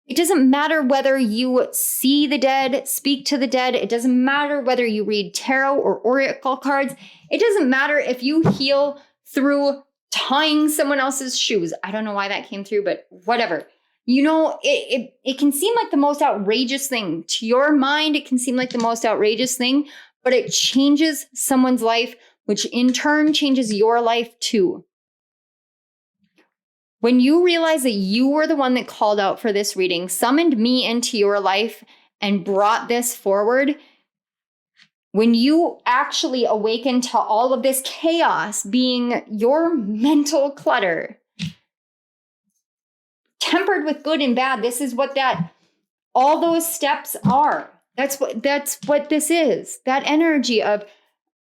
It doesn't matter whether you see the dead, speak to the dead. It doesn't matter whether you read tarot or oracle cards. It doesn't matter if you heal through tying someone else's shoes. I don't know why that came through, but whatever. You know, it can seem like the most outrageous thing. To your mind, it can seem like the most outrageous thing, but it changes someone's life, which in turn changes your life too. When you realize that you were the one that called out for this reading, summoned me into your life, and brought this forward, when you actually awaken to all of this chaos being your mental clutter, tempered with good and bad, this is what all those steps are. That's what this is. That energy of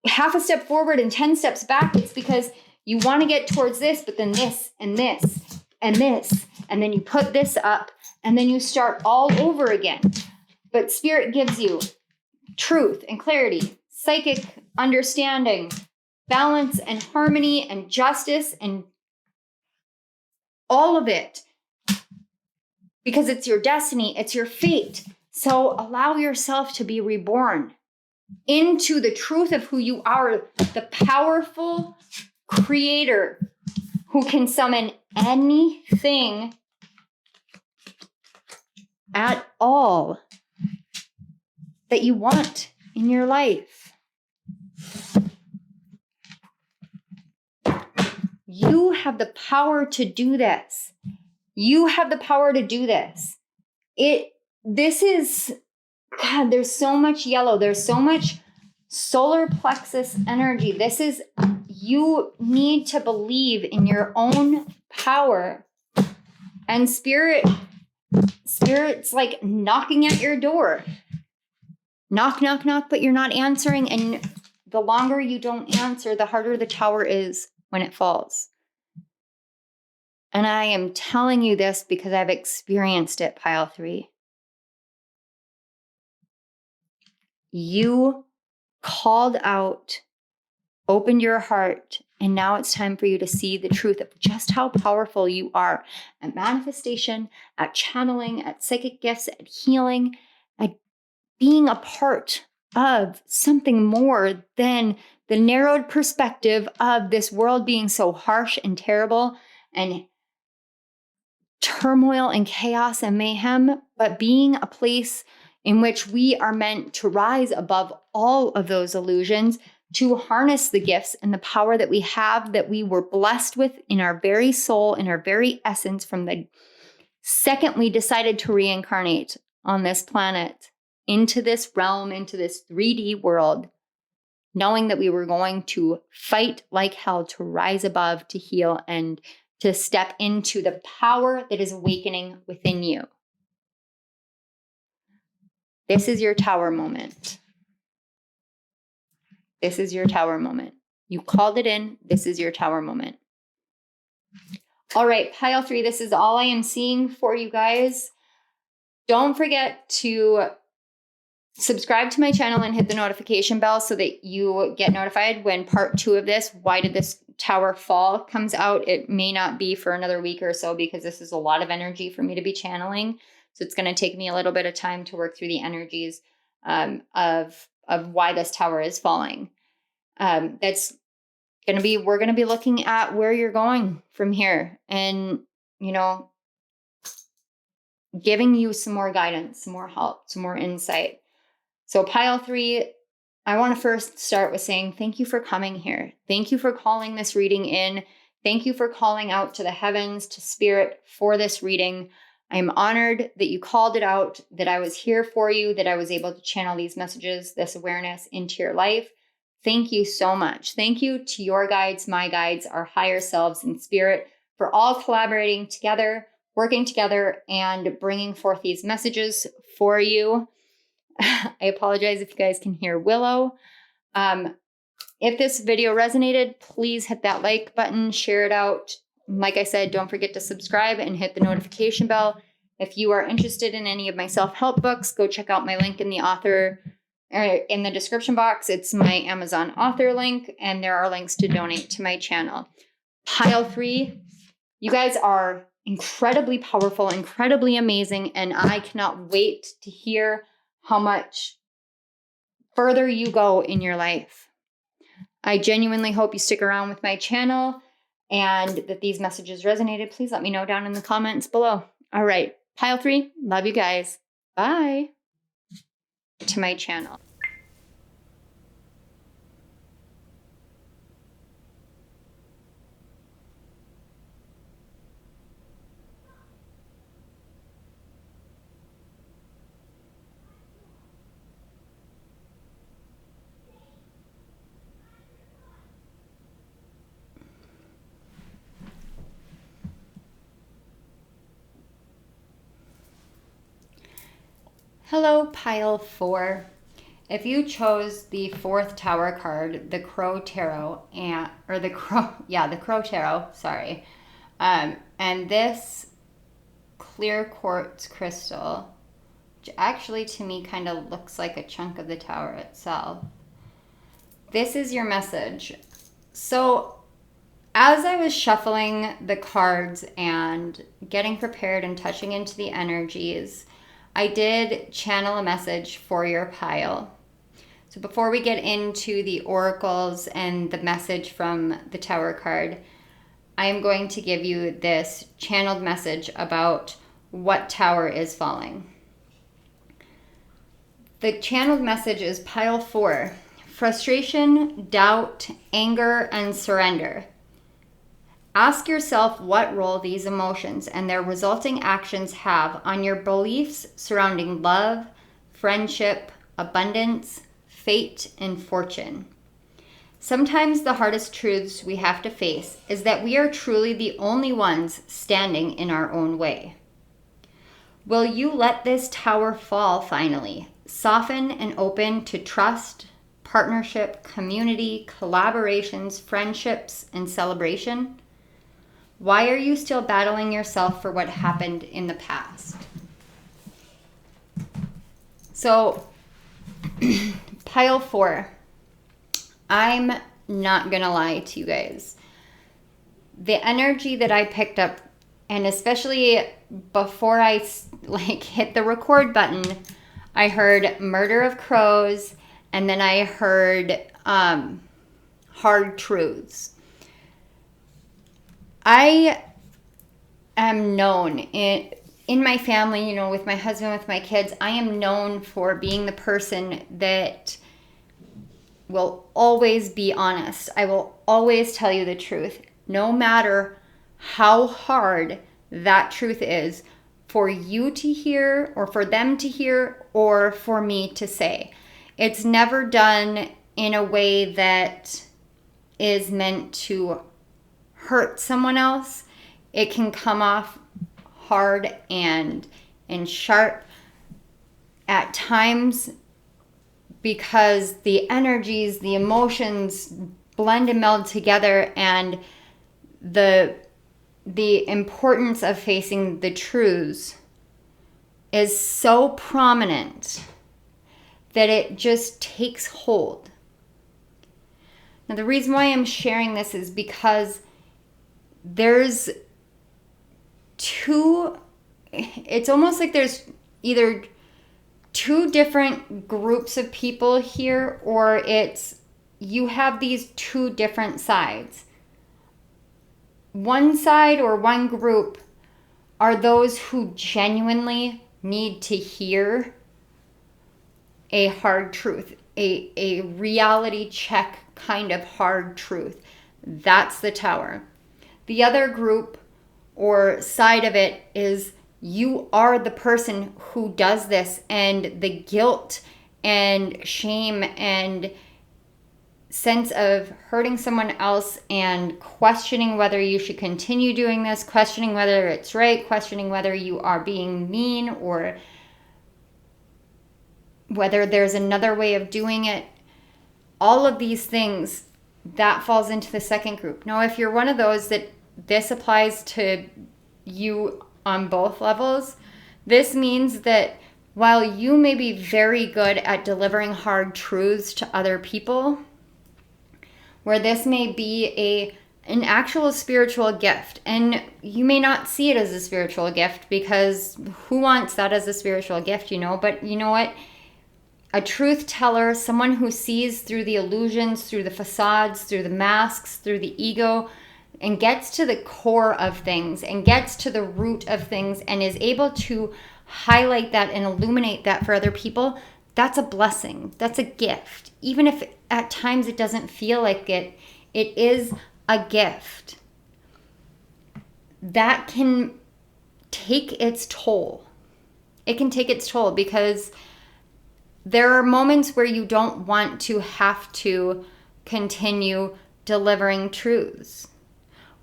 half a step forward and 10 steps back. It's because you want to get towards this, but then this and this and this, and then you put this up and then you start all over again. But Spirit gives you truth and clarity, psychic understanding, balance and harmony and justice and all of it. Because it's your destiny, it's your fate. So allow yourself to be reborn into the truth of who you are, the powerful creator who can summon anything at all that you want in your life. You have the power to do this. You have the power to do this. This is, God, there's so much yellow. There's so much solar plexus energy. You need to believe in your own power. And Spirit's like knocking at your door. Knock, knock, knock, but you're not answering. And the longer you don't answer, the harder the tower is when it falls. And I am telling you this because I've experienced it, Pile 3. You called out, opened your heart, and now it's time for you to see the truth of just how powerful you are at manifestation, at channeling, at psychic gifts, at healing, at being a part of something more than the narrowed perspective of this world being so harsh and terrible and turmoil and chaos and mayhem, but being a place in which we are meant to rise above all of those illusions, to harness the gifts and the power that we have, that we were blessed with in our very soul, in our very essence, from the second we decided to reincarnate on this planet, into this realm, into this 3D world, knowing that we were going to fight like hell to rise above, to heal, and to step into the power that is awakening within you. This is your tower moment. This is your tower moment. You called it in. This is your tower moment. All right, Pile 3, this is all I am seeing for you guys. Don't forget to subscribe to my channel and hit the notification bell so that you get notified when part 2 of this, Why Did This Tower Fall, comes out. It may not be for another week or so because this is a lot of energy for me to be channeling. So it's going to take me a little bit of time to work through the energies of why this tower is falling. That's going to be, we're going to be looking at where you're going from here and, giving you some more guidance, some more help, some more insight. So Pile 3, I want to first start with saying thank you for coming here. Thank you for calling this reading in. Thank you for calling out to the heavens, to Spirit for this reading. I'm honored that you called it out, that I was here for you, that I was able to channel these messages, this awareness into your life. Thank you so much. Thank you to your guides, my guides, our higher selves and spirit for all collaborating together, working together, and bringing forth these messages for you. I apologize if you guys can hear Willow. If this video resonated, please hit that like button, share it out. Like I said, don't forget to subscribe and hit the notification bell. If you are interested in any of my self-help books, go check out my link in the description box. It's my Amazon author link, and there are links to donate to my channel. Pile 3, you guys are incredibly powerful, incredibly amazing, and I cannot wait to hear how much further you go in your life. I genuinely hope you stick around with my channel and that these messages resonated. Please let me know down in the comments below. All right, Pile 3, love you guys. Bye. To my channel. Hello, Pile 4. If you chose the 4th Tower card, the Crow Tarot, the Crow Tarot, sorry. And this clear quartz crystal, which actually to me kind of looks like a chunk of the tower itself. This is your message. So as I was shuffling the cards and getting prepared and touching into the energies, I did channel a message for your pile. So before we get into the oracles and the message from the Tower card, I am going to give you this channeled message about what tower is falling. The channeled message is Pile 4, frustration, doubt, anger, and surrender. Ask yourself what role these emotions and their resulting actions have on your beliefs surrounding love, friendship, abundance, fate, and fortune. Sometimes the hardest truths we have to face is that we are truly the only ones standing in our own way. Will you let this tower fall finally? Soften and open to trust, partnership, community, collaborations, friendships, and celebration? Why are you still battling yourself for what happened in the past? So, Pile 4, I'm not gonna lie to you guys. The energy that I picked up, and especially before I hit the record button, I heard Murder of Crows, and then I heard Hard Truths. I am known in my family, with my husband, with my kids, I am known for being the person that will always be honest. I will always tell you the truth, no matter how hard that truth is for you to hear or for them to hear or for me to say. It's never done in a way that is meant to hurt someone else. It can come off hard and sharp at times because the energies, the emotions blend and meld together, and the importance of facing the truths is so prominent that it just takes hold. Now, the reason why I'm sharing this is because there's it's almost like there's either two different groups of people here, or you have these two different sides. One side or one group are those who genuinely need to hear a hard truth, a reality check kind of hard truth. That's the tower. The other group or side of it is you are the person who does this, and the guilt and shame and sense of hurting someone else and questioning whether you should continue doing this, questioning whether it's right, questioning whether you are being mean or whether there's another way of doing it. All of these things, that falls into the second group. Now, if you're one of those that this applies to you on both levels, this means that while you may be very good at delivering hard truths to other people, where this may be an actual spiritual gift, and you may not see it as a spiritual gift, because who wants that as a spiritual gift, but you know what? A truth teller, someone who sees through the illusions, through the facades, through the masks, through the ego, and gets to the core of things and gets to the root of things and is able to highlight that and illuminate that for other people, that's a blessing. That's a gift. Even if at times it doesn't feel like it, it is a gift. That can take its toll. It can take its toll because there are moments where you don't want to have to continue delivering truths,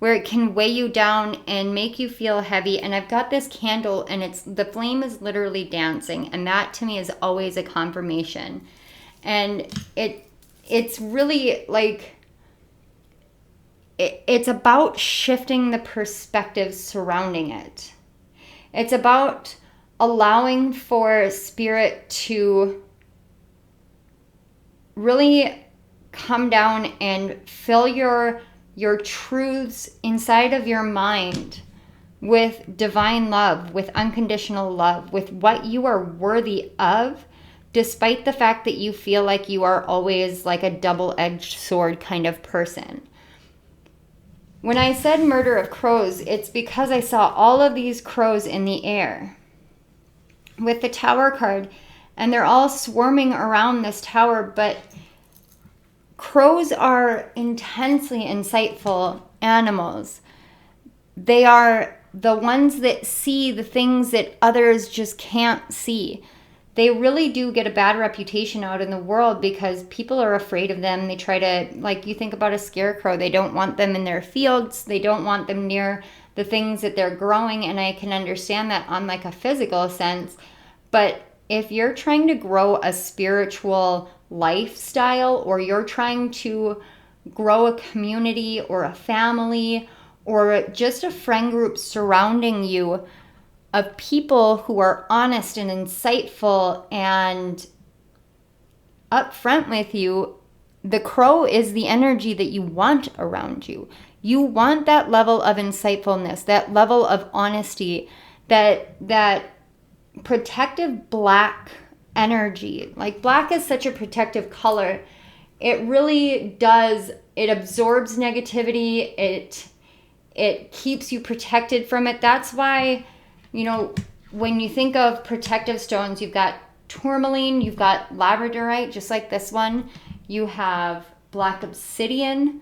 where it can weigh you down and make you feel heavy. And I've got this candle, and the flame is literally dancing, and that to me is always a confirmation. And it's really like it's about shifting the perspective surrounding it. It's about allowing for spirit to really come down and fill your truths inside of your mind with divine love, with unconditional love, with what you are worthy of, despite the fact that you feel like you are always like a double-edged sword kind of person. When I said murder of crows, it's because I saw all of these crows in the air with the Tower card, and they're all swarming around this tower. But crows are intensely insightful animals. They are the ones that see the things that others just can't see. They really do get a bad reputation out in the world because people are afraid of them. They try to, like, you think about a scarecrow, they don't want them in their fields. They don't want them near the things that they're growing. And I can understand that on like a physical sense. But if you're trying to grow a spiritual lifestyle, or you're trying to grow a community or a family or just a friend group surrounding you of people who are honest and insightful and upfront with you, the crow is the energy that you want around you. You want that level of insightfulness, that level of honesty, that protective black energy. Like, black is such a protective color. It really does. It absorbs negativity. It keeps you protected from it. That's why, when you think of protective stones, you've got tourmaline, you've got labradorite, just like this one. You have black obsidian,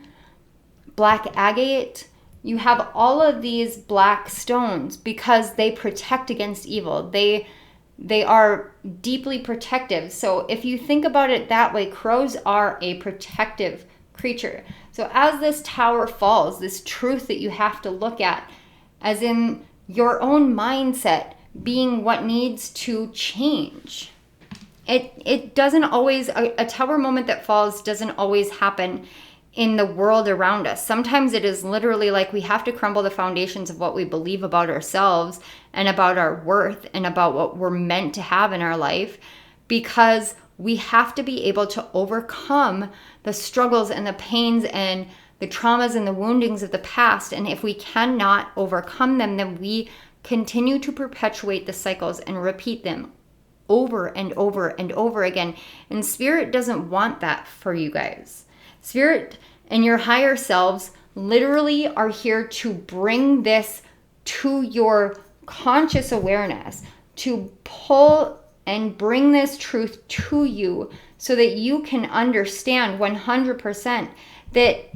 black agate. You have all of these black stones because they protect against evil. They are deeply protective. So if you think about it that way, crows are a protective creature. So as this tower falls, this truth that you have to look at, as in your own mindset being what needs to change. It doesn't always, a tower moment that falls doesn't always happen in the world around us. Sometimes it is literally like we have to crumble the foundations of what we believe about ourselves and about our worth and about what we're meant to have in our life, because we have to be able to overcome the struggles and the pains and the traumas and the woundings of the past. And if we cannot overcome them, then we continue to perpetuate the cycles and repeat them over and over and over again. And Spirit doesn't want that for you guys. Spirit and your higher selves literally are here to bring this to your conscious awareness, to pull and bring this truth to you so that you can understand 100% that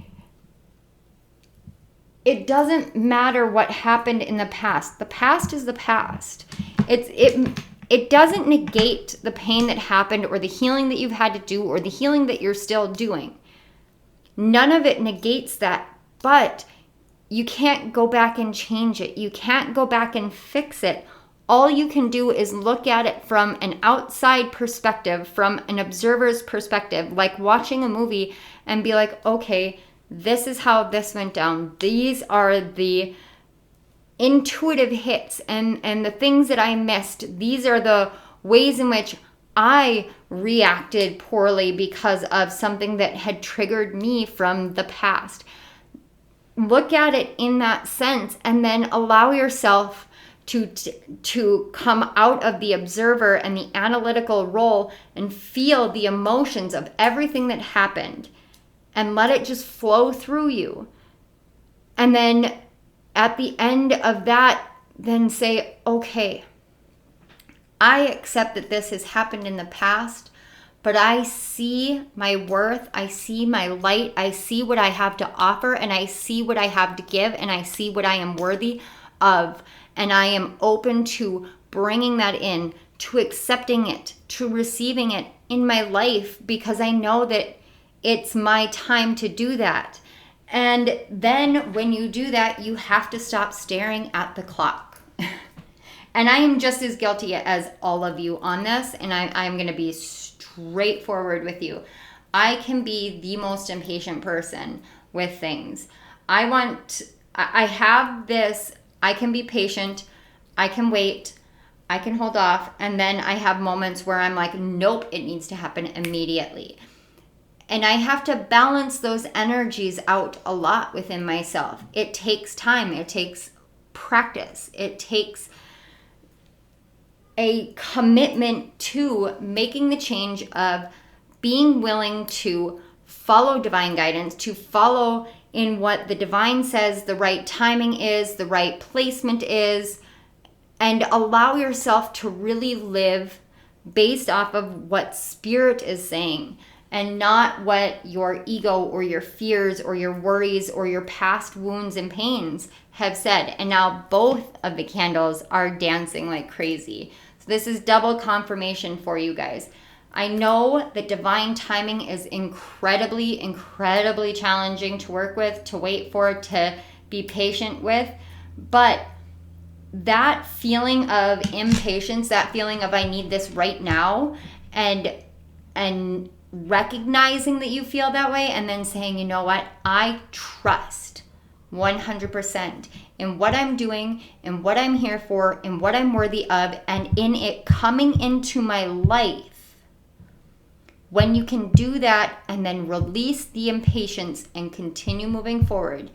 it doesn't matter what happened in the past. The past is the past. It doesn't negate the pain that happened or the healing that you've had to do or the healing that you're still doing. None of it negates that, but you can't go back and change it. You can't go back and fix it. All you can do is look at it from an outside perspective, from an observer's perspective, like watching a movie and be like, okay, this is how this went down. These are the intuitive hits and the things that I missed. These are the ways in which I reacted poorly because of something that had triggered me from the past. Look at it in that sense and then allow yourself to come out of the observer and the analytical role and feel the emotions of everything that happened and let it just flow through you. And then at the end of that, then say, okay, I accept that this has happened in the past, but I see my worth, I see my light, I see what I have to offer, and I see what I have to give, and I see what I am worthy of. And I am open to bringing that in, to accepting it, to receiving it in my life, because I know that it's my time to do that. And then when you do that, you have to stop staring at the clock. And I am just as guilty as all of you on this, and I'm going to be straightforward with you. I can be the most impatient person with things. I have this, I can be patient, I can wait, I can hold off, and then I have moments where I'm like, nope, it needs to happen immediately. And I have to balance those energies out a lot within myself. It takes time, it takes practice, it takes a commitment to making the change of being willing to follow divine guidance, to follow in what the divine says the right timing is, the right placement is, and allow yourself to really live based off of what spirit is saying and not what your ego or your fears or your worries or your past wounds and pains have said. And now both of the candles are dancing like crazy. So this is double confirmation for you guys. I know that divine timing is incredibly, incredibly challenging to work with, to wait for, to be patient with. But that feeling of impatience, that feeling of I need this right now, and recognizing that you feel that way and then saying, you know what, I trust 100% in what I'm doing, in what I'm here for, in what I'm worthy of, and in it coming into my life. When you can do that and then release the impatience and continue moving forward,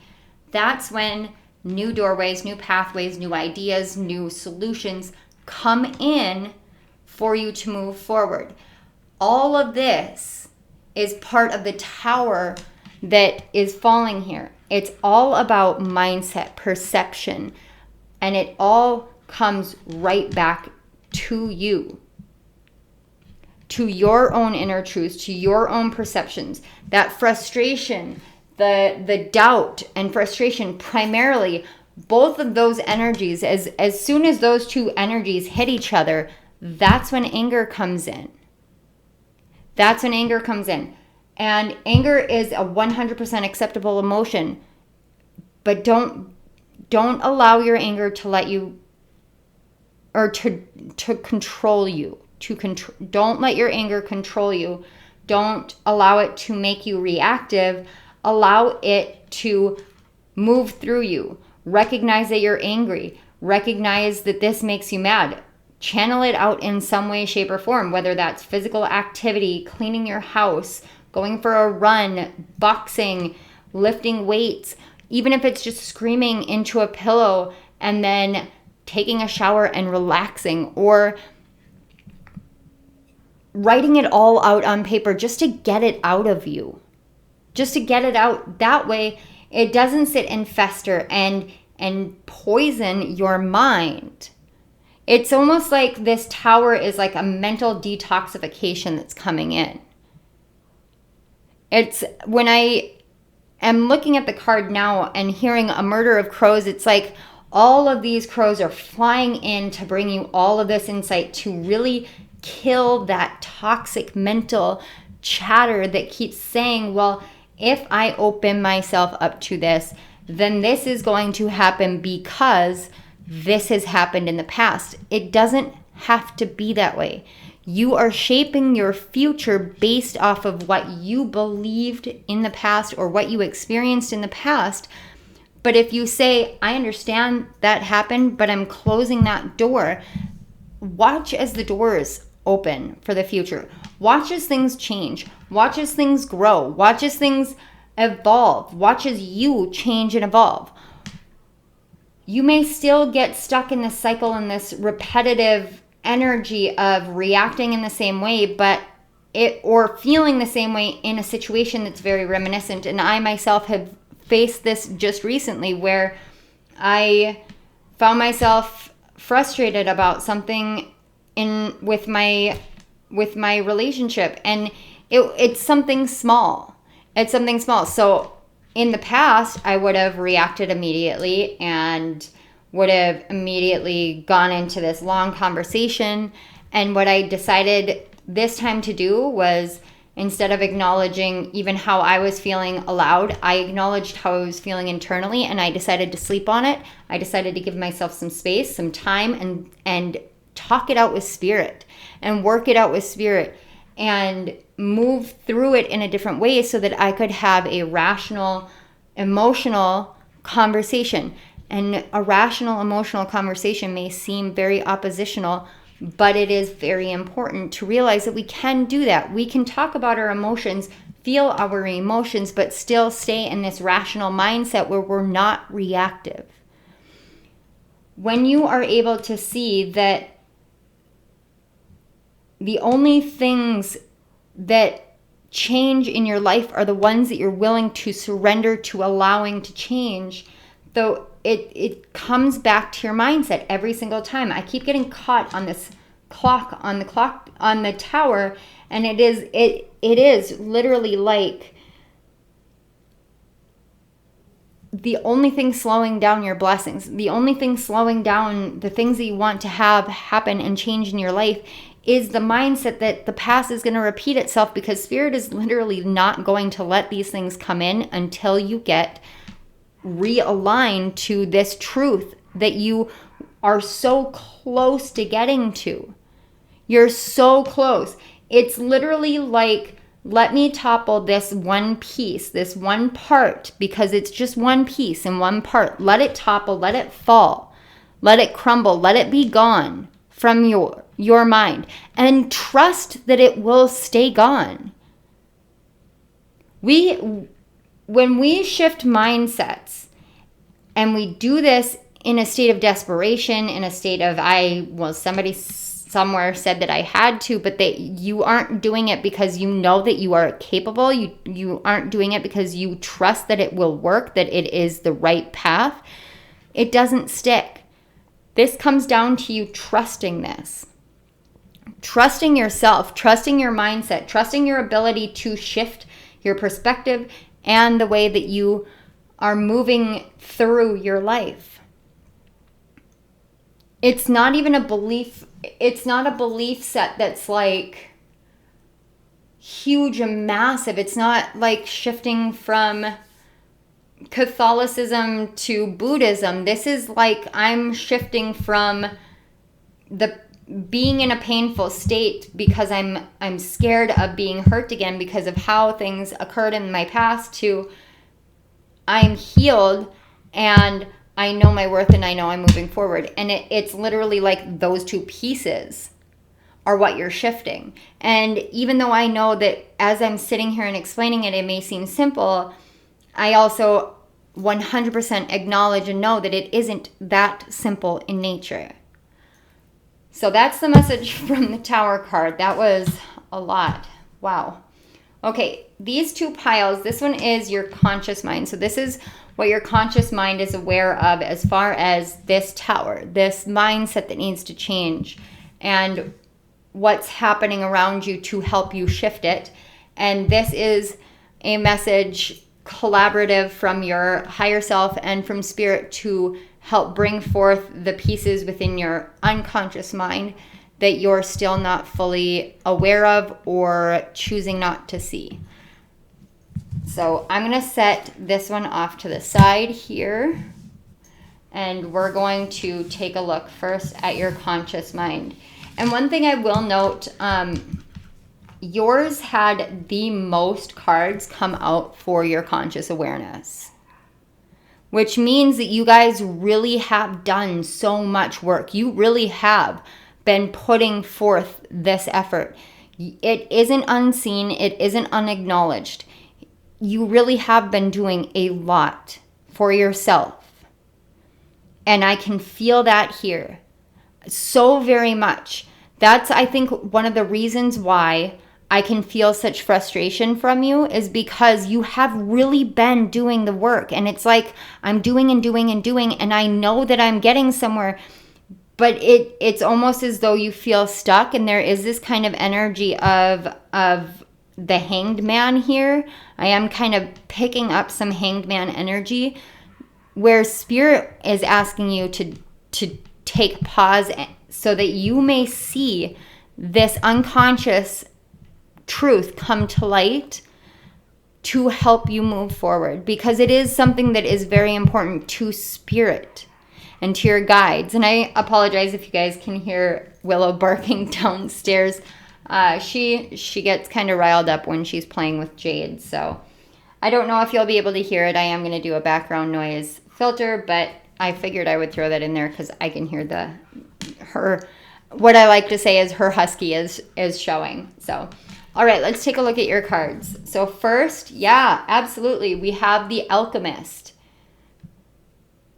that's when new doorways, new pathways, new ideas, new solutions come in for you to move forward. All of this is part of the tower that is falling here. It's all about mindset, perception, and it all comes right back to you, to your own inner truths, to your own perceptions. That frustration, the doubt and frustration, primarily, both of those energies, as soon as those two energies hit each other, that's when anger comes in. That's when anger comes in. And anger is a 100% acceptable emotion. But don't allow your anger to let you, or to control you. Don't let your anger control you. Don't allow it to make you reactive. Allow it to move through you. Recognize that you're angry. Recognize that this makes you mad. Channel it out in some way, shape, or form, whether that's physical activity, cleaning your house, going for a run, boxing, lifting weights, even if it's just screaming into a pillow and then taking a shower and relaxing, or writing it all out on paper just to get it out of you. Just to get it out. That way it doesn't sit and fester and poison your mind. It's almost like this tower is like a mental detoxification that's coming in. It's when I am looking at the card now and hearing a murder of crows. It's like all of these crows are flying in to bring you all of this insight to really kill that toxic mental chatter that keeps saying, well, if I open myself up to this, then this is going to happen because this has happened in the past. It doesn't have to be that way. You are shaping your future based off of what you believed in the past or what you experienced in the past. But if you say, I understand that happened, but I'm closing that door, watch as the doors open for the future. Watch as things change. Watch as things grow. Watch as things evolve. Watch as you change and evolve. You may still get stuck in this cycle and this repetitive energy of reacting in the same way, but or feeling the same way in a situation that's very reminiscent. And I myself have faced this just recently where I found myself frustrated about something with my relationship, and it's something small. It's something small. So in the past, I would have reacted immediately and would have immediately gone into this long conversation. And what I decided this time to do was, instead of acknowledging even how I was feeling aloud, I acknowledged how I was feeling internally, and I decided to sleep on it. I decided to give myself some space, some time, and talk it out with spirit and work it out with spirit and move through it in a different way so that I could have a rational, emotional conversation. And a rational, emotional conversation may seem very oppositional, but it is very important to realize that we can do that. We can talk about our emotions, feel our emotions, but still stay in this rational mindset where we're not reactive. When you are able to see that the only things that change in your life are the ones that you're willing to surrender to allowing to change, though it comes back to your mindset every single time. I keep getting caught on this clock on the tower, and it is literally like the only thing slowing down your blessings, the only thing slowing down the things that you want to have happen and change in your life is the mindset that the past is going to repeat itself, because spirit is literally not going to let these things come in until you get realigned to this truth that you are so close to getting to. You're so close. It's literally like, let me topple this one piece, this one part, because it's just one piece and one part. Let it topple, let it fall, let it crumble, let it be gone from your mind, and trust that it will stay gone. When we shift mindsets, and we do this in a state of desperation, in a state of, somebody somewhere said that I had to, but that you aren't doing it because you know that you are capable. You aren't doing it because you trust that it will work, that it is the right path. It doesn't stick. This comes down to you trusting this. Trusting yourself, trusting your mindset, trusting your ability to shift your perspective and the way that you are moving through your life. It's not even a belief. It's not a belief set that's like huge and massive. It's not like shifting from Catholicism to Buddhism. This is like I'm shifting from the being in a painful state because I'm scared of being hurt again because of how things occurred in my past, to I'm healed and I know my worth and I know I'm moving forward. And it's literally like those two pieces are what you're shifting. And even though I know that as I'm sitting here and explaining it, it may seem simple, I also 100% acknowledge and know that it isn't that simple in nature. So that's the message from the Tower card. That was a lot. Wow. Okay, these two piles, this one is your conscious mind. So this is what your conscious mind is aware of as far as this tower, this mindset that needs to change, and what's happening around you to help you shift it. And this is a message collaborative from your higher self and from spirit to help bring forth the pieces within your unconscious mind that you're still not fully aware of or choosing not to see. So I'm going to set this one off to the side here. And we're going to take a look first at your conscious mind. And one thing I will note, yours had the most cards come out for your conscious awareness, which means that you guys really have done so much work. You really have been putting forth this effort. It isn't unseen. It isn't unacknowledged. You really have been doing a lot for yourself. And I can feel that here so very much. That's, I think, one of the reasons why I can feel such frustration from you is because you have really been doing the work. And it's like I'm doing and doing and doing, and I know that I'm getting somewhere, but it's almost as though you feel stuck. And there is this kind of energy of the hanged man here. I am kind of picking up some hanged man energy, where spirit is asking you to take pause so that you may see this unconscious truth come to light to help you move forward, because it is something that is very important to spirit and to your guides. And I apologize if you guys can hear Willow barking downstairs. She gets kind of riled up when she's playing with Jade, so I don't know if you'll be able to hear it. I am going to do a background noise filter, but I figured I would throw that in there because I can hear what I like to say is her husky is showing. So, all right, let's take a look at your cards. So first, yeah, absolutely, we have the Alchemist.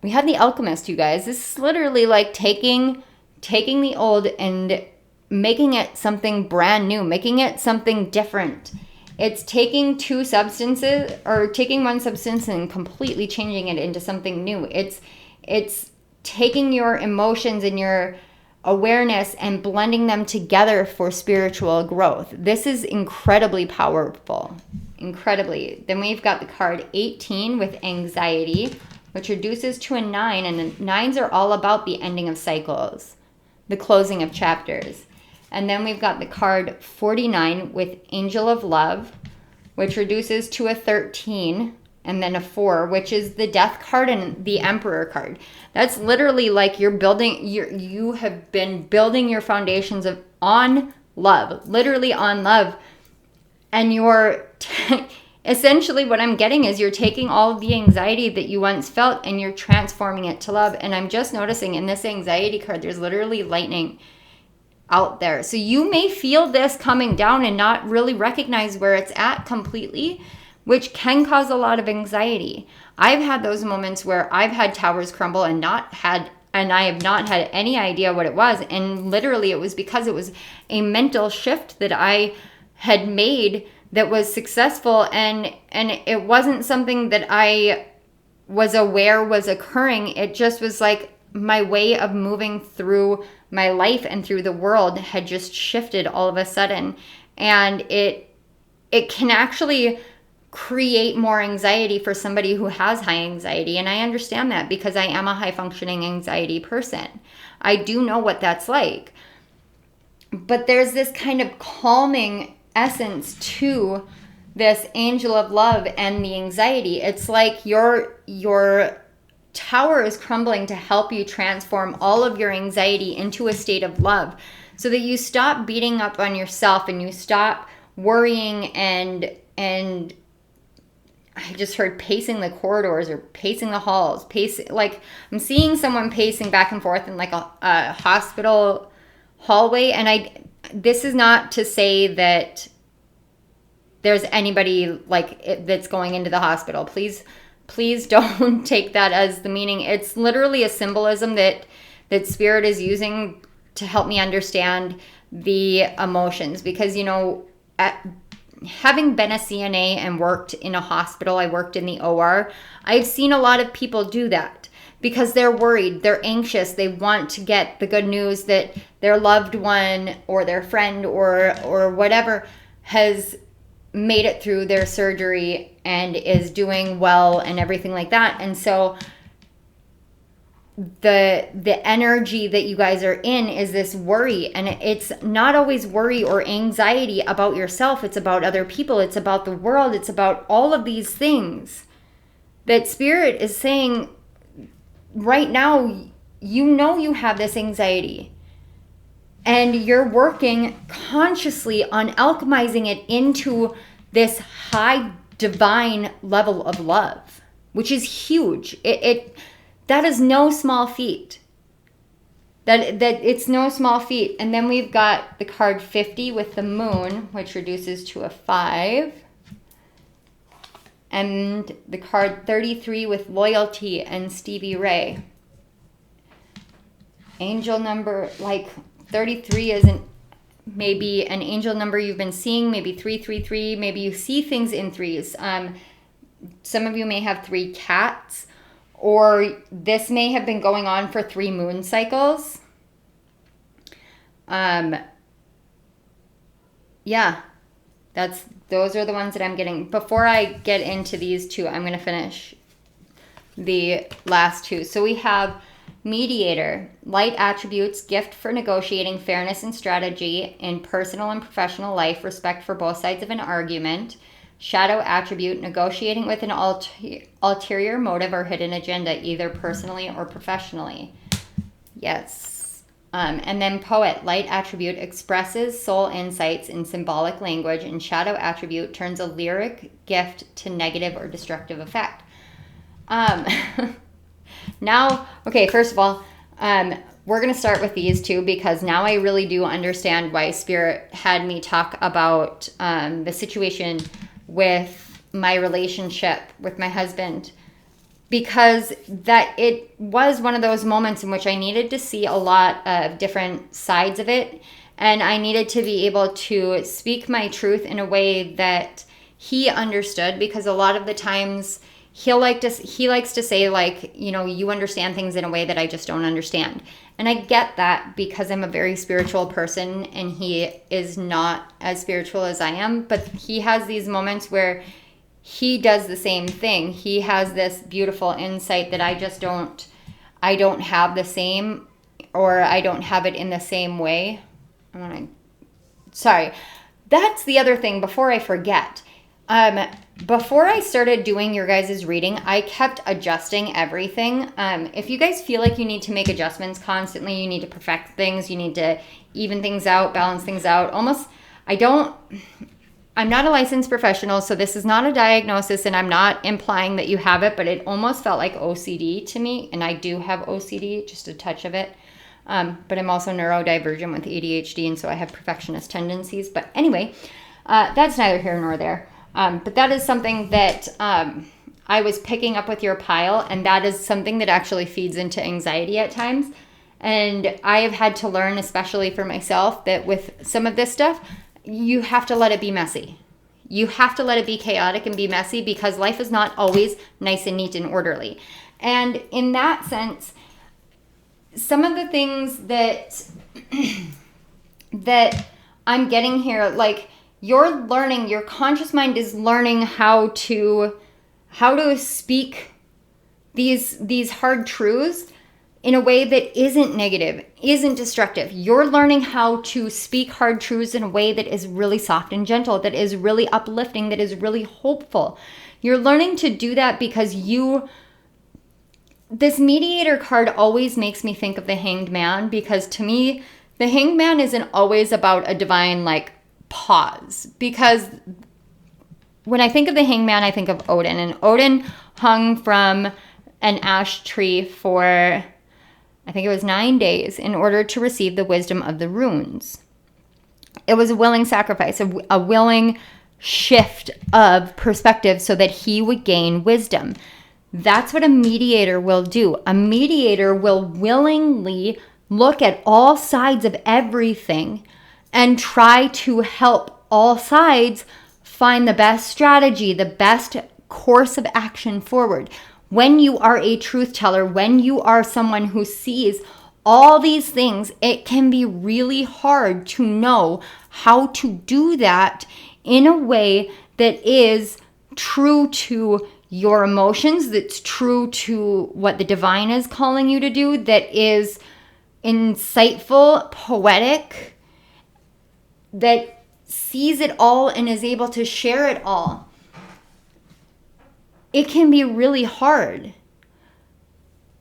We have the Alchemist, you guys. This is literally like taking the old and making it something brand new, making it something different. It's taking two substances, or taking one substance and completely changing it into something new. It's taking your emotions and your awareness and blending them together for spiritual growth. This is incredibly powerful. Incredibly. Then we've got the card 18 with anxiety, which reduces to a 9. And the 9s are all about the ending of cycles, the closing of chapters. And then we've got the card 49 with Angel of Love, which reduces to a 13, and then a 4, which is the Death card and the Emperor card. That's literally like you have been building your foundations on love, literally on love. And essentially what I'm getting is you're taking all of the anxiety that you once felt and you're transforming it to love. And I'm just noticing in this anxiety card, there's literally lightning out there. So you may feel this coming down and not really recognize where it's at completely, which can cause a lot of anxiety. I've had those moments where I've had towers crumble and I have not had any idea what it was. And literally it was because it was a mental shift that I had made that was successful, and it wasn't something that I was aware was occurring. It just was like my way of moving through my life and through the world had just shifted all of a sudden. And it can actually create more anxiety for somebody who has high anxiety. And I understand that because I am a high functioning anxiety person. I do know what that's like. But there's this kind of calming essence to this Angel of Love and the anxiety. It's like your tower is crumbling to help you transform all of your anxiety into a state of love, so that you stop beating up on yourself and you stop worrying and I just heard pacing the corridors or pacing the halls, like I'm seeing someone pacing back and forth in like a hospital hallway. And this is not to say that there's anybody that's going into the hospital. Please don't take that as the meaning. It's literally a symbolism that Spirit is using to help me understand the emotions. Because, having been a CNA and worked in a hospital, I worked in the OR, I've seen a lot of people do that because they're worried, they're anxious, they want to get the good news that their loved one or their friend or whatever has made it through their surgery and is doing well and everything like that. And so the energy that you guys are in is this worry, and it's not always worry or anxiety about yourself. It's about other people. It's about the world. It's about all of these things that Spirit is saying right now. You know you have this anxiety, and you're working consciously on alchemizing it into this high divine level of love, which is huge. That is no small feat. That it's no small feat. And then we've got the card 50 with the moon, which reduces to a 5. And the card 33 with loyalty and Stevie Ray. Angel number, like 33 isn't maybe an angel number you've been seeing, maybe 333, maybe you see things in threes. Some of you may have 3 cats, or this may have been going on for 3 moon cycles. Yeah, those are the ones that I'm getting. Before I get into these 2, I'm going to finish the last 2. So we have mediator, light attributes, gift for negotiating fairness and strategy in personal and professional life, respect for both sides of an argument. Shadow attribute, negotiating with an ulterior motive or hidden agenda, either personally or professionally. Yes. And then poet, light attribute, expresses soul insights in symbolic language, and shadow attribute turns a lyric gift to negative or destructive effect. Now, okay, first of all, we're going to start with these 2 because now I really do understand why Spirit had me talk about the situation with my relationship with my husband, because that it was one of those moments in which I needed to see a lot of different sides of it, and I needed to be able to speak my truth in a way that he understood, because a lot of the times he likes to say, like, you know, you understand things in a way that I just don't understand. And I get that because I'm a very spiritual person and he is not as spiritual as I am. But he has these moments where he does the same thing. He has this beautiful insight that I don't have the same, or I don't have it in the same way. Sorry. That's the other thing before I forget. Before I started doing your guys' reading, I kept adjusting everything. If you guys feel like you need to make adjustments constantly, you need to perfect things, you need to even things out, balance things out. I'm not a licensed professional, so this is not a diagnosis, and I'm not implying that you have it, but it almost felt like OCD to me, and I do have OCD, just a touch of it. But I'm also neurodivergent with ADHD, and so I have perfectionist tendencies. But anyway, that's neither here nor there. But that is something that I was picking up with your pile, and that is something that actually feeds into anxiety at times. And I have had to learn, especially for myself, that with some of this stuff, you have to let it be messy. You have to let it be chaotic and be messy, because life is not always nice and neat and orderly. And in that sense, some of the things that that I'm getting here, like, you're learning, your conscious mind is learning how to speak these hard truths in a way that isn't negative, isn't destructive. You're learning how to speak hard truths in a way that is really soft and gentle, that is really uplifting, that is really hopeful. You're learning to do that because this mediator card always makes me think of the Hanged Man, because to me, the Hanged Man isn't always about a divine, like, pause, because when I think of the Hanged Man, I think of Odin, and Odin hung from an ash tree for, I think it was 9 days, in order to receive the wisdom of the runes. It was a willing sacrifice, a willing shift of perspective so that he would gain wisdom. That's what a mediator will do. A mediator will willingly look at all sides of everything and try to help all sides find the best strategy, the best course of action forward. When you are a truth teller, when you are someone who sees all these things, it can be really hard to know how to do that in a way that is true to your emotions, that's true to what the divine is calling you to do, that is insightful, poetic, that sees it all and is able to share it all. It can be really hard.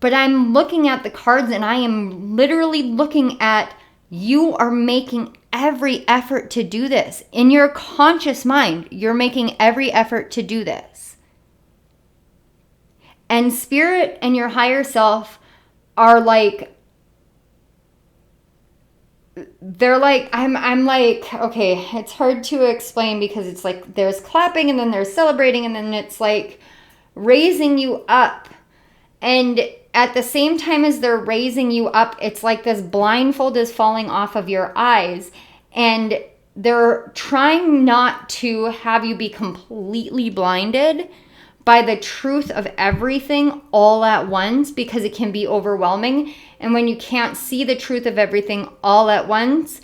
But I'm looking at the cards and I am literally looking at, you are making every effort to do this. In your conscious mind, you're making every effort to do this. And spirit and your higher self are like, they're like, I'm like, okay, it's hard to explain because it's like there's clapping and then there's celebrating and then it's like raising you up. And at the same time as they're raising you up, it's like this blindfold is falling off of your eyes. And they're trying not to have you be completely blinded by the truth of everything all at once, because it can be overwhelming. And when you can't see the truth of everything all at once,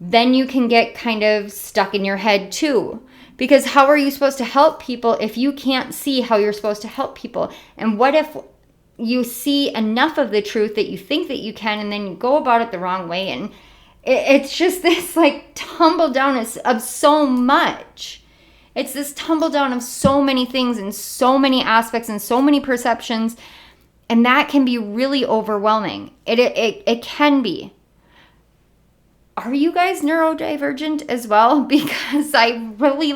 then you can get kind of stuck in your head too. Because how are you supposed to help people if you can't see how you're supposed to help people? And what if you see enough of the truth that you think that you can, and then you go about it the wrong way? And it's just this like tumble down of so much. It's this tumble down of so many things and so many aspects and so many perceptions. And that can be really overwhelming. It can be. Are you guys neurodivergent as well? Because I really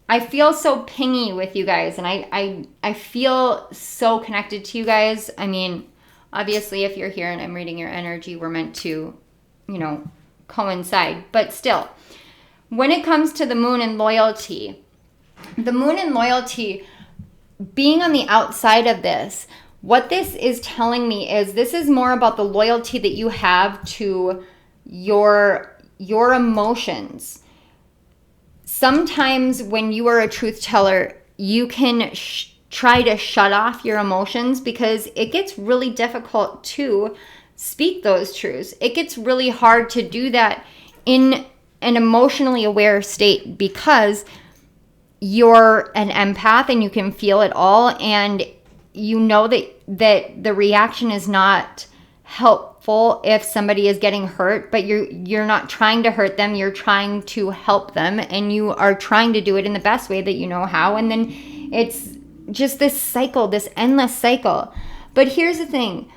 I feel so pingy with you guys, and I feel so connected to you guys. I mean, obviously if you're here and I'm reading your energy, we're meant to, coincide. But still, when it comes to the moon and loyalty, being on the outside of this, what this is telling me is this is more about the loyalty that you have to your emotions. Sometimes when you are a truth teller, you can try to shut off your emotions because it gets really difficult to speak those truths. It gets really hard to do that in an emotionally aware state because you're an empath and you can feel it all, and you know that the reaction is not helpful if somebody is getting hurt, but you're not trying to hurt them, you're trying to help them, and you are trying to do it in the best way that you know how. And then it's just this cycle, this endless cycle. But here's the thing.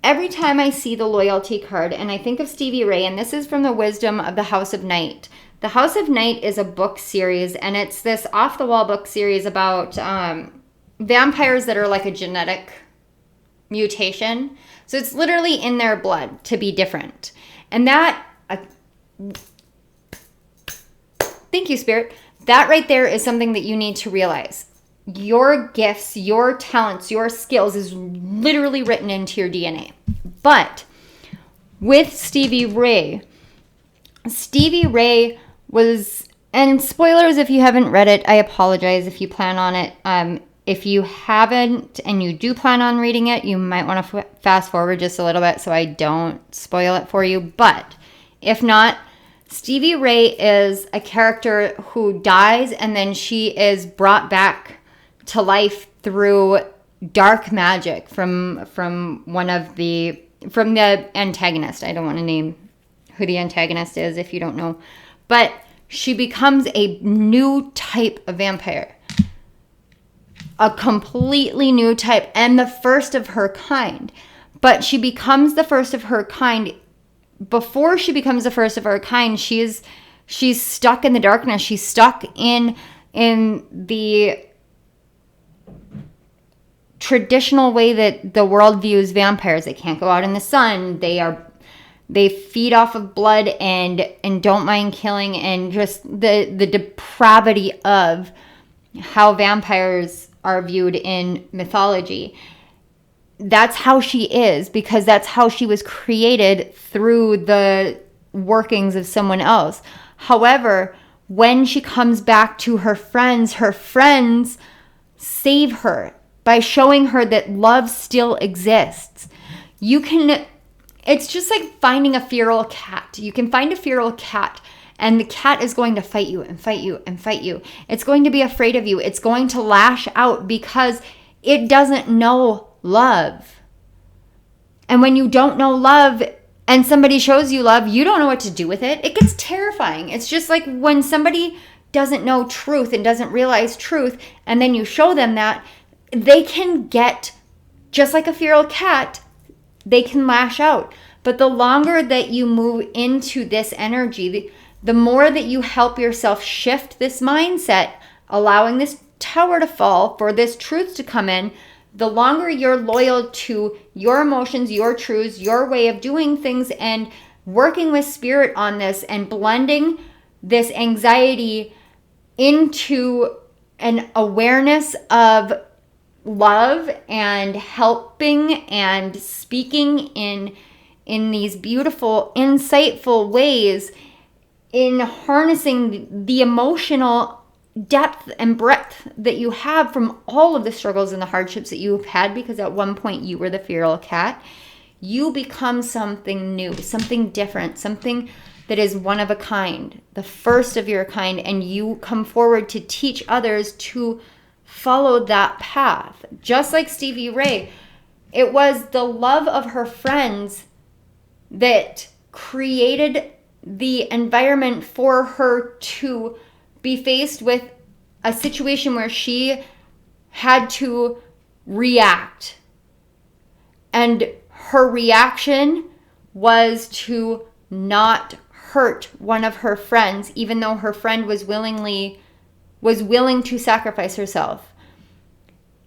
Every time I see the loyalty card and I think of Stevie Ray, and this is from the Wisdom of the House of Night. The House of Night is a book series, and it's this off-the-wall book series about vampires that are like a genetic mutation. So it's literally in their blood to be different. And that, thank you, Spirit. That right there is something that you need to realize. Your gifts, your talents, your skills is literally written into your DNA. But with Stevie Ray was, and spoilers if you haven't read it, I apologize if you plan on it. If you haven't and you do plan on reading it, you might want to fast forward just a little bit so I don't spoil it for you. But if not, Stevie Ray is a character who dies and then she is brought back to life through dark magic from the antagonist. I don't want to name who the antagonist is if you don't know. But she becomes a new type of vampire. A completely new type and the first of her kind. But she becomes the first of her kind. Before she becomes the first of her kind, she's stuck in the darkness. She's stuck in the traditional way that the world views vampires. They can't go out in the sun. They feed off of blood and don't mind killing, and just the depravity of how vampires are viewed in mythology. That's how she is, because that's how she was created through the workings of someone else. However, when she comes back to her friends save her by showing her that love still exists. It's just like finding a feral cat. You can find a feral cat And the cat is going to fight you and fight you and fight you. It's going to be afraid of you. It's going to lash out because it doesn't know love. And when you don't know love and somebody shows you love, you don't know what to do with it. It gets terrifying. It's just like when somebody doesn't know truth and doesn't realize truth, and then you show them that, they can get, just like a feral cat, they can lash out. But the longer that you move into this energy, the more that you help yourself shift this mindset, allowing this tower to fall, for this truth to come in, the longer you're loyal to your emotions, your truths, your way of doing things, and working with spirit on this and blending this anxiety into an awareness of love and helping and speaking in these beautiful, insightful ways, in harnessing the emotional depth and breadth that you have from all of the struggles and the hardships that you've had, because at one point you were the feral cat, you become something new, something different, something that is one of a kind, the first of your kind, and you come forward to teach others to follow that path. Just like Stevie Ray, it was the love of her friends that created the environment for her to be faced with a situation where she had to react. And her reaction was to not hurt one of her friends, even though her friend was willing to sacrifice herself.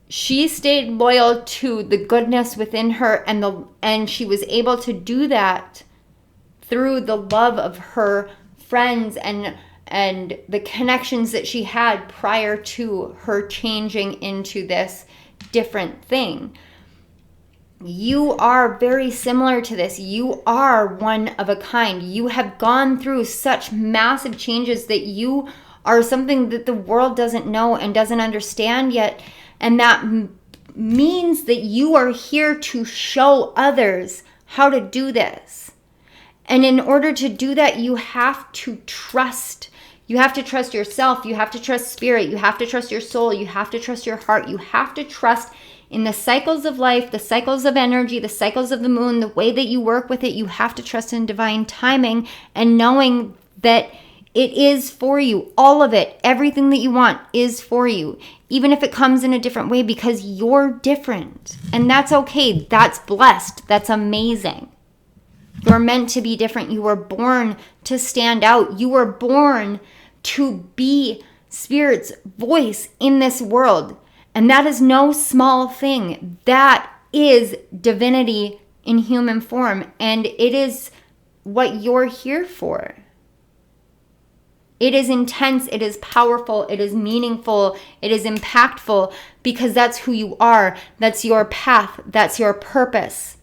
She stayed loyal to the goodness within her, and she was able to do that through the love of her friends and the connections that she had prior to her changing into this different thing. You are very similar to this. You are one of a kind. You have gone through such massive changes that you are something that the world doesn't know and doesn't understand yet. And that means that you are here to show others how to do this. And in order to do that, you have to trust. You have to trust yourself. You have to trust spirit. You have to trust your soul. You have to trust your heart. You have to trust in the cycles of life, the cycles of energy, the cycles of the moon, the way that you work with it. You have to trust in divine timing and knowing that it is for you. All of it, everything that you want is for you, even if it comes in a different way, because you're different. And that's okay. That's blessed. That's amazing. You're meant to be different. You were born to stand out. You were born to be Spirit's voice in this world. And that is no small thing. That is divinity in human form. And it is what you're here for. It is intense. It is powerful. It is meaningful. It is impactful, because that's who you are. That's your path. That's your purpose.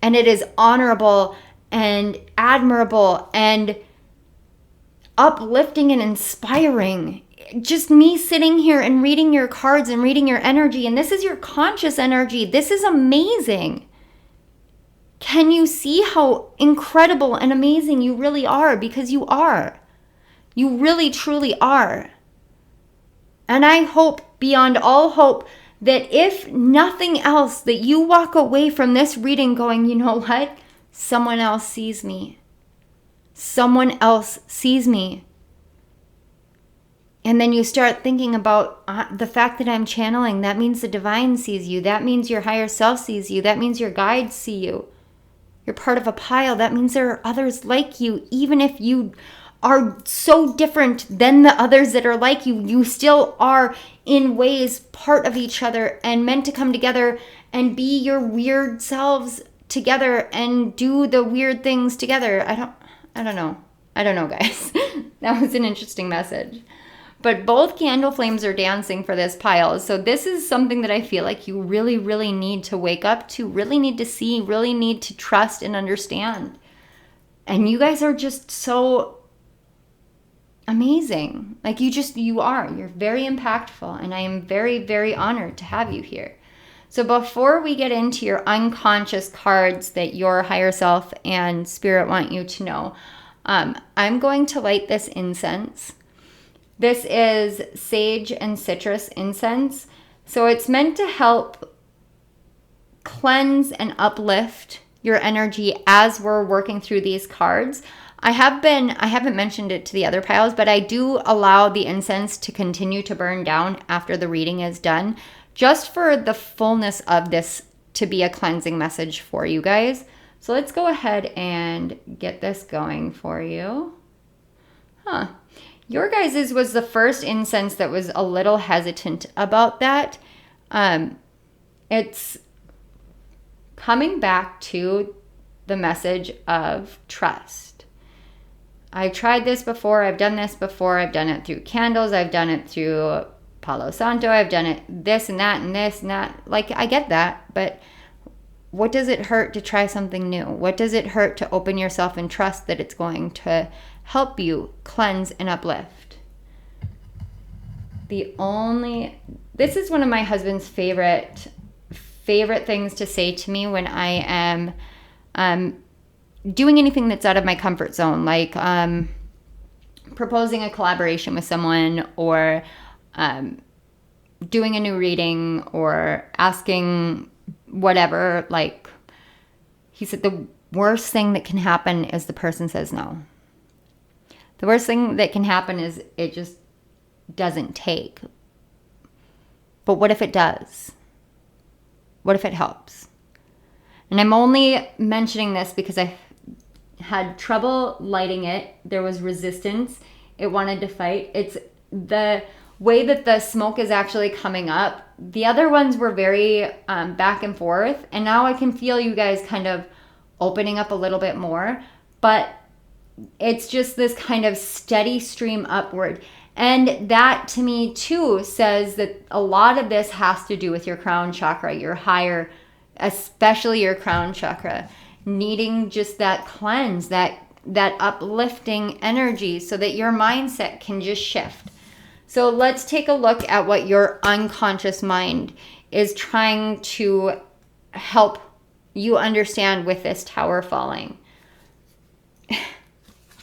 And it is honorable and admirable and uplifting and inspiring. Just me sitting here and reading your cards and reading your energy, and this is your conscious energy. This is amazing. Can you see how incredible and amazing you really are? Because you are. You really, truly are. And I hope beyond all hope that if nothing else, that you walk away from this reading going, you know what? Someone else sees me. Someone else sees me. And then you start thinking about the fact that I'm channeling. That means the divine sees you. That means your higher self sees you. That means your guides see you. You're part of a pile. That means there are others like you. Even if you are so different than the others that are like you, you still are in ways part of each other and meant to come together and be your weird selves together and do the weird things together. I don't know, guys. That was an interesting message. But both candle flames are dancing for this pile. So this is something that I feel like you really, really need to wake up to, really need to see, really need to trust and understand. And you guys are just so amazing. Like you are. You're very impactful. And I am very, very honored to have you here. So before we get into your unconscious cards that your higher self and spirit want you to know, I'm going to light this incense. This is sage and citrus incense. So it's meant to help cleanse and uplift your energy as we're working through these cards. I haven't mentioned it to the other piles, but I do allow the incense to continue to burn down after the reading is done, just for the fullness of this to be a cleansing message for you guys. So let's go ahead and get this going for you. Your guys's was the first incense that was a little hesitant about that. It's coming back to the message of trust. I've tried this before. I've done this before. I've done it through candles. I've done it through Palo Santo. I've done it this and that and this and that. Like, I get that, but what does it hurt to try something new? What does it hurt to open yourself and trust that it's going to help you cleanse and uplift? This is one of my husband's favorite things to say to me when I am doing anything that's out of my comfort zone, like proposing a collaboration with someone, or doing a new reading, or asking whatever. Like, he said, the worst thing that can happen is the person says no. The worst thing that can happen is it just doesn't take. But what if it does? What if it helps? And I'm only mentioning this because I had trouble lighting it. There was resistance. It wanted to fight. It's the way that the smoke is actually coming up. The other ones were very back and forth. And now I can feel you guys kind of opening up a little bit more. But it's just this kind of steady stream upward. And that to me too says that a lot of this has to do with your crown chakra, your higher, especially your crown chakra, needing just that cleanse, that uplifting energy so that your mindset can just shift. So let's take a look at what your unconscious mind is trying to help you understand with this tower falling.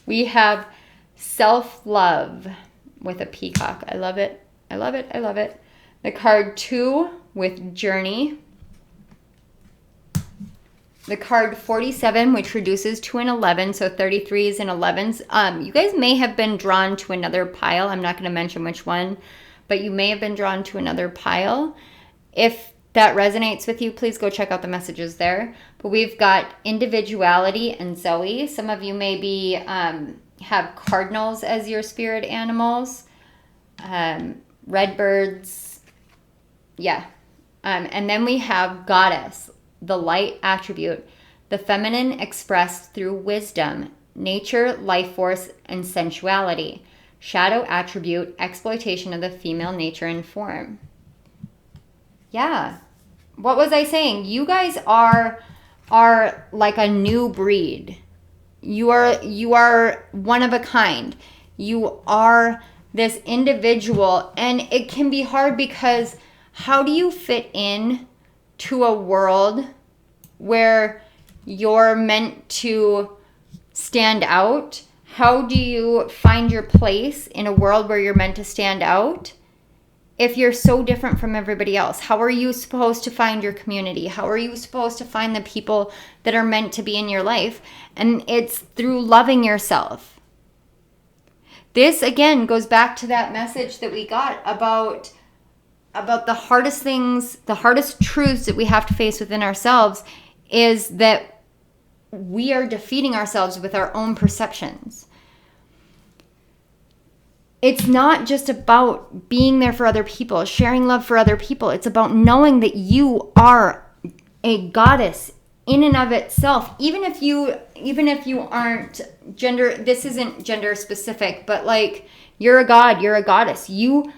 We have self-love with a peacock. I love it. I love it. I love it. The card 2 with journey. The card 47, which reduces to an 11, so 33s and 11s. You guys may have been drawn to another pile. I'm not going to mention which one, but you may have been drawn to another pile. If that resonates with you, please go check out the messages there. But we've got individuality and Zoe. Some of you may be have cardinals as your spirit animals, redbirds, yeah. And then we have goddess, the light attribute, the feminine expressed through wisdom, nature, life force, and sensuality. Shadow attribute, exploitation of the female nature and form. Yeah. What was I saying? You guys are like a new breed. You are one of a kind. You are this individual, and it can be hard because how do you fit in to a world where you're meant to stand out? How do you find your place in a world where you're meant to stand out if you're so different from everybody else? How are you supposed to find your community? How are you supposed to find the people that are meant to be in your life? And it's through loving yourself. This again goes back to that message that we got about the hardest things, the hardest truths that we have to face within ourselves is that we are defeating ourselves with our own perceptions. It's not just about being there for other people, sharing love for other people. It's about knowing that you are a goddess in and of itself. Even if you aren't gender, this isn't gender specific, but like you're a god, you're a goddess. You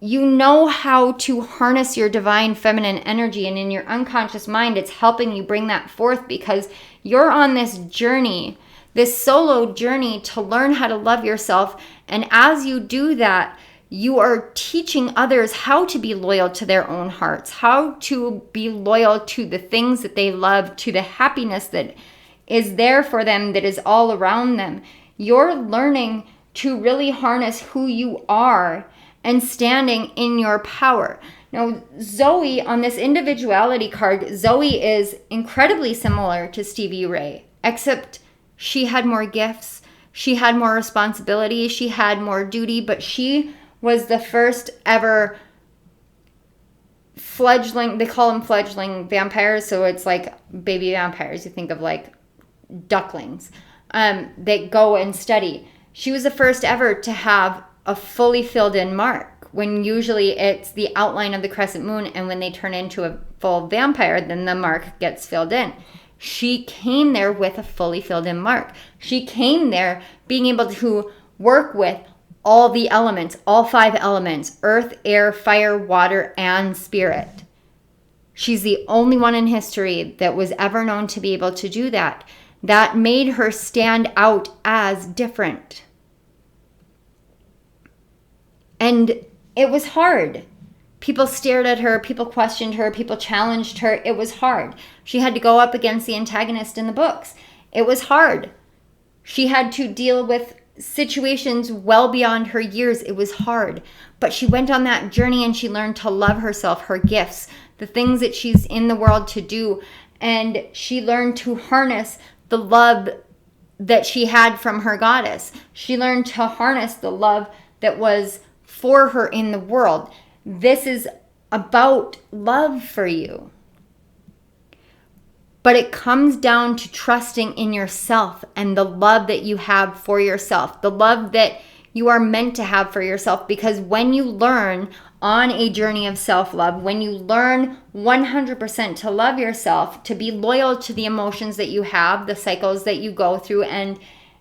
know how to harness your divine feminine energy, and in your unconscious mind, it's helping you bring that forth because you're on this journey, this solo journey to learn how to love yourself. And as you do that, you are teaching others how to be loyal to their own hearts, how to be loyal to the things that they love, to the happiness that is there for them, that is all around them. You're learning to really harness who you are and standing in your power. Now, Zoe, on this individuality card, Zoe is incredibly similar to Stevie Ray, except she had more gifts, she had more responsibility, she had more duty, but she was the first ever fledgling, they call them fledgling vampires, so it's like baby vampires. You think of like ducklings that go and study. She was the first ever to have a fully filled in mark, when usually it's the outline of the crescent moon, and when they turn into a full vampire, then the mark gets filled in. She came there with a fully filled in mark. She came there being able to work with all the elements, all 5 elements: earth, air, fire, water, and spirit. She's the only one in history that was ever known to be able to do that. That made her stand out as different. And it was hard. People stared at her, people questioned her, people challenged her. It was hard. She had to go up against the antagonist in the books. It was hard. She had to deal with situations well beyond her years. It was hard. But she went on that journey and she learned to love herself, her gifts, the things that she's in the world to do. And she learned to harness the love that she had from her goddess. She learned to harness the love that was for her in the world. This is about love for you. But it comes down to trusting in yourself and the love that you have for yourself, the love that you are meant to have for yourself. Because when you learn on a journey of self-love, when you learn 100% to love yourself, to be loyal to the emotions that you have, the cycles that you go through, and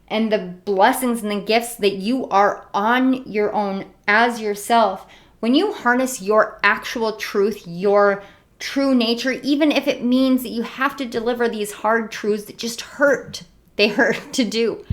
the blessings and the gifts that you are on your own as yourself, when you harness your actual truth, your true nature, even if it means that you have to deliver these hard truths that just hurt, they hurt to do,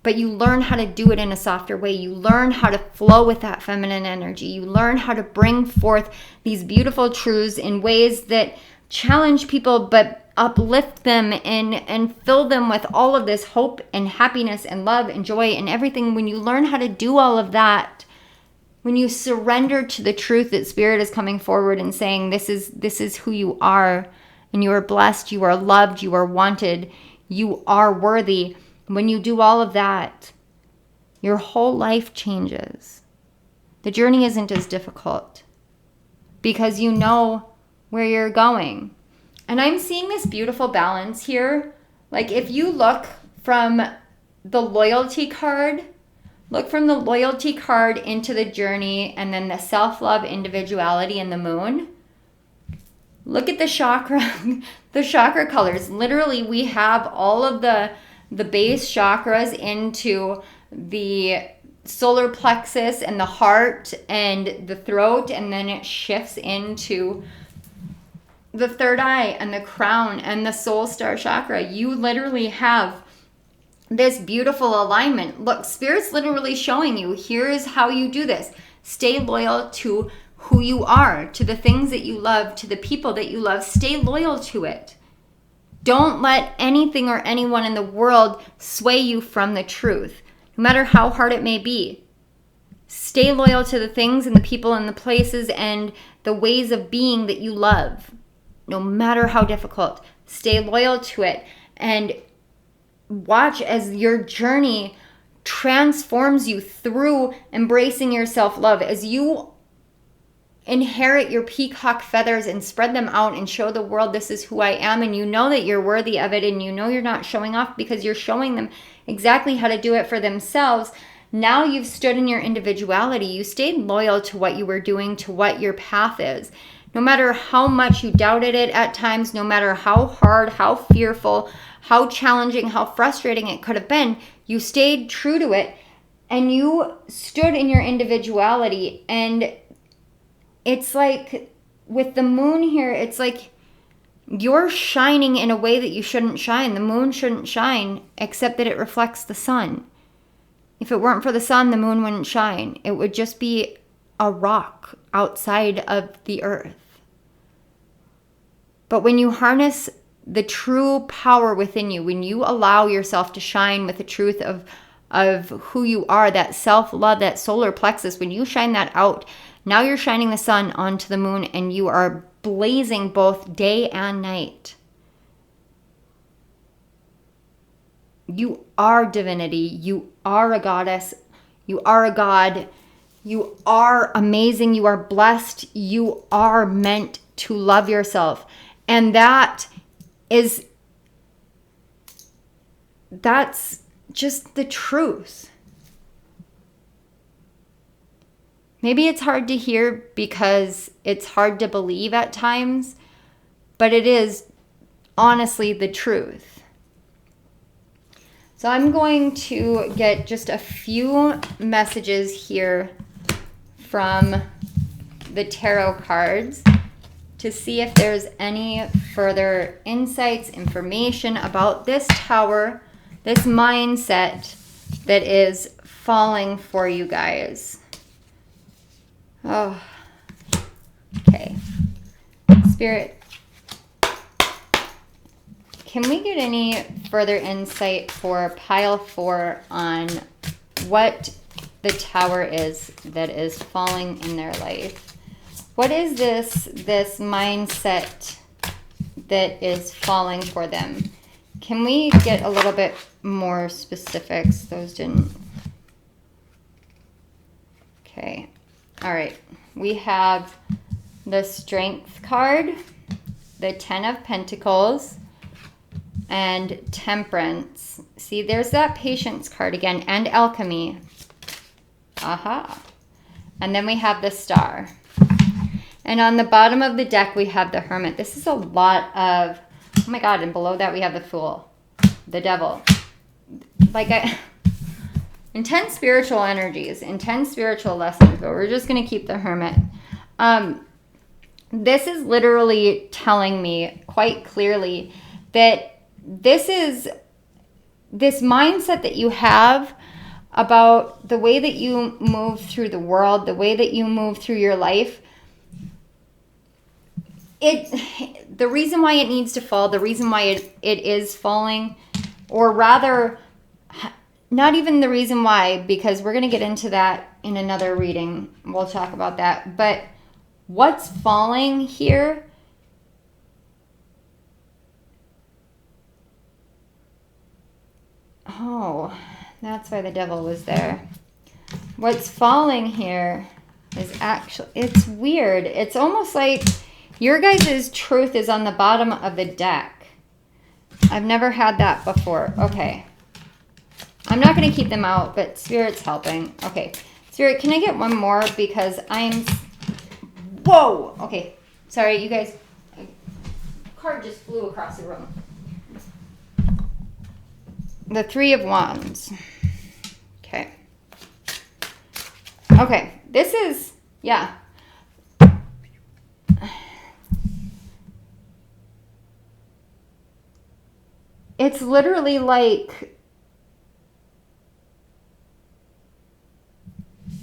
but you learn how to do it in a softer way. You learn how to flow with that feminine energy. You learn how to bring forth these beautiful truths in ways that challenge people but uplift them and fill them with all of this hope and happiness and love and joy and everything. When you learn how to do all of that, when you surrender to the truth that Spirit is coming forward and saying, this is who you are, and you are blessed, you are loved, you are wanted, you are worthy. When you do all of that, your whole life changes. The journey isn't as difficult because you know where you're going. And I'm seeing this beautiful balance here. Like if you look from the loyalty card, look from the loyalty card into the journey, and then the self-love, individuality, and the moon. Look at the chakra, the chakra colors. Literally, we have all of the base chakras into the solar plexus and the heart and the throat, and then it shifts into the third eye and the crown and the soul star chakra. You literally have this beautiful alignment. Look, Spirit's literally showing you, here is how you do this. Stay loyal to who you are, to the things that you love, to the people that you love. Stay loyal to it. Don't let anything or anyone in the world sway you from the truth, no matter how hard it may be. Stay loyal to the things and the people and the places and the ways of being that you love, no matter how difficult. Stay loyal to it and watch as your journey transforms you through embracing your self-love. As you inherit your peacock feathers and spread them out and show the world, this is who I am, and you know that you're worthy of it, and you know you're not showing off because you're showing them exactly how to do it for themselves. Now you've stood in your individuality. You stayed loyal to what you were doing, to what your path is. No matter how much you doubted it at times, no matter how hard, how fearful, how challenging, how frustrating it could have been, you stayed true to it and you stood in your individuality. And it's like with the moon here, it's like you're shining in a way that you shouldn't shine. The moon shouldn't shine except that it reflects the sun. If it weren't for the sun, the moon wouldn't shine. It would just be a rock outside of the earth. But when you harness the true power within you, when you allow yourself to shine with the truth of of who you are, that self-love, that solar plexus, when you shine that out, now you're shining the sun onto the moon and you are blazing both day and night. You are divinity. You are a goddess. You are a god. You are amazing. You are blessed. You are meant to love yourself. And that's just the truth. Maybe it's hard to hear because it's hard to believe at times, but it is honestly the truth. So I'm going to get just a few messages here from the tarot cards to see if there's any further insights, information about this tower, this mindset that is falling for you guys. Oh, okay. Spirit, can we get any further insight for pile 4 on what the tower is that is falling in their life? What is this mindset that is falling for them? Can we get a little bit more specifics? Those didn't. Okay. All right. We have the Strength card, the 10 of Pentacles, and Temperance. See, there's that Patience card again, and Alchemy. Aha. And then we have the Star. And on the bottom of the deck, we have the Hermit. This is a lot of, oh my God, and below that we have the Fool, the Devil. Intense spiritual energies, intense spiritual lessons, but we're just going to keep the Hermit. This is literally telling me quite clearly that this mindset that you have about the way that you move through the world, the way that you move through your life, the reason why it needs to fall, the reason why it is falling, or rather, not even the reason why, because we're going to get into that in another reading. We'll talk about that. But what's falling here oh, that's why the Devil was there. What's falling here is actually, it's weird. It's almost like your guys' truth is on the bottom of the deck. I've never had that before. Okay. I'm not going to keep them out, but Spirit's helping. Okay. Spirit, can I get one more? Because whoa! Okay. Sorry, you guys. A card just flew across the room. The 3 of Wands. Okay. Okay. This is, yeah. It's literally like,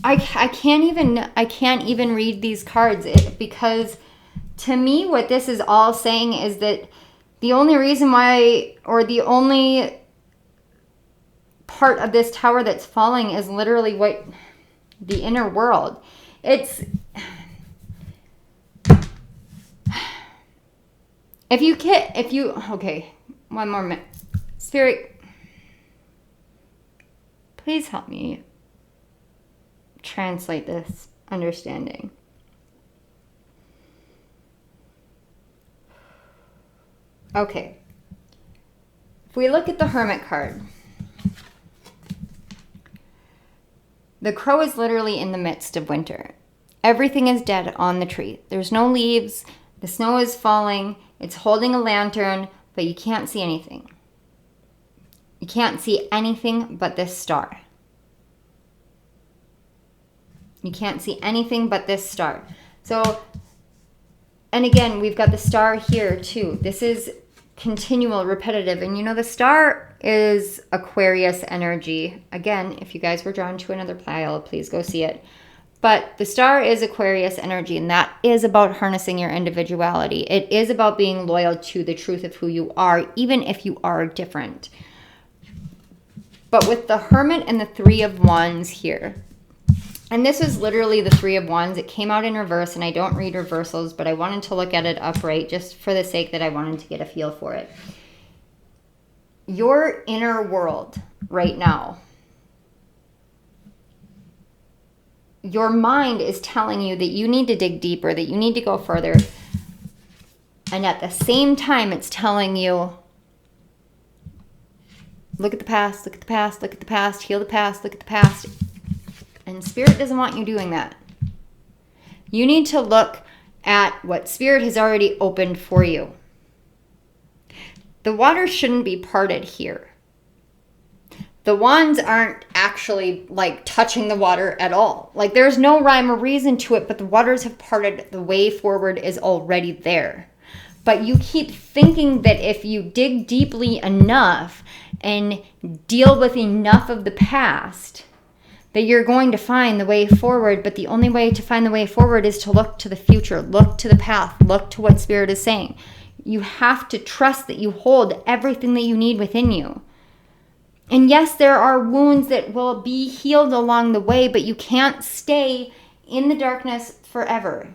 I can't even read these cards because to me what this is all saying is that the only reason why, or the only part of this tower that's falling is literally what the inner world. Okay, one more minute. Spirit, please help me translate this understanding. Okay. If we look at the Hermit card, the crow is literally in the midst of winter. Everything is dead on the tree. There's no leaves. The snow is falling. It's holding a lantern, but you can't see anything. You can't see anything but this star. You can't see anything but this star. So, and again, we've got the star here too. This is continual, repetitive. And you know, the star is Aquarius energy. Again, if you guys were drawn to another pile, please go see it. But the star is Aquarius energy, and that is about harnessing your individuality. It is about being loyal to the truth of who you are, even if you are different. But with the Hermit and the Three of Wands here, and this is literally the Three of Wands. It came out in reverse, and I don't read reversals, but I wanted to look at it upright just for the sake that I wanted to get a feel for it. Your inner world right now, your mind is telling you that you need to dig deeper, that you need to go further. And at the same time, it's telling you, look at the past, look at the past, look at the past, heal the past, look at the past. And Spirit doesn't want you doing that. You need to look at what Spirit has already opened for you. The water shouldn't be parted here. The wands aren't actually like touching the water at all. Like there's no rhyme or reason to it, but the waters have parted. The way forward is already there. But you keep thinking that if you dig deeply enough and deal with enough of the past, that you're going to find the way forward. But the only way to find the way forward is to look to the future, look to the path, look to what Spirit is saying. You have to trust that you hold everything that you need within you. And yes, there are wounds that will be healed along the way, but you can't stay in the darkness forever.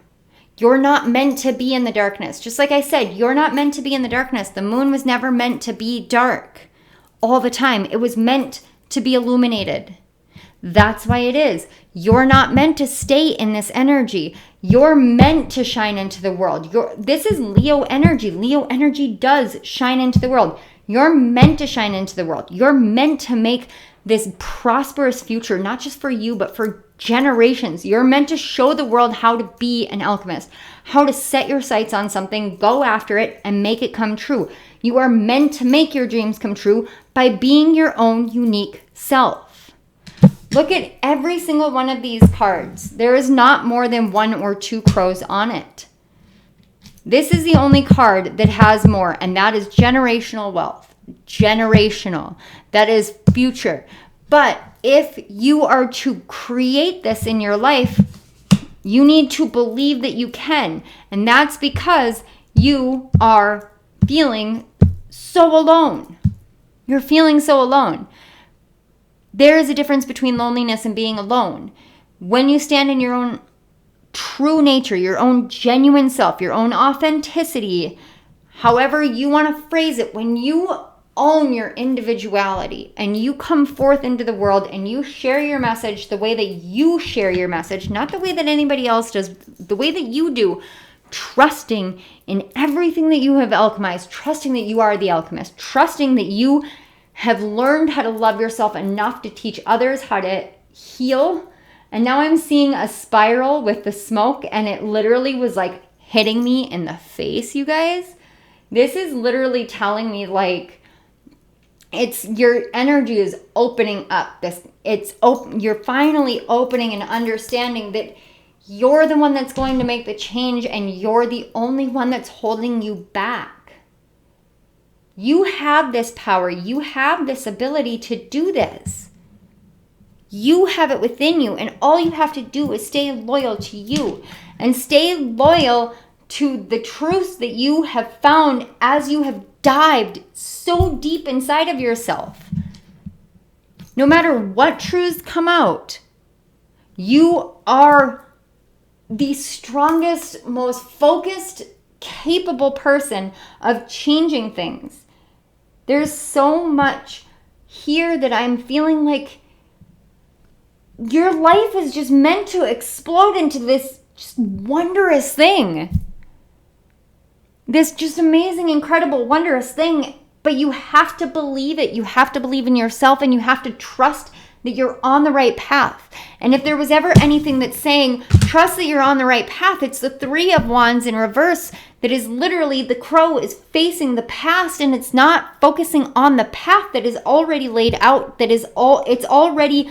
You're not meant to be in the darkness. Just like I said, you're not meant to be in the darkness. The moon was never meant to be dark all the time. It was meant to be illuminated. That's why it is. You're not meant to stay in this energy. You're meant to shine into the world. This is Leo energy. Leo energy does shine into the world. You're meant to shine into the world. You're meant to make this prosperous future, not just for you, but for generations. You're meant to show the world how to be an alchemist, how to set your sights on something, go after it, and make it come true. You are meant to make your dreams come true by being your own unique self. Look at every single one of these cards. There is not more than 1 or 2 crows on it. This is the only card that has more, and that is generational wealth. Generational. That is future. But if you are to create this in your life, you need to believe that you can. And that's because you are feeling so alone. You're feeling so alone. There is a difference between loneliness and being alone. When you stand in your own true nature, your own genuine self, your own authenticity, however you want to phrase it, when you own your individuality and you come forth into the world and you share your message the way that you share your message, not the way that anybody else does, the way that you do, trusting in everything that you have alchemized, trusting that you are the alchemist, trusting that you have learned how to love yourself enough to teach others how to heal. And now I'm seeing a spiral with the smoke, and it literally was like hitting me in the face, you guys. This is literally telling me like it's your energy is opening up. You're finally opening and understanding that you're the one that's going to make the change, and you're the only one that's holding you back. You have this power. You have this ability to do this. You have it within you, and all you have to do is stay loyal to you and stay loyal to the truths that you have found as you have dived so deep inside of yourself. No matter what truths come out, you are the strongest, most focused, capable person of changing things. There's so much here that I'm feeling like your life is just meant to explode into this just wondrous thing. This just amazing, incredible, wondrous thing. But you have to believe it. You have to believe in yourself, and you have to trust that you're on the right path. And if there was ever anything that's saying, trust that you're on the right path, it's the Three of Wands in reverse. That is literally, the crow is facing the past, and it's not focusing on the path that is already laid out, it's already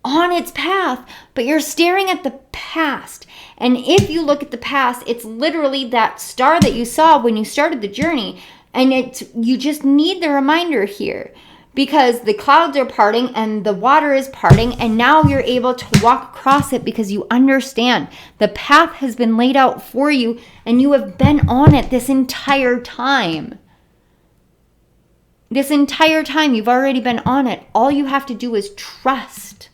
on its path, but you're staring at the past. And if you look at the past, it's literally that star that you saw when you started the journey. And you just need the reminder here, because the clouds are parting and the water is parting, and now you're able to walk across it because you understand the path has been laid out for you and you have been on it this entire time. This entire time you've already been on it. All you have to do is trust.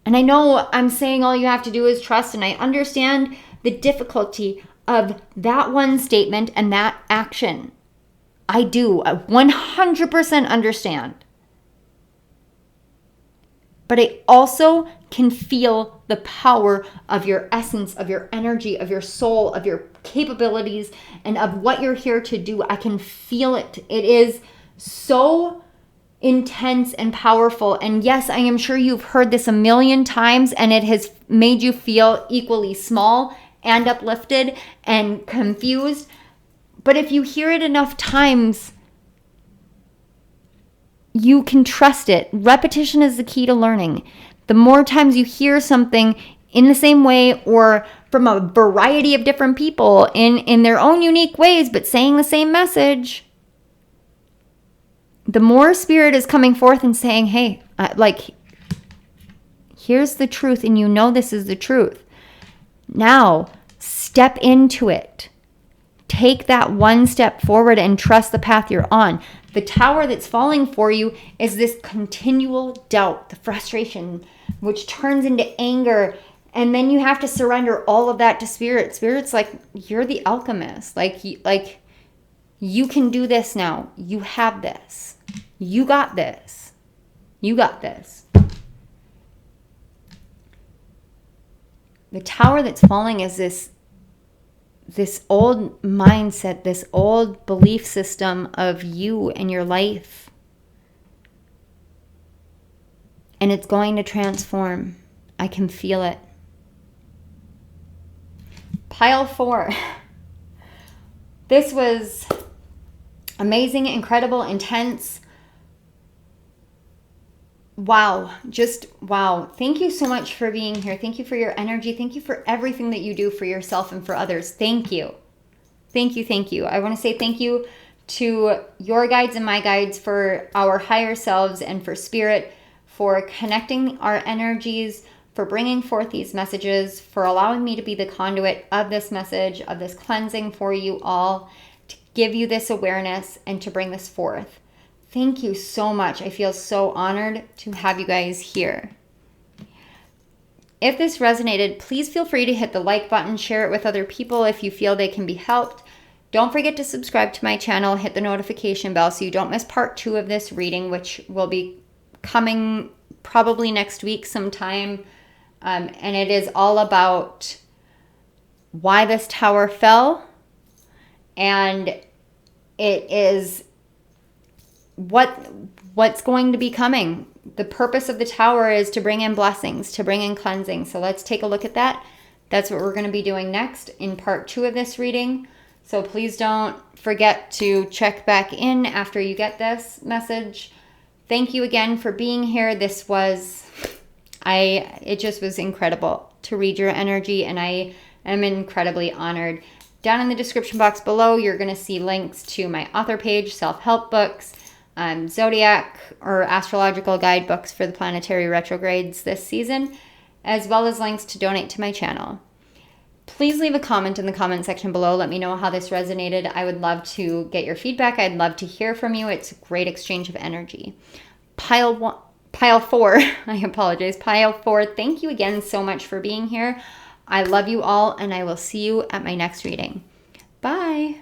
And I know I'm saying all you have to do is trust, and I understand the difficulty of that one statement and that action. I do 100% understand. But I also can feel the power of your essence, of your energy, of your soul, of your capabilities, and of what you're here to do. I can feel it. It is so intense and powerful. And yes, I am sure you've heard this a million times, and it has made you feel equally small and uplifted and confused. But if you hear it enough times, you can trust it. Repetition is the key to learning. The more times you hear something in the same way or from a variety of different people in their own unique ways, but saying the same message, the more Spirit is coming forth and saying, hey, here's the truth, and you know this is the truth. Now, step into it. Take that one step forward and trust the path you're on. The tower that's falling for you is this continual doubt, the frustration, which turns into anger. And then you have to surrender all of that to Spirit. Spirit's like, you're the alchemist. You can do this now. You have this. You got this. You got this. The tower that's falling is this old mindset, this old belief system of you and your life. And it's going to transform. I can feel it. Pile 4. This was amazing, incredible, intense. Wow. Just wow. Thank you so much for being here. Thank you for your energy. Thank you for everything that you do for yourself and for others. Thank you. Thank you. Thank you. I want to say thank you to your guides and my guides, for our higher selves, and for Spirit, for connecting our energies, for bringing forth these messages, for allowing me to be the conduit of this message, of this cleansing for you all, to give you this awareness and to bring this forth. Thank you so much. I feel so honored to have you guys here. If this resonated, please feel free to hit the like button, share it with other people if you feel they can be helped. Don't forget to subscribe to my channel, hit the notification bell so you don't miss part 2 of this reading, which will be coming probably next week sometime. And it is all about why this tower fell, and it is what's going to be coming. The purpose of the tower is to bring in blessings, to bring in cleansing. So let's take a look at that. That's what we're going to be doing next in part 2 of this reading. So please don't forget to check back in after you get this message. Thank you again for being here. It just was incredible to read your energy, and I am incredibly honored. Down in the description box below, you're going to see links to my author page, self-help books, zodiac or astrological guidebooks for the planetary retrogrades this season, as well as links to donate to my channel. Please leave a comment in the comment section below. Let me know how this resonated. I would love to get your feedback. I'd love to hear from you. It's a great exchange of energy. Pile 4, I apologize. Pile 4, thank you again so much for being here. I love you all, and I will see you at my next reading. Bye.